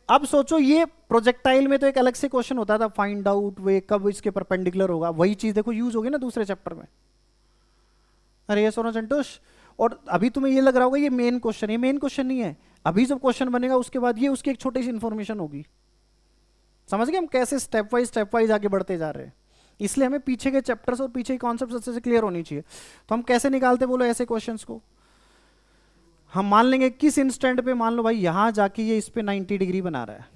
S1: अब सोचो, ये प्रोजेक्टाइल में तो एक अलग से क्वेश्चन होता था, फाइंड आउट वे कब इसके परपेंडिकुलर होगा, वही चीज देखो यूज होगी ना दूसरे चैप्टर में। अरे ये सोना संतोष, और अभी तुम्हें ये लग रहा होगा ये मेन क्वेश्चन, ये मेन क्वेश्चन नहीं है। अभी जब क्वेश्चन बनेगा उसके बाद ये उसकी एक छोटी सी इंफॉर्मेशन होगी। समझ गए हम कैसे स्टेप वाइज आगे बढ़ते जा रहे हैं? इसलिए हमें पीछे के चैप्टर्स और पीछे के कॉन्सेप्ट्स अच्छे से क्लियर होनी चाहिए। तो हम कैसे निकालते बोलो ऐसे क्वेश्चंस को? हम मान लेंगे किस इंस्टेंट पे, मान लो भाई यहां जाके ये इस पे 90 डिग्री बना रहा है,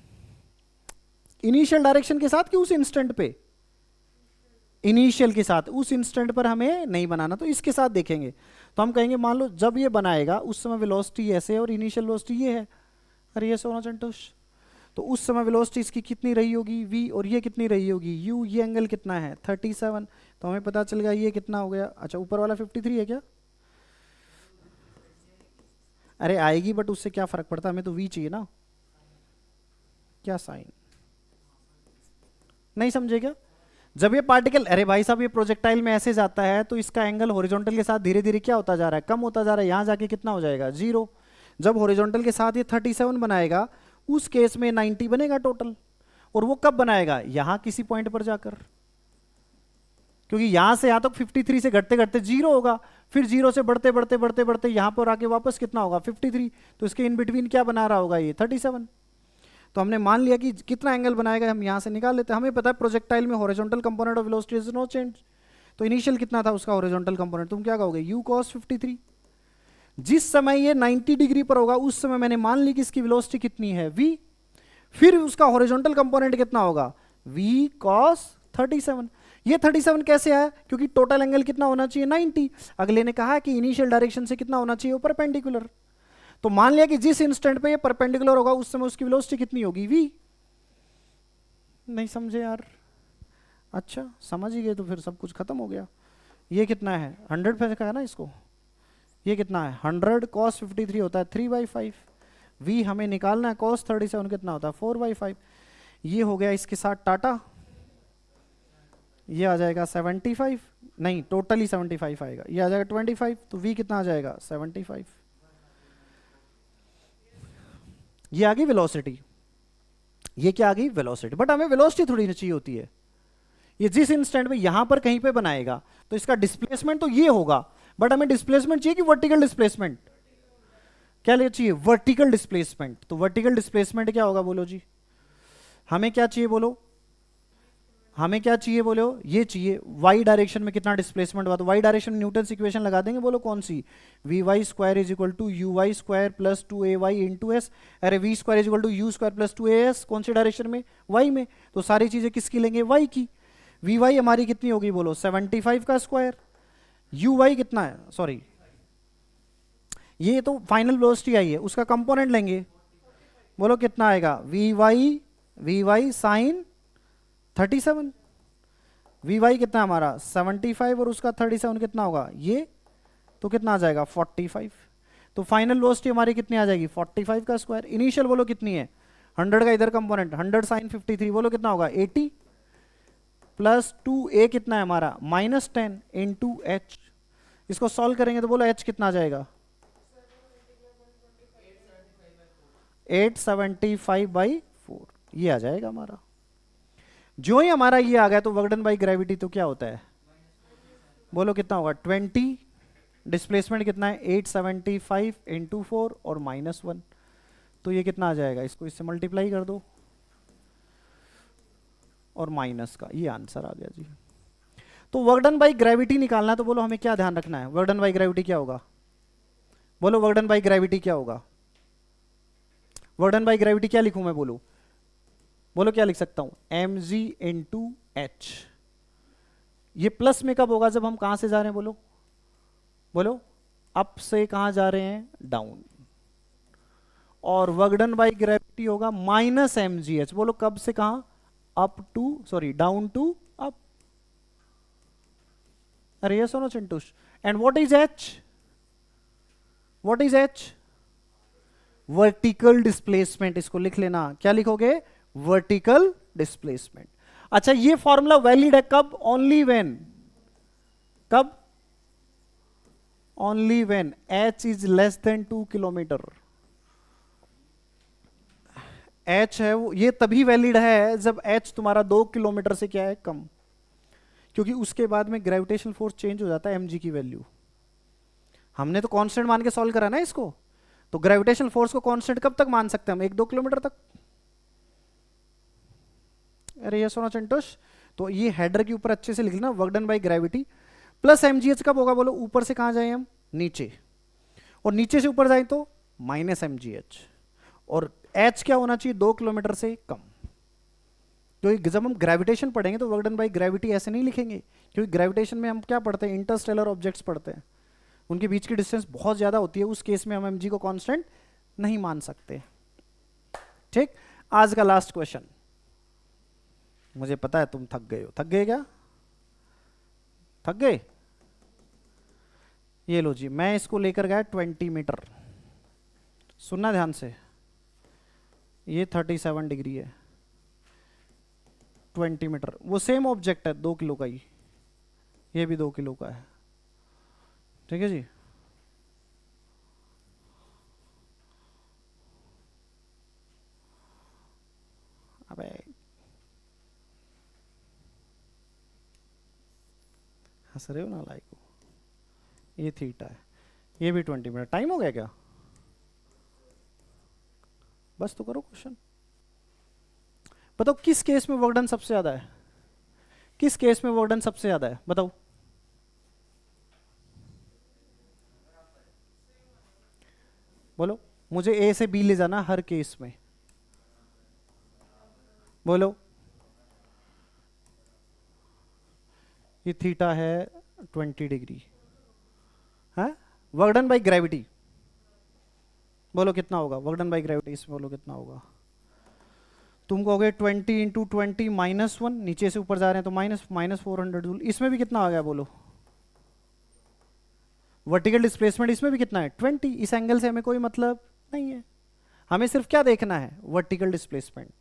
S1: इनिशियल डायरेक्शन के साथ कि उस इंस्टेंट पे? इनिशियल के साथ। उस इंस्टेंट पर हमें नहीं बनाना, तो इसके साथ देखेंगे। तो हम कहेंगे मान लो जब ये बनाएगा उस समय वेलोसिटी ऐसे है और इनिशियल वेलोसिटी ये है। अरे ये सोना संतोष, तो उस समय वेलोसिटी इसकी कितनी रही होगी? v, और ये कितनी रही होगी? u। ये एंगल कितना है? 37। तो हमें पता चल गया ये कितना हो गया? अच्छा, ऊपर वाला 53 है क्या? अरे आएगी, बट उससे क्या फर्क पड़ता, हमें तो v चाहिए ना। क्या साइन? नहीं समझे क्या? जब ये पार्टिकल, अरे भाई साहब ये प्रोजेक्टाइल में ऐसे जाता है तो इसका एंगल हॉरिजॉन्टल के साथ धीरे धीरे क्या होता जा रहा है? कम होता जा रहा है। यहां जाके कितना हो जाएगा? जीरो। जब हॉरिजॉन्टल के साथ ये 37 बनाएगा, उस केस में 90 बनेगा टोटल। और वो कब बनाएगा? यहां किसी पॉइंट पर जाकर, क्योंकि यहां से यहां तक 53 से घटते घटते जीरो होगा, फिर जीरो से बढ़ते बढ़ते बढ़ते बढ़ते यहां पर आके वापस कितना होगा? 53। तो इसके इन बिटवीन क्या बना रहा होगा? ये 37। तो हमने मान लिया कि कितना एंगल बनाएगा हम यहां से निकाल लेते हैं। हमें पता है प्रोजेक्टाइल में horizontal component of velocity is no change. तो इनिशियल कितना था उसका हॉरिजॉन्टल कंपोनेंट? तुम क्या कहोगे? u cos 53। जिस समय ये 90 डिग्री पर होगा उस समय मैंने मान ली कि इसकी वेलोसिटी कितनी है? v। फिर उसका हॉरिजॉन्टल कंपोनेंट कितना होगा? v cos 37। ये 37 कैसे आया? क्योंकि टोटल एंगल कितना होना चाहिए? 90। अगले ने कहा कि इनिशियल डायरेक्शन से कितना होना चाहिए? परपेंडिकुलर। तो मान लिया कि जिस इंस्टेंट पे ये परपेंडिकुलर होगा उस समय उसकी वेलोसिटी कितनी होगी? v। नहीं समझे यार? अच्छा समझ ही गए तो फिर सब कुछ खत्म हो गया। ये कितना है? 100 पे का है ना इसको। ये कितना है? 100 cos 53 होता है 3/5। v हमें निकालना है, cos 37 कितना होता है? 4/5। ये हो गया इसके साथ टाटा, ये आ जाएगा 75, नहीं टोटली 75 आएगा, ये आ जाएगा 25। तो v कितना आ जाएगा? 75। ये आ गई वेलोसिटी। ये क्या आ गई? वेलोसिटी। बट हमें वेलोसिटी थोड़ी चाहिए होती है। ये जिस इंस्टेंट में यहां पर कहीं पे बनाएगा तो इसका डिस्प्लेसमेंट तो ये होगा, बट हमें डिस्प्लेसमेंट चाहिए कि वर्टिकल डिस्प्लेसमेंट? क्या ले चाहिए? Vertical displacement. तो वर्टिकल डिस्प्लेसमेंट क्या होगा बोलो जी? हमें क्या चाहिए बोलो? हमें क्या चाहिए बोलो? ये चाहिए y डायरेक्शन में कितना डिस्प्लेसमेंट हुआ। तो y डायरेक्शन में न्यूटन इक्वेशन लगा देंगे। बोलो कौन सी? vy square is equal to uy square plus 2ay into S. अरे v square is equal to u square plus 2as, कौन सी डायरेक्शन में? y में। तो सारी चीजें किसकी लेंगे? y की। vy हमारी कितनी होगी बोलो? 75 का स्क्वायर। uy कितना है? सॉरी ये तो फाइनल वेलोसिटी आई है, उसका कंपोनेंट लेंगे, बोलो कितना आएगा, V Y sine 37, V Y कितना हमारा 75 और उसका 37 कितना होगा ये, तो कितना आ जाएगा 45। तो फाइनल वेलोसिटी हमारी कितनी आ जाएगी 45 का स्क्वायर। इनिशियल बोलो कितनी है 100 का इधर कंपोनेंट 100 साइन 53, बोलो कितना होगा 80 प्लस 2a कितना है हमारा -10 इंटू एच। इसको सॉल्व करेंगे तो बोलो h कितना आ जाएगा 875/4, ये आ जाएगा हमारा। जो ही हमारा ये आ गया तो वर्क डन बाई ग्रेविटी तो क्या होता है, बोलो कितना होगा 20, डिस्प्लेसमेंट कितना है 875 इंटू 4 और -1, तो ये कितना आ जाएगा, इसको इससे मल्टीप्लाई कर दो और माइनस का, ये आंसर आ गया जी। तो वर्क डन बाई ग्रेविटी निकालना है तो बोलो हमें क्या ध्यान रखना है, वर्क डन बाई ग्रेविटी क्या होगा, बोलो वर्क डन बाई ग्रेविटी क्या होगा, वर्क डन बाई ग्रेविटी क्या लिखूं मैं, बोलो बोलो क्या लिख सकता हूं, mg इंटू एच। ये प्लस में कब होगा, जब हम कहां से जा रहे हैं, बोलो बोलो अप से कहां जा रहे हैं, डाउन। और वर्क डन बाई ग्रेविटी होगा -mgh, बोलो कब से कहां, up to sorry down to up. अरे ये सुनो Chintush, and what is H, what is H, vertical displacement. इसको लिख लेना, क्या लिखोगे, वर्टिकल डिस्प्लेसमेंट। अच्छा ये फॉर्मूला वैलिड है कब, ओनली व्हेन, कब, only when h is less than 2 kilometre. h है वो, ये तभी वैलिड है जब h तुम्हारा 2 किलोमीटर से क्या है, कम, क्योंकि उसके बाद में ग्रेविटेशनल फोर्स चेंज हो जाता है mg की वैल्यू। हमने तो कांस्टेंट मान के सॉल्व करा ना इसको, तो ग्रेविटेशनल फोर्स को कांस्टेंट कब तक मान सकते हैं हम, 1-2 किलोमीटर तक। अरे ये सुनो चिंटोश, तो ये हेडर के ऊपर अच्छे से लिख लेना, work done by gravity plus mgh कब होगा, बोलो ऊपर से कहां जाए हम, नीचे, और नीचे से ऊपर जाए तो -mgh, और h क्या होना चाहिए 2 किलोमीटर से कम। तो जब हम ग्रेविटेशन पढ़ेंगे तो वर्क डन बाई ग्रेविटी ऐसे नहीं लिखेंगे, क्योंकि ग्रेविटेशन में हम क्या पढ़ते हैं, इंटरस्टेलर ऑब्जेक्ट्स पढ़ते हैं, उनके बीच की डिस्टेंस बहुत ज्यादा होती है, उस केस में हम mg को कांस्टेंट नहीं मान सकते। ठीक, आज का लास्ट क्वेश्चन, मुझे पता है तुम थक गए हो, थक गए क्या, थक गए, ये लो जी, मैं इसको लेकर गया 20 मीटर, सुनना ध्यान से, ये 37 डिग्री है, 20 मीटर, वो सेम ऑब्जेक्ट है 2 किलो का ही, ये भी 2 किलो का है, ठीक है जी। अबे हंस रहे हो ना लाइक, ये थीटा है, ये भी 20 मीटर। टाइम हो गया क्या, बस तो करो क्वेश्चन, बताओ किस केस में वर्क डन सबसे ज्यादा है, किस केस में वर्क डन सबसे ज्यादा है, बताओ, बोलो, मुझे ए से बी ले जाना हर केस में, बोलो, ये थीटा है 20 डिग्री है, वर्क डन बाई ग्रेविटी बोलो कितना होगा, वर्क डन बाई ग्रेविटी इसमें बोलो कितना होगा, तुम कहोगे 20 इंटू 20 -1, नीचे से ऊपर जा रहे हैं तो -400 जूल, इसमें भी कितना आ गया बोलो, वर्टिकल डिस्प्लेसमेंट इसमें भी कितना है 20, इस एंगल से हमें कोई मतलब नहीं है, हमें सिर्फ क्या देखना है, वर्टिकल डिस्प्लेसमेंट।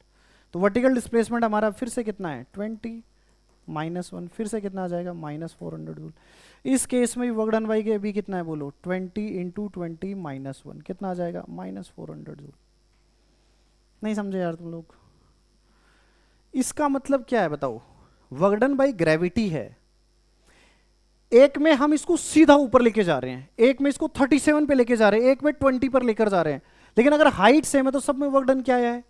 S1: तो वर्टिकल डिस्प्लेसमेंट हमारा फिर से कितना है 20 -1, फिर से कितना आ जाएगा -400 जूल। इस केस में भी वर्क डन बाई के भी कितना है बोलो, 20 इंटू 20 -1 कितना आ जाएगा -400 जूल। नहीं समझे यार तुम लोग, इसका मतलब क्या है बताओ, वर्क डन बाई ग्रेविटी है, एक में हम इसको सीधा ऊपर लेके जा रहे हैं, एक में इसको 37 पे लेके जा रहे हैं, एक में 20 पर लेकर जा रहे हैं, लेकिन अगर हाइट सेम है तो सब में वर्क डन क्या है,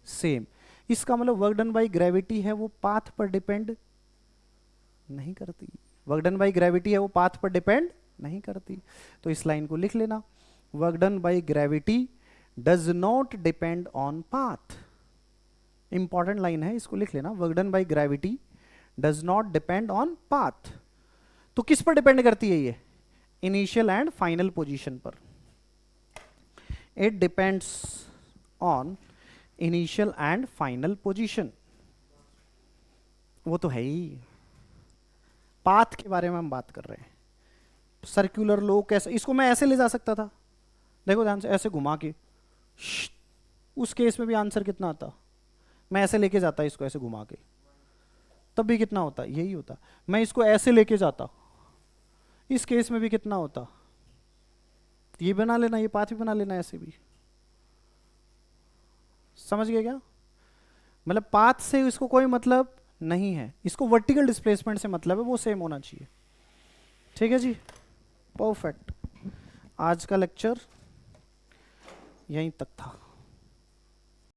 S1: सेम। इसका मतलब वर्क डन बाई ग्रेविटी है वो पाथ पर डिपेंड नहीं करती, वर्क डन बाई ग्रेविटी है वो पाथ पर डिपेंड नहीं करती। तो इस लाइन को लिख लेना, work done by gravity does not depend on path, important line है, इसको लिख लेना, work done by gravity does not depend on path. तो किस पर डिपेंड करती है ये, इनिशियल एंड फाइनल पोजीशन पर। It depends on initial and final position. वो तो है ही, पाथ के बारे में हम बात कर रहे हैं। सर्कुलर लो कैसे, इसको मैं ऐसे ले जा सकता था, देखो ध्यान से, ऐसे घुमा के, उस केस में भी आंसर कितना आता, मैं ऐसे लेके जाता इसको ऐसे घुमा के, तब भी कितना होता, यही होता। मैं इसको ऐसे लेके जाता, इस केस में भी कितना होता, ये बना लेना, ये पाथ भी बना लेना, ऐसे भी। समझ गए क्या? मतलब पाथ से इसको कोई मतलब नहीं है, इसको वर्टिकल डिस्प्लेसमेंट से मतलब है, वो सेम होना चाहिए। ठीक है जी, परफेक्ट। आज का लेक्चर यहीं तक था।